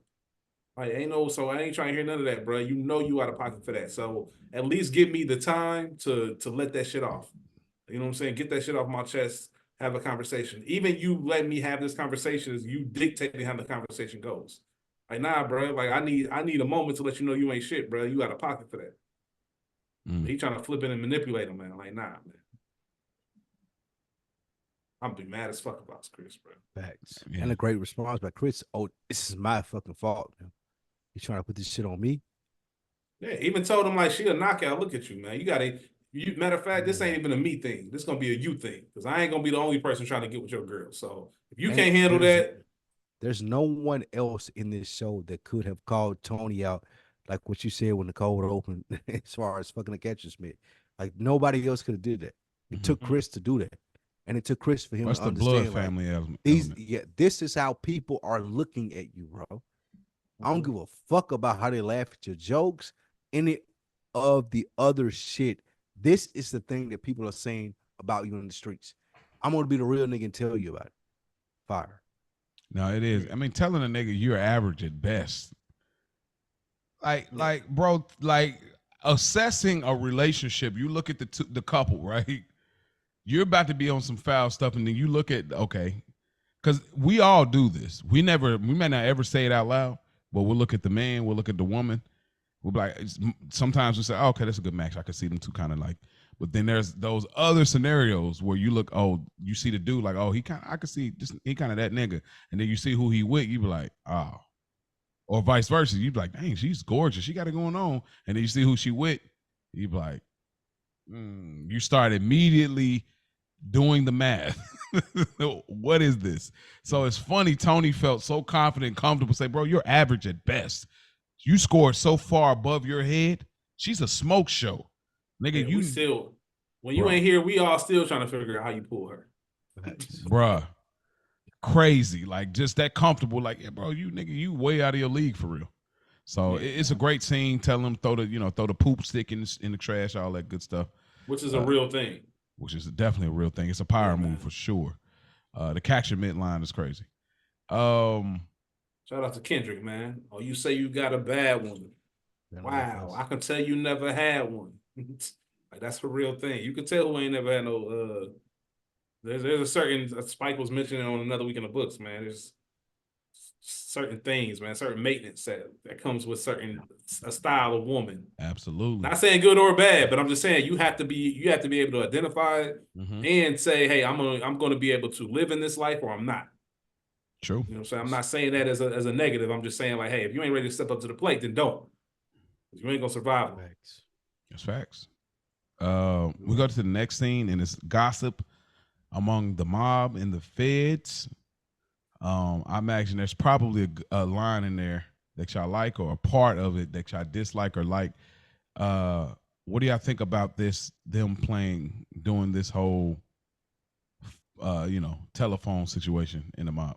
Like, so I ain't trying to hear none of that, bro. You know you out of pocket for that. So at least give me the time to let that shit off. You know what I'm saying? Get that shit off my chest, have a conversation. Even you let me have this conversation is you dictating how the conversation goes. Like, nah, bro. Like, I need a moment to let you know you ain't shit, bro. You out of pocket for that. He trying to flip it and manipulate him, man. Like, nah, man. I'm be mad as fuck about Chris, bro. Facts. Yeah. And a great response by Chris. Oh, this is my fucking fault, man. You trying to put this shit on me? Yeah, even told him, like, she a knockout. Look at you, man. Matter of fact, this ain't even a me thing. This gonna be a you thing. Because I ain't gonna be the only person trying to get with your girl. So if you can't handle that. There's no one else in this show that could have called Tony out like what you said when the cold opened as far as fucking the catcher's mitt. Like, nobody else could have did that. It took Chris to do that. And it took Chris for him to understand. What's the blood family element? This is how people are looking at you, bro. I don't give a fuck about how they laugh at your jokes, any of the other shit. This is the thing that people are saying about you in the streets. I'm going to be the real nigga and tell you about it. Fire. No, it is. I mean, telling a nigga you're average at best. Like, bro, like, assessing a relationship, you look at the couple, right? You're about to be on some foul stuff, and then you look at, okay, because we all do this. We may not ever say it out loud, but we'll look at the man, we'll look at the woman. We'll be like, sometimes we say, oh, okay, that's a good match. I can see them two kind of like, but then there's those other scenarios where you look, you see the dude like, I can see he kind of that nigga. And then you see who he with, you be like, oh. Or vice versa. You be like, dang, she's gorgeous. She got it going on. And then you see who she with, you be like, you start immediately doing the math. What is this? So it's funny. Tony felt so confident and comfortable. Say, bro, you're average at best. You scored so far above your head. She's a smoke show. Nigga, you ain't here, we all still trying to figure out how you pull her. Bruh. Crazy. Like, just that comfortable. Like, yeah, bro, you way out of your league for real. So it's a great scene. Tell them throw the poop stick in the trash, all that good stuff. Which is a real thing. Which is definitely a real thing. It's a power move for sure. The catch your mid line is crazy. Shout out to Kendrick, man. Oh, you say you got a bad one. Wow, I can tell you never had one. Like that's a real thing. You can tell who ain't never had no. There's a certain Spike was mentioning on Another Week in the Books, man. There's certain things, man, certain maintenance that comes with a style of woman. Absolutely. Not saying good or bad, but I'm just saying you have to be able to identify it and say, hey, I'm gonna be able to live in this life or I'm not. True. You know what I'm saying? I'm not saying that as a negative. I'm just saying, like, hey, if you ain't ready to step up to the plate, then don't. You ain't gonna survive. That's facts. We go to the next scene, and it's gossip among the mob and the feds. I imagine there's probably a line in there that y'all like, or a part of it that y'all dislike or like. What do y'all think about this? Them doing this whole, telephone situation in the mob.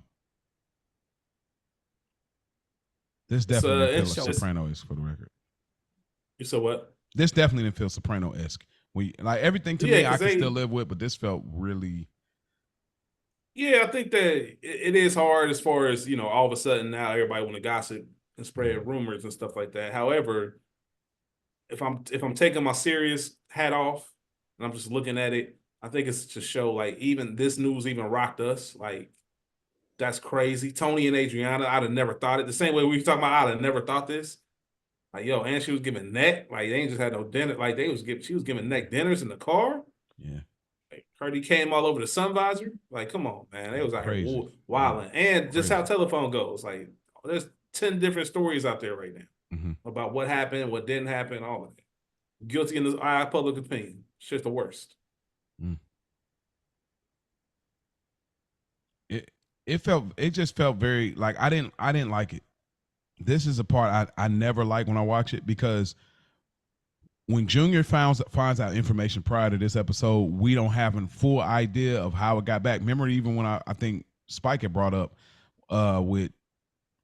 This definitely didn't feel Soprano-esque, for the record. You said what? This definitely didn't feel Soprano-esque. Like everything to me, I can still live with, but this felt really. Yeah, I think that it is hard as far as, all of a sudden now everybody want to gossip and spread rumors and stuff like that. However, if I'm taking my serious hat off and I'm just looking at it, I think it's to show like even this news even rocked us. Like that's crazy. Tony and Adriana, I'd have never thought it. The same way we were talking about, I'd have never thought this. Like, yo, and she was giving neck. Like, they ain't just had no dinner. Like, she was giving neck dinners in the car. Yeah. Like, Cardi came all over the sun visor. Like, come on, man. They was out here wilding. And just how telephone goes. Like, there's 10 different stories out there right now about what happened, what didn't happen, all of it. Guilty in the eye of public opinion. It's just the worst. It just felt very like I didn't like it. This is a part I never like when I watch it, because when Junior finds out information prior to this episode, we don't have a full idea of how it got back. Remember, even when I think Spike had brought up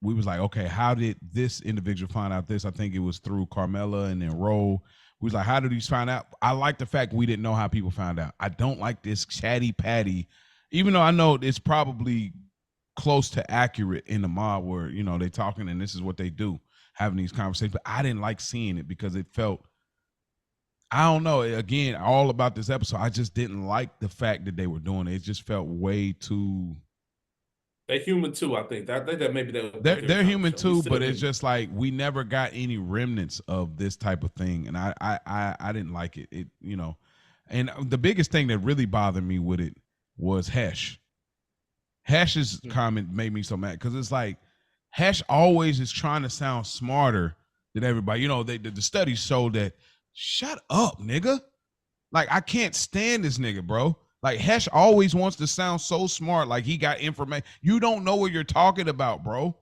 we was like, okay, how did this individual find out this? I think it was through Carmela and then Ro. We was like, how did these find out? I like the fact we didn't know how people found out. I don't like this chatty patty, even though I know it's probably close to accurate in the mob where, they talking and this is what they do, having these conversations. But I didn't like seeing it because it felt, I don't know, again, all about this episode, I just didn't like the fact that they were doing it. It just felt way too. They're human too, I think. I think that maybe they're human too, but it's just like we never got any remnants of this type of thing, and I didn't like it. It and the biggest thing that really bothered me with it was Hesh. Hesh's comment made me so mad because it's like Hesh always is trying to sound smarter than everybody. The studies show that. Shut up, nigga. Like, I can't stand this nigga, bro. Like, Hesh always wants to sound so smart, like he got information. You don't know what you're talking about, bro.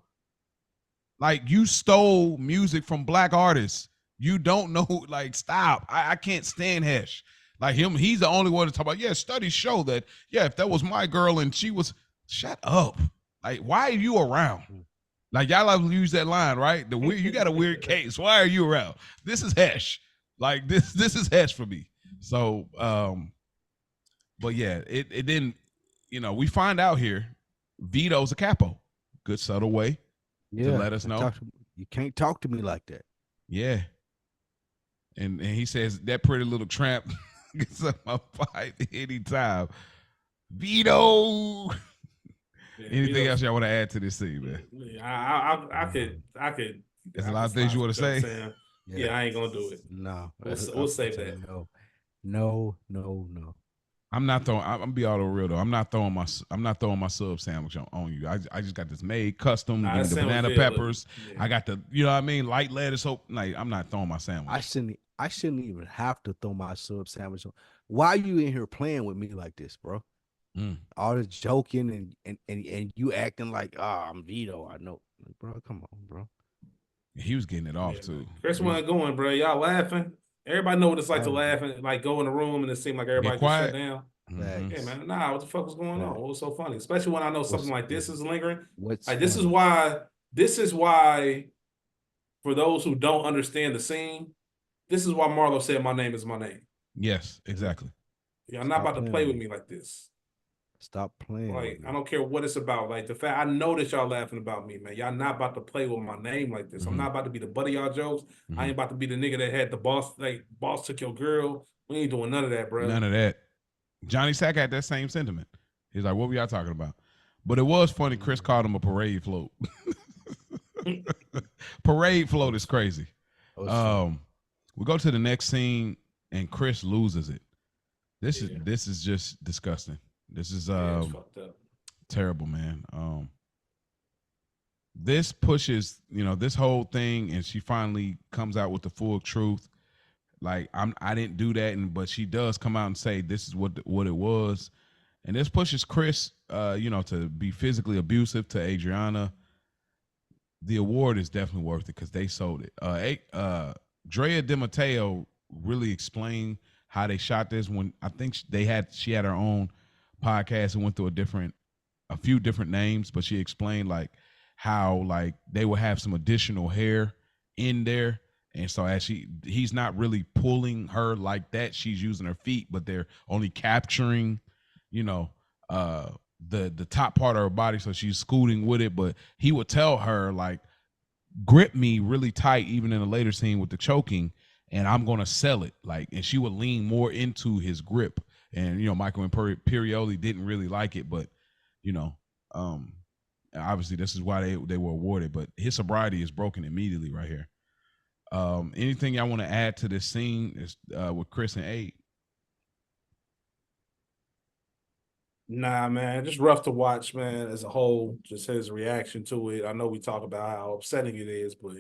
Like, you stole music from black artists. You don't know, like, stop. I can't stand Hesh. Like him, he's the only one to talk about, studies show that, if that was my girl and she was, shut up. Like, why are you around? Like, y'all like to use that line, right? You got a weird case. Why are you around? This is Hesh. Like, this is Hesh for me. So, but yeah, it didn't, we find out here, Vito's a capo. Good subtle way to let us know. You can't talk to me like that. Yeah. And he says, that pretty little tramp gets up my fight anytime. Vito. Anything else y'all want to add to this scene, man? I could. There's a lot of things you want to say. Yeah, I ain't gonna do it. No, we'll save that. No. I'm not throwing. I'm gonna be all real though. I'm not throwing my sub sandwich on you. I just got this made custom. Give me the banana peppers. I got the light lettuce. Like, I'm not throwing my sandwich. I shouldn't even have to throw my sub sandwich on. Why are you in here playing with me like this, bro? All this joking and you acting like, I'm Vito. I know, like, bro. Come on, bro. He was getting it off too. Chris wasn't going, bro. Y'all laughing. Everybody know what it's like to laugh and like go in the room and it seemed like everybody just shut down. Yeah, man. Nah, what the fuck was going on? What was so funny? Especially when I know something like this is lingering. This is why, for those who don't understand the scene, this is why Marlo said my name is my name. Yes, exactly. Y'all not about to play with me like this. Stop playing with Like, me. I don't care what it's about. Like, the fact I know that y'all laughing about me, man. Y'all not about to play with my name like this. I'm not about to be the butt of y'all jokes. I ain't about to be the nigga that had the boss, like, boss took your girl. We ain't doing none of that, bro. None of that. Johnny Sack had that same sentiment. He's like, what were y'all talking about? But it was funny. Chris called him a parade float. Parade float is crazy. We go to the next scene and Chris loses it. This is just disgusting. This is it's fucked up. Terrible, man. This pushes, this whole thing, and she finally comes out with the full truth. Like, I didn't do that, but she does come out and say this is what it was, and this pushes Chris, to be physically abusive to Adriana. The award is definitely worth it because they sold it. Drea DiMatteo really explained how they shot this. When I think she had her own podcast and went through a few different names, but she explained like how like they will have some additional hair in there. And so he's not really pulling her like that. She's using her feet, but they're only capturing, the top part of her body. So she's scooting with it. But he would tell her like, grip me really tight, even in a later scene with the choking, and I'm going to sell it. Like, and she would lean more into his grip. And, Michael Imperioli didn't really like it, but, obviously this is why they were awarded, but his sobriety is broken immediately right here. Anything y'all want to add to this scene is with Chris and Abe? Nah, man, just rough to watch, man, as a whole, just his reaction to it. I know we talk about how upsetting it is, but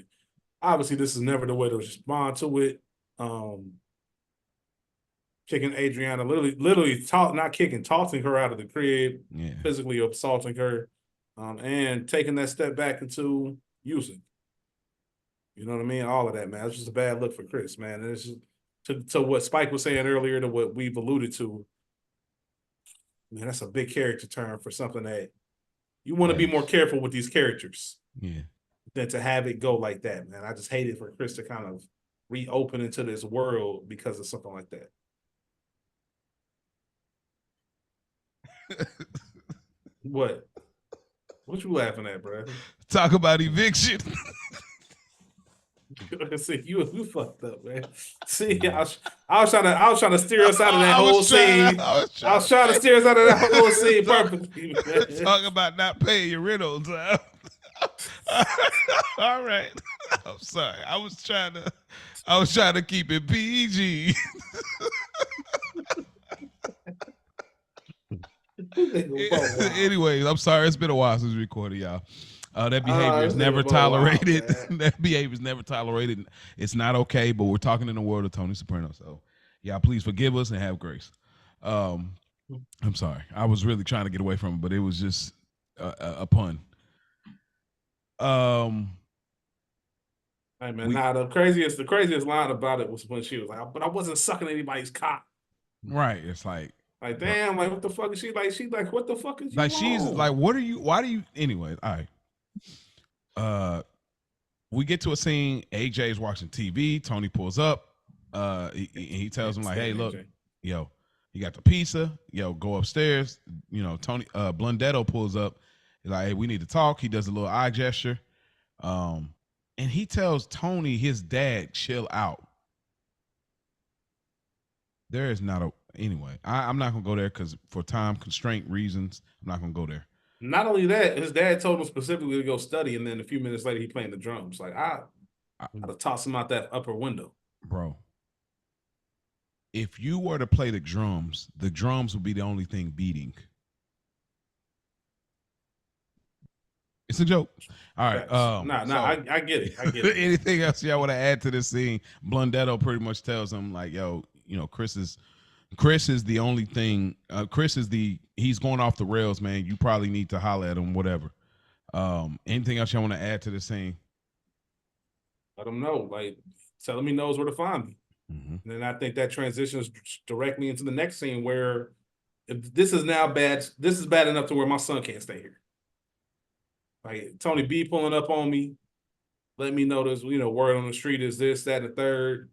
obviously this is never the way to respond to it. Kicking Adriana, literally not kicking, tossing her out of the crib, physically assaulting her, and taking that step back into using. You know what I mean? All of that, man. It's just a bad look for Chris, man. And it's just, to what Spike was saying earlier, to what we've alluded to. Man, that's a big character turn for something that you want to be more careful with these characters. Yeah. Than to have it go like that, man. I just hate it for Chris to kind of reopen into this world because of something like that. What you laughing at, bro? Talk about eviction. See, you fucked up, man. See, I was trying to steer us out of that whole scene. I was trying to steer us out of that whole scene perfectly. Talk about not paying your rent on time. All right. I'm sorry. I was trying to keep it PG. Anyways, I'm sorry. It's been a while since we recorded, y'all. That behavior is never tolerated. That behavior is never tolerated. It's not okay, but we're talking in the world of Tony Soprano. So, yeah, please forgive us and have grace. I'm sorry. I was really trying to get away from it, but it was just a pun. Hey man, the craziest line about it was when she was like, "But I wasn't sucking anybody's cock." Right. It's like damn, like what the fuck is she like? She's like, what the fuck is you? Like she's like, what are you? Why do you? Anyway, all right. We get to a scene. AJ's watching TV. Tony pulls up. He tells him like, "Hey, look, yo, you got the pizza. Yo, go upstairs." Tony Blundetto pulls up. He's like, "Hey, we need to talk." He does a little eye gesture. And he tells Tony, his dad, chill out. There is not anyway. I'm not gonna go there because for time constraint reasons, I'm not gonna go there. Not only that, his dad told him specifically to go study, and then a few minutes later he playing the drums. Like I'd have tossed him out that upper window, bro. If you were to play the drums would be the only thing beating. It's a joke. All right. I get it. Anything else y'all want to add to this scene? Blundetto pretty much tells him like, yo, Chris is the only thing. He's going off the rails, man. You probably need to holler at him, whatever. Anything else y'all want to add to this scene? Let him know. Like, tell him he knows where to find me. Mm-hmm. And then I think that transitions directly into the next scene where if this is now bad. This is bad enough to where my son can't stay here. Like Tony B pulling up on me, let me know there's, word on the street is this, that, and the third.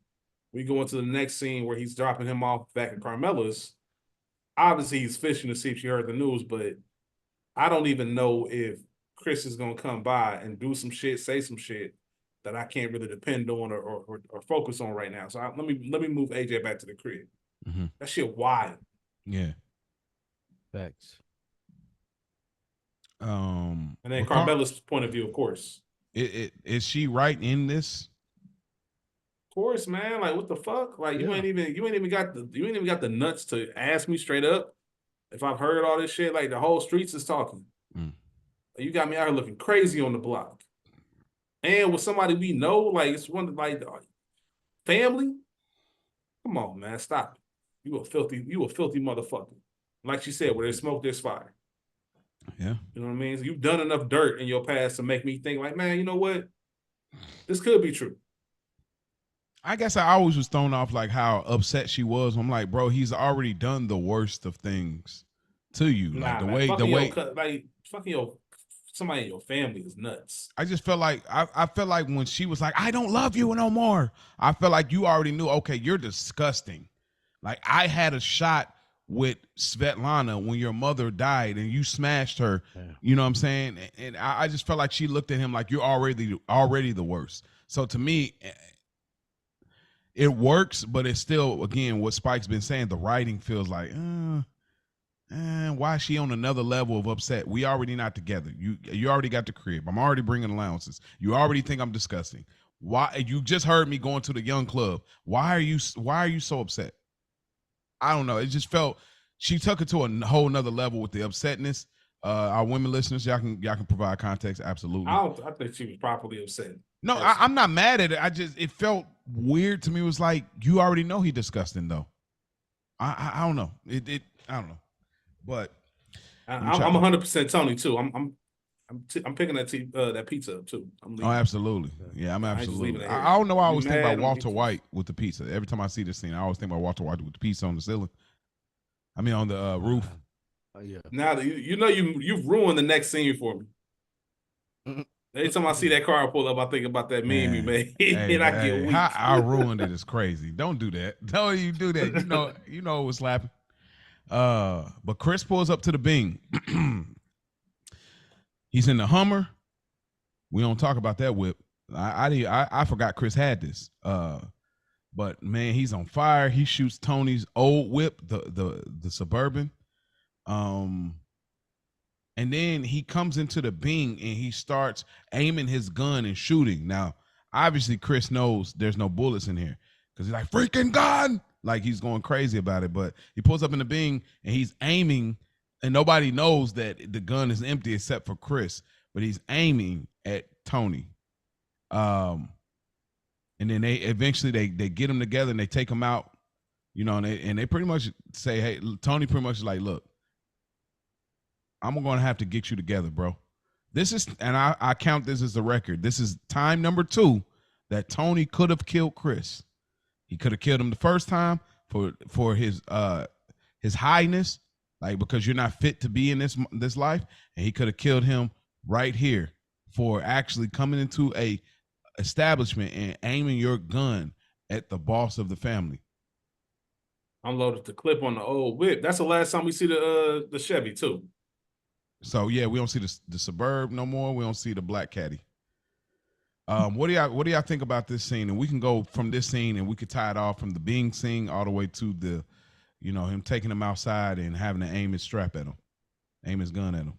We go into the next scene where he's dropping him off back at Carmela's. obviously he's fishing to see if she heard the news, but I don't even know if Chris is gonna come by and do some shit, say some shit that I can't really depend on or focus on right now. So let me move AJ back to the crib. Mm-hmm. That shit wild. Yeah. Facts. And then Carmela's point of view, of course. Is she right in this? Of course, man. Like, what the fuck? Like, you ain't even got the nuts to ask me straight up if I've heard all this shit. Like, the whole streets is talking. You got me out here looking crazy on the block. And with somebody we know, like, it's one like family. Come on, man, stop it. You a filthy motherfucker. Like she said, where there's smoke, there's fire. Yeah. You know what I mean? So you've done enough dirt in your past to make me think, like, man, you know what? This could be true. I guess I always was thrown off like how upset she was. I'm like, bro, he's already done the worst of things to you. Nah, like the way fucking somebody in your family is nuts. I just felt like I felt like when she was like, I don't love you no more. I felt like you already knew, okay, you're disgusting. Like I had a shot with Svetlana when your mother died and you smashed her. Yeah. You know what I'm saying? And I just felt like she looked at him like you're already the worst. So to me, it works, but it's still, again, what Spike's been saying, the writing feels like, why is she on another level of upset? We already not together. You already got the crib. I'm already bringing allowances. You already think I'm disgusting. Why? You just heard me going to the young club. Why are you so upset? I don't know. It just felt she took it to a whole nother level with the upsetness. Our women listeners, y'all can provide context. Absolutely. I think she was properly upset. No, I'm not mad at it. It felt weird to me. It was like, you already know he disgusting though. I don't know. I don't know. But I'm 100% Tony too. I'm picking that pizza up too. Absolutely. Yeah, I'm absolutely. I don't know why I always think about Walter White with the pizza. Every time I see this scene, I always think about Walter White with the pizza on the ceiling. I mean, on the roof. Yeah. Now that you've ruined the next scene for me. Every time I see that car pull up, I think about that meme you made, and I get weak. How I ruined it is crazy. Don't do that. Don't you do that. You know it was slapping. But Chris pulls up to the Bing. He's in the Hummer. We don't talk about that whip. I forgot Chris had this. But man, he's on fire. He shoots Tony's old whip, the Suburban. And then he comes into the Bing and he starts aiming his gun and shooting. Now, obviously, Chris knows there's no bullets in here because he's like, freaking gun! Like he's going crazy about it. But he pulls up in the Bing and he's aiming, and nobody knows that the gun is empty except for Chris. But he's aiming at Tony. And then they eventually they get him together and they take him out, and they pretty much say, hey, Tony pretty much is like, look, I'm going to have to get you together, bro. This is, and I count this as a record. This is time number 2 that Tony could have killed Chris. He could have killed him the first time for his highness, like because you're not fit to be in this life, and he could have killed him right here for actually coming into a establishment and aiming your gun at the boss of the family. Unloaded the clip on the old whip. That's the last time we see the Chevy too. So yeah, we don't see the Suburb no more. We don't see the black caddy. What do y'all think about this scene? And we can go from this scene and we could tie it off from the Bing scene all the way to the, him taking him outside and having to aim his gun at him.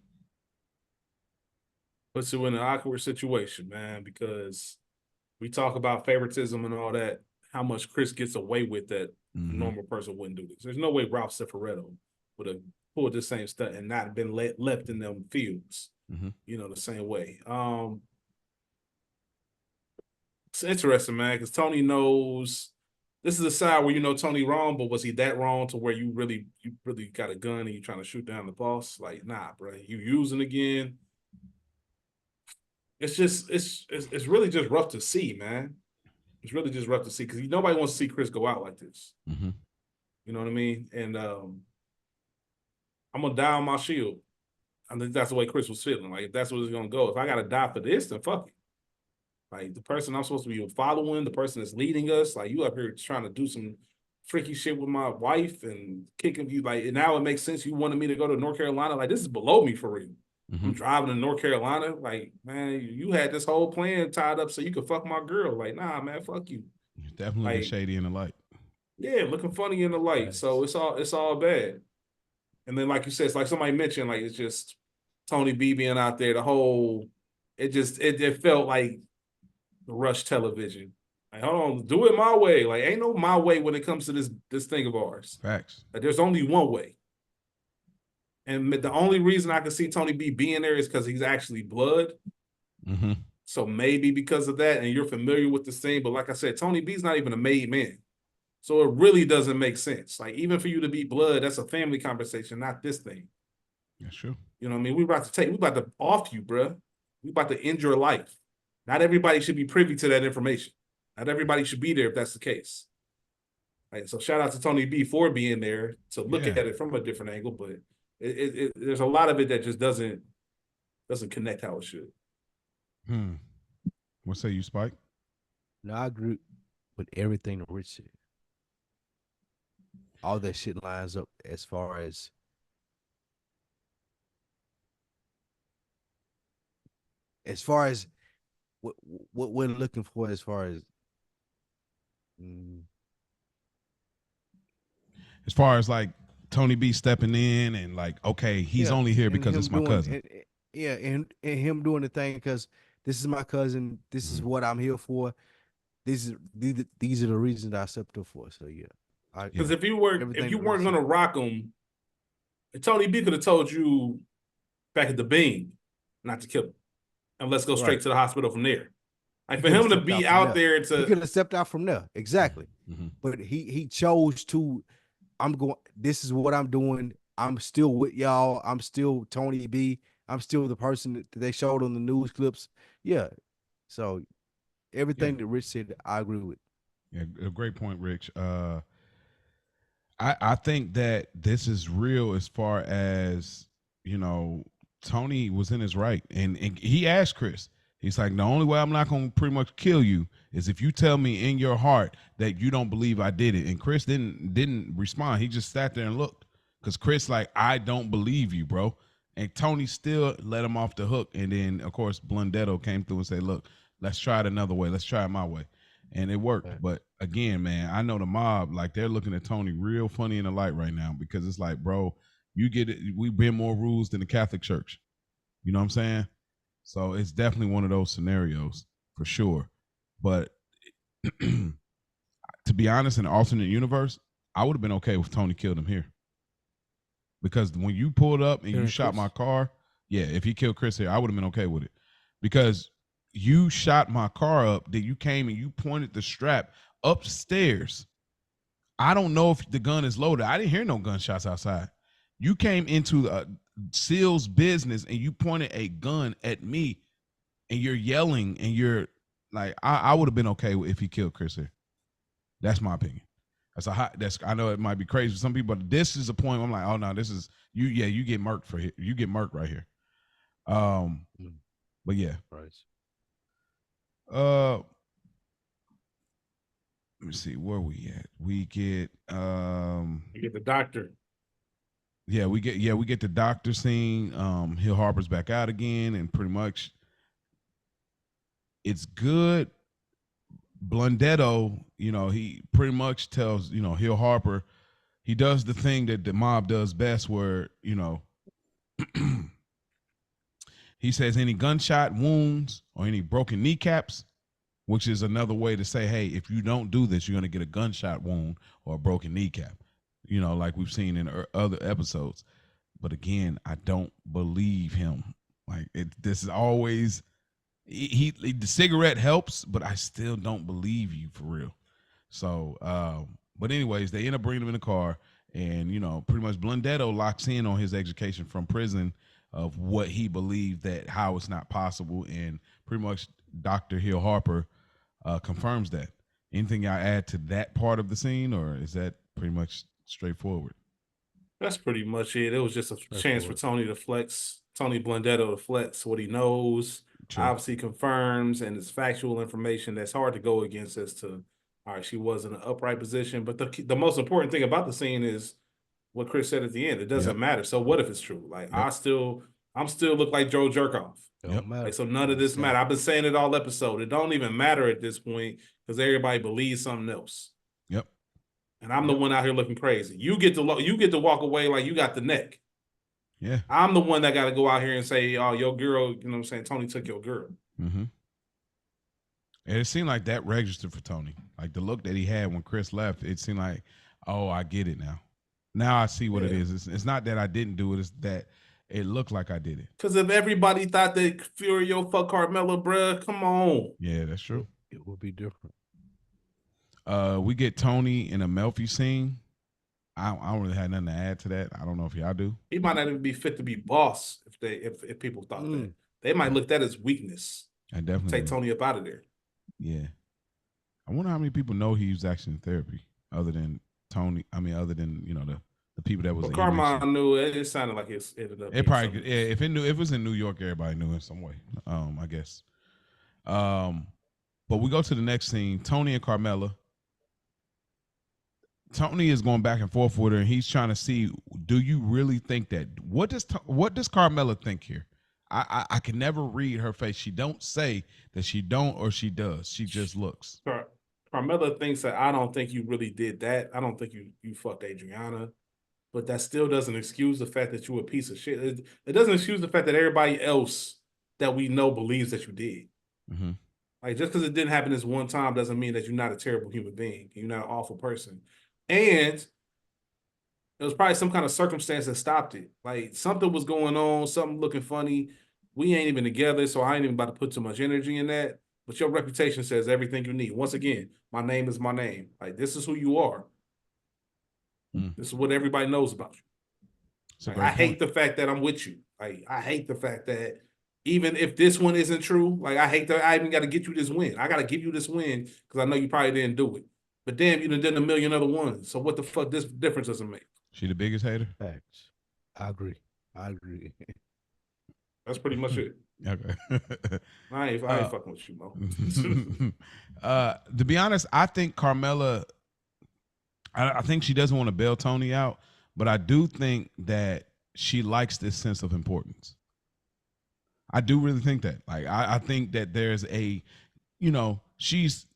Puts you in an awkward situation, man, because we talk about favoritism and all that, how much Chris gets away with that a normal person wouldn't do this. There's no way Ralph Cifaretto would have pulled the same stunt and not been left in them fields, the same way. It's interesting, man, because Tony knows this is a side where Tony wrong, but was he that wrong to where you really got a gun and you trying to shoot down the boss? Like, nah, bro, you using again. It's really just rough to see, man. It's really just rough to see because nobody wants to see Chris go out like this. You know what I mean? And I'm gonna die on my shield. I think that's the way Chris was feeling. Like, if that's what it's gonna go, if I gotta die for this, then fuck it. Like, the person I'm supposed to be following, the person that's leading us, like, you up here trying to do some freaky shit with my wife and kicking you. Like, and now it makes sense. You wanted me to go to North Carolina. Like, this is below me for real. I'm driving to North Carolina. Like, man, you had this whole plan tied up so you could fuck my girl. Like, nah, man, fuck you. Definitely looking shady in the light. Yeah, looking funny in the light. Nice. So it's all bad. And then, like you said, it's like somebody mentioned, like it's just Tony B being out there. The whole it felt like Rush television. Like, hold on, do it my way. Like, ain't no my way when it comes to this thing of ours. Facts. Like, there's only one way. And the only reason I can see Tony B being there is because he's actually blood. So maybe because of that, and you're familiar with the scene. But like I said, Tony B's not even a made man. So it really doesn't make sense. Like, even for you to be blood, that's a family conversation, not this thing. That's true. You know what I mean? We about to off you, bro. We about to end your life. Not everybody should be privy to that information. Not everybody should be there if that's the case. Right, so shout out to Tony B for being there to look at it from a different angle, but there's a lot of it that just doesn't connect how it should. What say you, Spike? No, I agree with everything that Rich said. All that shit lines up as far as what we're looking for, as far as like Tony B stepping in and like, okay, he's only here because it's my cousin. And him doing the thing because this is my cousin. This is what I'm here for. These are the reasons I stepped up for. So yeah. Because if you weren't gonna rock him, Tony B could have told you back at the Bean not to kill him, and let's go straight to the hospital from there. Like, for him to be out there to, he could have stepped out from there, exactly. But he chose to. This is what I'm doing. I'm still with y'all. I'm still Tony B. I'm still the person that they showed on the news clips. Yeah. So everything that Rich said, I agree with. Yeah, a great point, Rich. I think that this is real as far as, you know, Tony was in his right. And he asked Chris, he's like, the only way I'm not going to pretty much kill you is if you tell me in your heart that you don't believe I did it. And Chris didn't respond. He just sat there and looked, because Chris like, I don't believe you, bro. And Tony still let him off the hook. And then, of course, Blundetto came through and said, look, let's try it another way. Let's try it my way. And it worked. Right. But again, man, I know the mob, like, they're looking at Tony real funny in the light right now, because it's like, bro, you get it. We bend more rules than the Catholic Church. You know what I'm saying? So it's definitely one of those scenarios for sure. But to be honest, in an alternate universe, I would have been okay with Tony killed him here. Because when you pulled up and you shot my car, if he killed Chris here, I would have been okay with it. Because you shot my car up, then you came and you pointed the strap upstairs. I don't know if the gun is loaded. I didn't hear no gunshots outside. You came into Seal's business and you pointed a gun at me and you're yelling and you're like, I would have been okay if he killed Chris here. That's my opinion. I know it might be crazy for some people, but this is a point where I'm like, oh no, this is you. Yeah, you get murked for here. You get murked right here. But yeah. Right. Let me see where we at. We get the doctor. Yeah, we get the doctor scene. Hill Harper's back out again, and pretty much it's good. Blundetto, you know, he pretty much tells, you know, Hill Harper, he does the thing that the mob does best, where, you know, he says any gunshot wounds or any broken kneecaps, which is another way to say, hey, if you don't do this, you're going to get a gunshot wound or a broken kneecap, you know, like we've seen in other episodes. But again, I don't believe him. Like, this is always, the cigarette helps, but I still don't believe you for real. So, but anyways, they end up bringing him in the car, and, you know, pretty much Blundetto locks in on his education from prison of what he believed, that how it's not possible, and pretty much Dr. Hill Harper confirms that. Anything y'all add to that part of the scene, or is that pretty much straightforward? That's pretty much it. It was just a chance for Tony Blundetto to flex what he knows. True. Obviously confirms, and it's factual information that's hard to go against as to, all all right, she was in an upright position. But the most important thing about the scene is what Chris said at the end. It doesn't matter. So what if it's true? Like I'm still look like Joe Jerkoff. Don't matter. Like, so none of this matter. I've been saying it all episode. It don't even matter at this point because everybody believes something else. Yep. And I'm the one out here looking crazy. You get to walk away like you got the neck. Yeah. I'm the one that got to go out here and say, "Oh, your girl," you know what I'm saying? Tony took your girl. Mm-hmm. And it seemed like that registered for Tony. Like the look that he had when Chris left, it seemed like, oh, I get it now. Now I see what it is. It's not that I didn't do it. It's that it looked like I did it. Because if everybody thought that Furio fuck Carmella, bruh, come on. Yeah, that's true. It will be different. We get Tony in a Melfi scene. I don't really have nothing to add to that. I don't know if y'all do. He might not even be fit to be boss if people thought that. They might look at that as weakness. I definitely take Tony up out of there. Yeah. I wonder how many people know he's actually in therapy other than Tony. I mean, other than, you know, the people that was in Carmine knew it. It sounded like it ended up. It probably if it was in New York, everybody knew in some way. I guess. But we go to the next scene. Tony and Carmella. Tony is going back and forth with her, and he's trying to see, do you really think that? What does Carmella think here? I can never read her face. She don't say that she don't or she does. She just looks. Carmella thinks that I don't think you really did that. I don't think you fucked Adriana. But that still doesn't excuse the fact that you're a piece of shit. It doesn't excuse the fact that everybody else that we know believes that you did. Mm-hmm. Like, just because it didn't happen this one time doesn't mean that you're not a terrible human being. You're not an awful person. And it was probably some kind of circumstance that stopped it. Like, something was going on, something looking funny. We ain't even together, so I ain't even about to put too much energy in that. But your reputation says everything you need. Once again, my name is my name. Like, this is who you are. This is what everybody knows about you. Like, I hate the fact that I'm with you. Like, I hate the fact that even if this one isn't true, like, I hate that I even got to get you this win. I got to give you this win because I know you probably didn't do it. But damn, you done a million other ones. So what the fuck this difference doesn't make? She the biggest hater? Facts. I agree. That's pretty much it. Okay. I ain't fucking with you, Mo. To be honest, I think Carmella, I think she doesn't want to bail Tony out, but I do think that she likes this sense of importance. I do really think that. Like, I think that there's a, you know, she's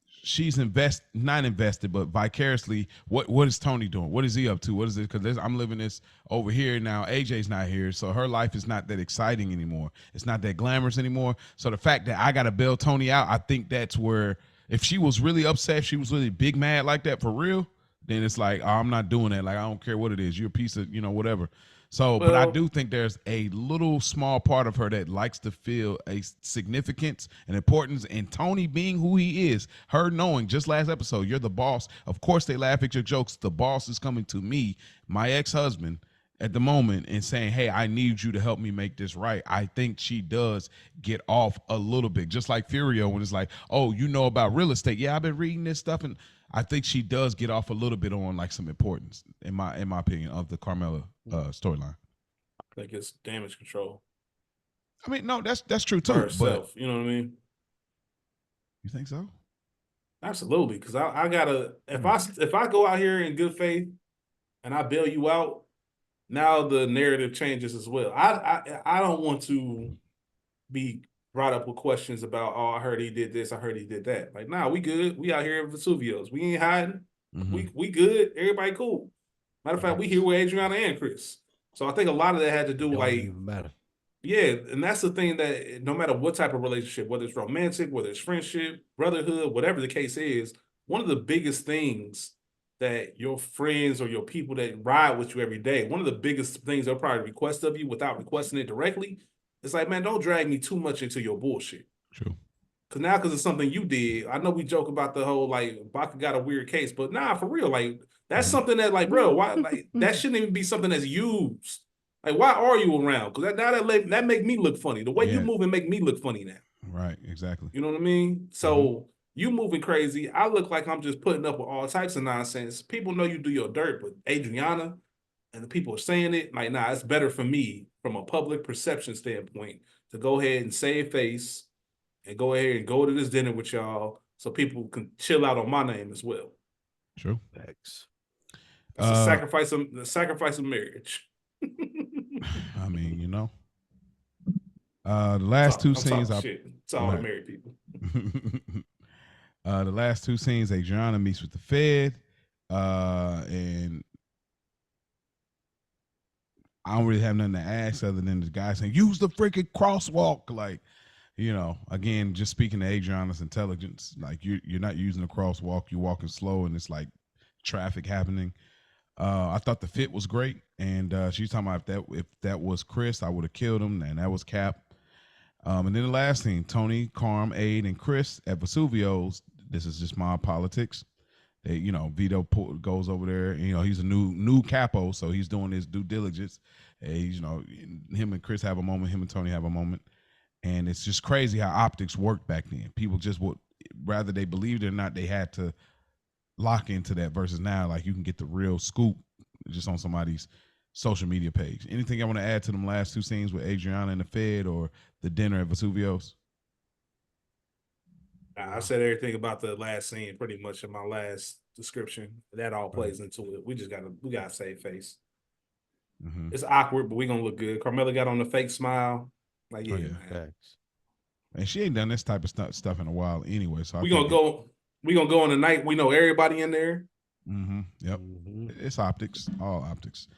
not invested, but vicariously, what is Tony doing? What is he up to? What is it? Because I'm living this over here now. AJ's not here, so her life is not that exciting anymore. It's not that glamorous anymore. So the fact that I got to bail Tony out, I think that's where, if she was really upset, if she was really big mad like that for real, then it's like, oh, I'm not doing that. Like, I don't care what it is. You're a piece of, you know, whatever. So, but I do think there's a little small part of her that likes to feel a significance and importance. And Tony being who he is, her knowing just last episode, you're the boss. Of course, they laugh at your jokes. The boss is coming to me, my ex-husband, at the moment and saying, hey, I need you to help me make this right. I think she does get off a little bit, just like Furio when it's like, oh, you know about real estate. Yeah, I've been reading this stuff. And I think she does get off a little bit on like some importance, in my opinion, of the Carmella storyline. I think it's damage control. I mean, no, that's true too. Herself, but you know what I mean? You think so? Absolutely, because I gotta, if I go out here in good faith and I bail you out, now the narrative changes as well. I don't want to be brought up with questions about, oh, I heard he did this, I heard he did that. Like, nah, we good. We out here in Vesuvios. We ain't hiding. We good. Everybody cool. Matter of fact, we here with Adriana and Chris. So I think a lot of that had to do like, even matter. Yeah, and that's the thing, that no matter what type of relationship, whether it's romantic, whether it's friendship, brotherhood, whatever the case is, one of the biggest things that your friends or your people that ride with you every day, one of the biggest things they'll probably request of you without requesting it directly, it's like, man, don't drag me too much into your bullshit. True. Because it's something you did. I know we joke about the whole, like, Baca got a weird case, but nah, for real, like, that's something that, like, bro, why, like, that shouldn't even be something that's used. Like, why are you around? Because that make me look funny. The way you move and make me look funny now. Right, exactly. You know what I mean? So you moving crazy. I look like I'm just putting up with all types of nonsense. People know you do your dirt, but Adriana and the people are saying it, like, nah, it's better for me from a public perception standpoint to go ahead and save face and go ahead and go to this dinner with y'all so people can chill out on my name as well. True. Facts. That's a sacrifice of marriage. I mean, you know. The last two scenes shit to all the married people. The last two scenes, Adriana meets with the Fed, and I don't really have nothing to ask other than the guy saying, use the freaking crosswalk. Like, you know, again, just speaking to Adriana's intelligence, like you're not using the crosswalk, you're walking slow and it's like traffic happening. I thought the fit was great. And she's talking about if that was Chris, I would have killed him, and that was Cap. And then the last thing, Tony, Carm, Aid, and Chris at Vesuvio's. This is just my politics. They, you know, Vito goes over there. And, you know, he's a new capo, so he's doing his due diligence. You know, him and Chris have a moment. Him and Tony have a moment, and it's just crazy how optics worked back then. People just would, rather they believed it or not, they had to lock into that. Versus now, like you can get the real scoop just on somebody's social media page. Anything I want to add to them last two scenes with Adriana and the Fed or the dinner at Vesuvio's? I said everything about the last scene pretty much in my last description. That all plays into it. We gotta save face. Mm-hmm. It's awkward, but we gonna look good. Carmella got on the fake smile. Like, yeah, man. And she ain't done this type of stuff in a while anyway. So we gonna go on the night. We know everybody in there. Mm-hmm. Yep. It's optics, all optics.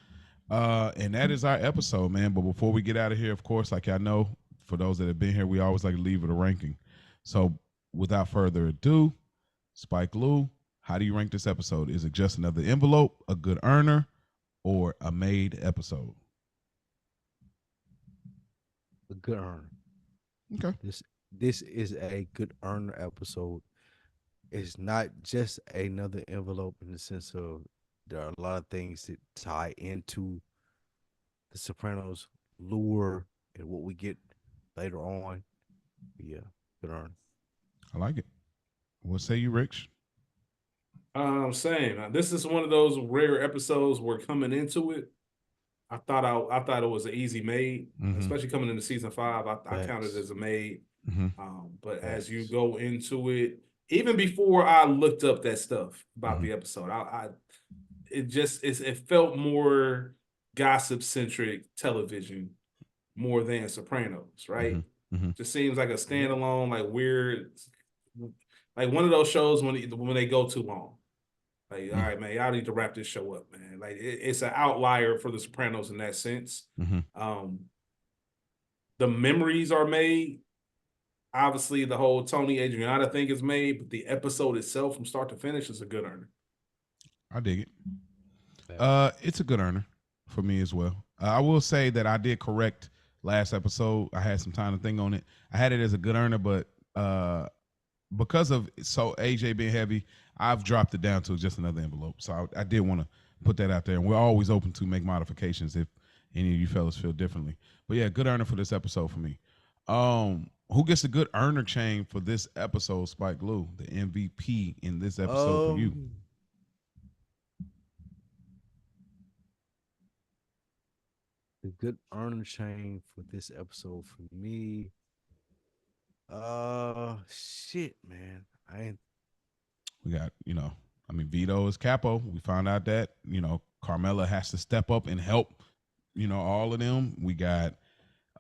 And that is our episode, man. But before we get out of here, of course, like I know, for those that have been here, we always like to leave it a ranking. So without further ado, Spike Lou, how do you rank this episode? Is it just another envelope, a good earner, or a made episode? A good earner. Okay. This is a good earner episode. It's not just another envelope in the sense of there are a lot of things that tie into the Sopranos lure and what we get later on. Yeah, good earner. I like it. What say you, Rich? Same. This is one of those rare episodes where coming into it, I thought it was an easy made, especially coming into season 5. I counted it as a made. But as you go into it, even before I looked up that stuff about the episode, it felt more gossip centric television more than Sopranos, right? Just seems like a standalone, like weird, like one of those shows when they go too long. Like, all right, man, y'all need to wrap this show up, man. Like, it's an outlier for the Sopranos in that sense. The memories are made. Obviously, the whole Tony Adriana thing is made, but the episode itself from start to finish is a good earner. I dig it. It's a good earner for me as well. I will say that I did correct last episode. I had some time to think on it. I had it as a good earner, but because of AJ being heavy, I've dropped it down to just another envelope. So I did want to put that out there, and we're always open to make modifications if any of you fellas feel differently. But yeah, good earner for this episode for me. Who gets a good earner chain for this episode, Spike Lou, the MVP in this episode for you? The good earner chain for this episode for me. Shit, man. We got, Vito is capo. We found out that, Carmella has to step up and help, all of them. We got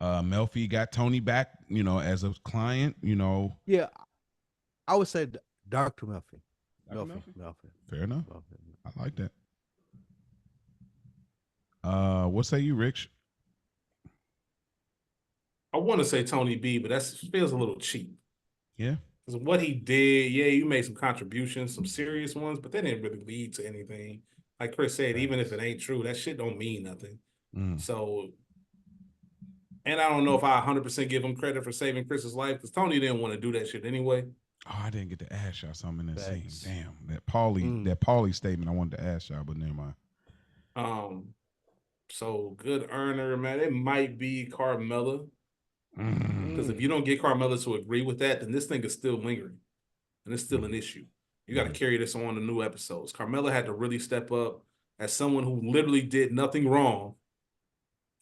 Melfi got Tony back, as a client, Yeah, I would say Dr. Melfi. Melfi. Fair enough. I like that. What say you, Rich? I want to say Tony B, but that feels a little cheap. Yeah. Because what he did, you made some contributions, some serious ones, but they didn't really lead to anything. Like Chris said, even if it ain't true, that shit don't mean nothing. So, and I don't know if I 100% give him credit for saving Chris's life, because Tony didn't want to do that shit anyway. Oh, I didn't get to ask y'all something in that scene. Damn, that Paulie statement I wanted to ask y'all, but never mind. So good earner, man. It might be Carmella. Because if you don't get Carmella to agree with that, then this thing is still lingering. And it's still an issue. You got to carry this on to new episodes. Carmella had to really step up as someone who literally did nothing wrong,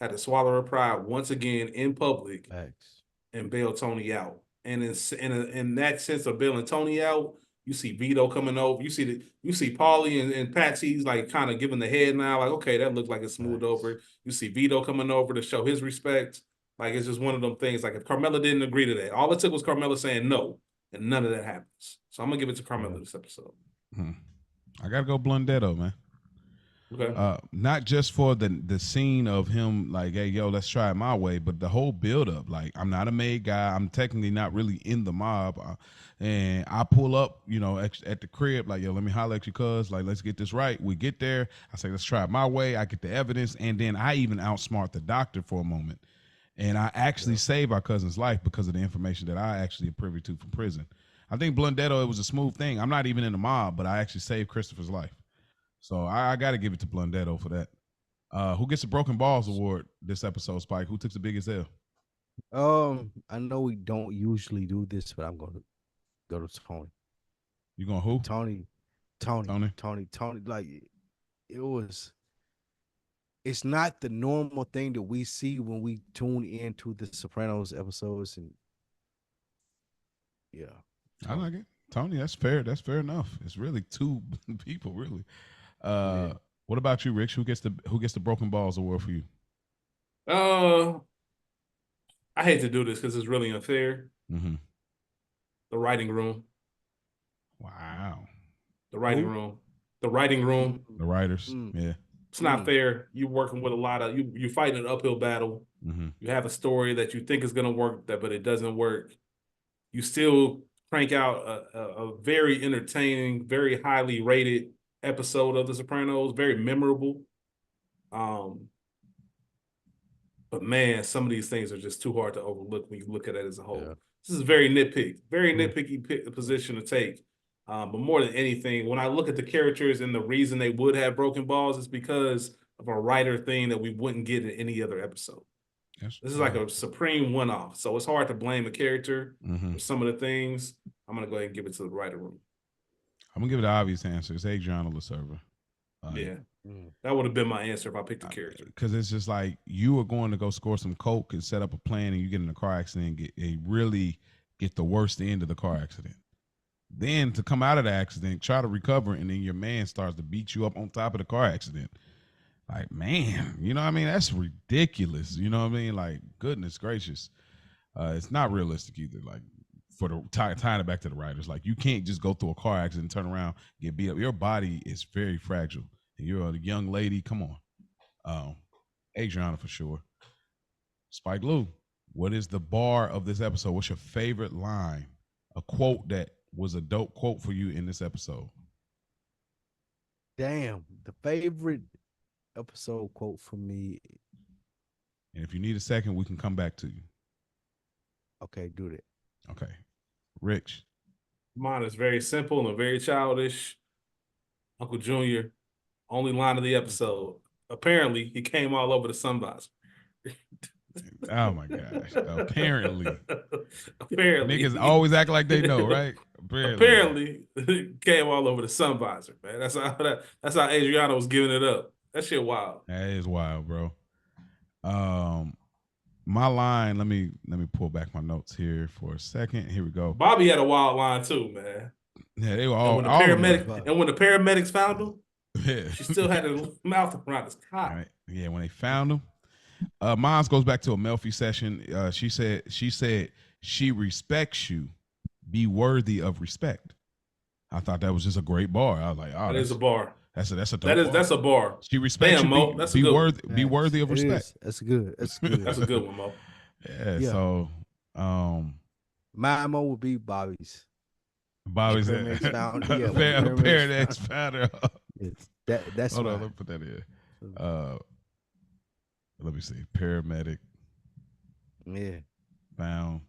had to swallow her pride once again in public and bail Tony out. and in that sense of bailing Tony out, you see Vito coming over. You see Paulie and Patsy's like kind of giving the head now, like, okay, that looks like it's smoothed over. You see Vito coming over to show his respect. Like, it's just one of them things. Like, if Carmella didn't agree to that, all it took was Carmella saying no, and none of that happens. So I'm gonna give it to Carmella this episode. I gotta go Blundetto, man. Okay. Not just for the scene of him like, hey, yo, let's try it my way, but the whole build up. Like, I'm not a made guy. I'm technically not really in the mob, and I pull up, you know, at the crib, like, yo, let me holler at you, cuz, like, let's get this right. We get there. I say, let's try it my way. I get the evidence, and then I even outsmart the doctor for a moment, and I actually save our cousin's life because of the information that I actually privy to from prison. I think Blundetto, it was a smooth thing. I'm not even in the mob, but I actually saved Christopher's life. So I got to give it to Blundetto for that. Who gets the Broken Balls award this episode, Spike? Who took the biggest L? I know we don't usually do this, but I'm going to go to Tony. You going who? Tony. Like, it's not the normal thing that we see when we tune into the Sopranos episodes, and yeah, I like it. Tony, that's fair. That's fair enough. It's really two people, really. What about you, Rich? Who gets the Broken Balls award for you? I hate to do this because it's really unfair. Mm-hmm. The writing room. Wow. The writing room. The writing room. The writers. Yeah. It's not fair. You're working with a lot of you're fighting an uphill battle. Mm-hmm. You have a story that you think is gonna work, but it doesn't work. You still crank out a very entertaining, very highly rated episode of The Sopranos, very memorable. But man, some of these things are just too hard to overlook when you look at it as a whole. Yeah. This is very nitpicky position to take. But more than anything, when I look at the characters and the reason they would have broken balls is because of a writer thing that we wouldn't get in any other episode. Yes. This is like a supreme one-off. So it's hard to blame a character for some of the things. I'm going to go ahead and give it to the writer room. I'm going to give it the obvious answer. It's Adriana Lacerva. Yeah. That would have been my answer if I picked a character. Because it's just like you are going to go score some coke and set up a plan, and you get in a car accident and really get the worst end of the car accident. Then to come out of the accident, try to recover, and then your man starts to beat you up on top of the car accident. Like, man, you know what I mean? That's ridiculous. You know what I mean? Like, goodness gracious. It's not realistic either. Like, for the tying it back to the writers, like, you can't just go through a car accident, turn around, get beat up. Your body is very fragile. And you're a young lady. Come on. Adriana for sure. Spike Lou, what is the bar of this episode? What's your favorite line? A quote that was a dope quote for you in this episode. Damn, the favorite episode quote for me. And if you need a second, we can come back to you. Okay, do that. Okay. Rich. Mine is very simple and very childish. Uncle Junior, only line of the episode. Apparently, he came all over the sun visor. Oh my gosh! Apparently, niggas he always act like they know, right? Apparently, came all over the sun visor, man. That's how Adriana was giving it up. That shit wild. That is wild, bro. My line. Let me pull back my notes here for a second. Here we go. Bobby had a wild line too, man. Yeah, they were all. And when the paramedics found him, yeah, she still had her mouth around his cock. Right. Yeah, when they found him. Mine goes back to a Melfi session. She said she respects you. Be worthy of respect. I thought that was just a great bar. I was like, oh, that is a bar. That's a dope bar. That's a bar. She respects you. Mo, be worthy of respect. That's good. That's good. That's a good one, Mo. Yeah. So, my Mo would be Bobby's. Bobby's Paramedics found her. That's hold on. Let me put that in. Let me see. Paramedic. Yeah. Found.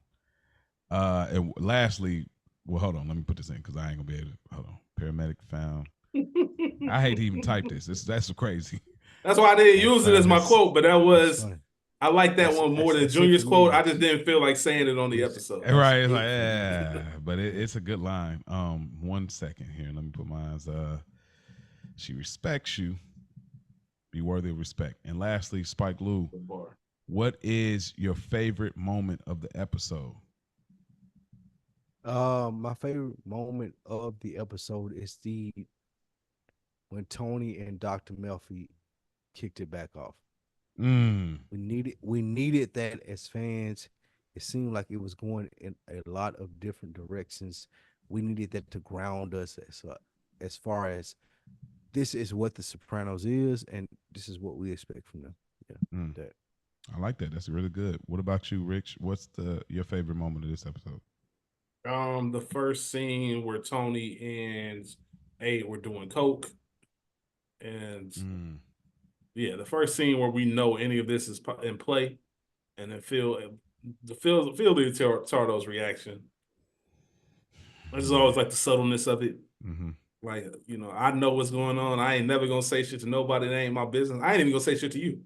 And lastly, well, hold on. Let me put this in because I ain't gonna be able to. Hold on. Paramedic found. I hate to even type this. That's crazy. That's why I didn't use it as my quote, but that was. I like that one more than Junior's quote. I just didn't feel like saying it on the episode. Right. It's like, yeah, but it's a good line. 1 second here. Let me put mine. She respects you. Be worthy of respect. And lastly, Spike Lou, what is your favorite moment of the episode? My favorite moment of the episode is when Tony and Dr. Melfi kicked it back off. We needed that as fans. It seemed like it was going in a lot of different directions. We needed that to ground us as far as this is what the Sopranos is, and this is what we expect from them. Yeah, that. I like that. That's really good. What about you, Rich? What's your favorite moment of this episode? The first scene where Tony and Abe were doing coke, and yeah, the first scene where we know any of this is in play, and then feel the Tardo's reaction. I just always like the subtleness of it. Like, you know, I know what's going on. I ain't never gonna say shit to nobody. That ain't my business. I ain't even gonna say shit to you.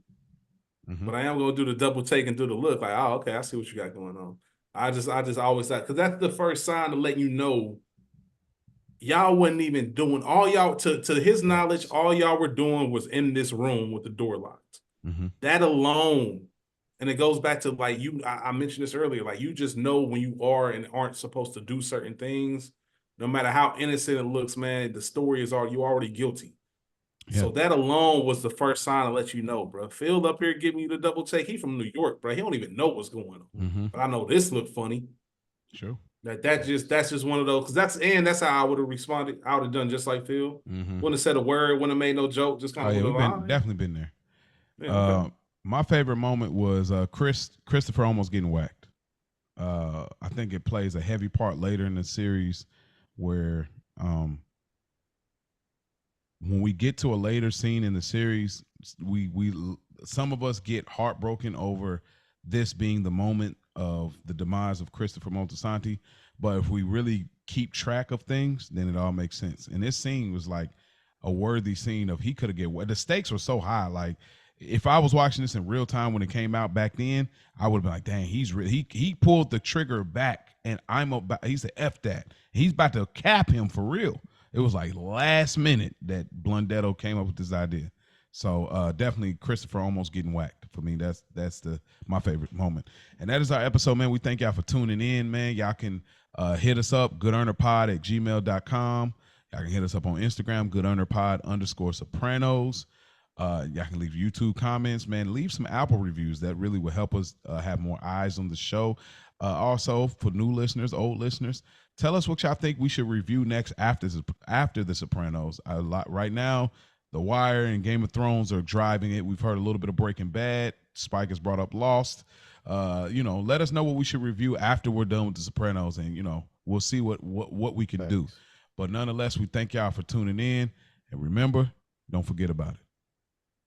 But I am gonna do the double take and do the look. Like, oh, okay, I see what you got going on. I just always like, because that's the first sign to let you know y'all wasn't even doing all y'all to his knowledge. All y'all were doing was in this room with the door locked. That alone, and it goes back to like I mentioned this earlier. Like, you just know when you are and aren't supposed to do certain things. No matter how innocent it looks, man, the story is you already guilty. Yeah. So that alone was the first sign to let you know, bro. Phil up here giving you the double take. He from New York, bro. He don't even know what's going on. But I know this looked funny. Sure. That's just one of those, because that's how I would have responded. I would have done just like Phil. Wouldn't have said a word. Wouldn't have made no joke. Just kind of we've definitely been there. Yeah, okay. My favorite moment was Christopher almost getting whacked. I think it plays a heavy part later in the series where when we get to a later scene in the series, we some of us get heartbroken over this being the moment of the demise of Christopher Moltisanti. But if we really keep track of things, then it all makes sense. And this scene was like a worthy scene of he could have get wet. The stakes were so high. Like, if I was watching this in real time when it came out back then, I would have been like, dang, he pulled the trigger back, and he said, F that. He's about to cap him for real. It was like last minute that Blundetto came up with this idea. So definitely Christopher almost getting whacked. For me, that's my favorite moment. And that is our episode, man. We thank y'all for tuning in, man. Y'all can hit us up, goodearnerpod@gmail.com. Y'all can hit us up on Instagram, goodearnerpod_Sopranos. Y'all can leave YouTube comments, man. Leave some Apple reviews. That really will help us have more eyes on the show. Also, for new listeners, old listeners, tell us what y'all think we should review next after The Sopranos. Right now, The Wire and Game of Thrones are driving it. We've heard a little bit of Breaking Bad. Spike has brought up Lost. Let us know what we should review after we're done with The Sopranos, and we'll see what we can do. But nonetheless, we thank y'all for tuning in, and remember, don't forget about it.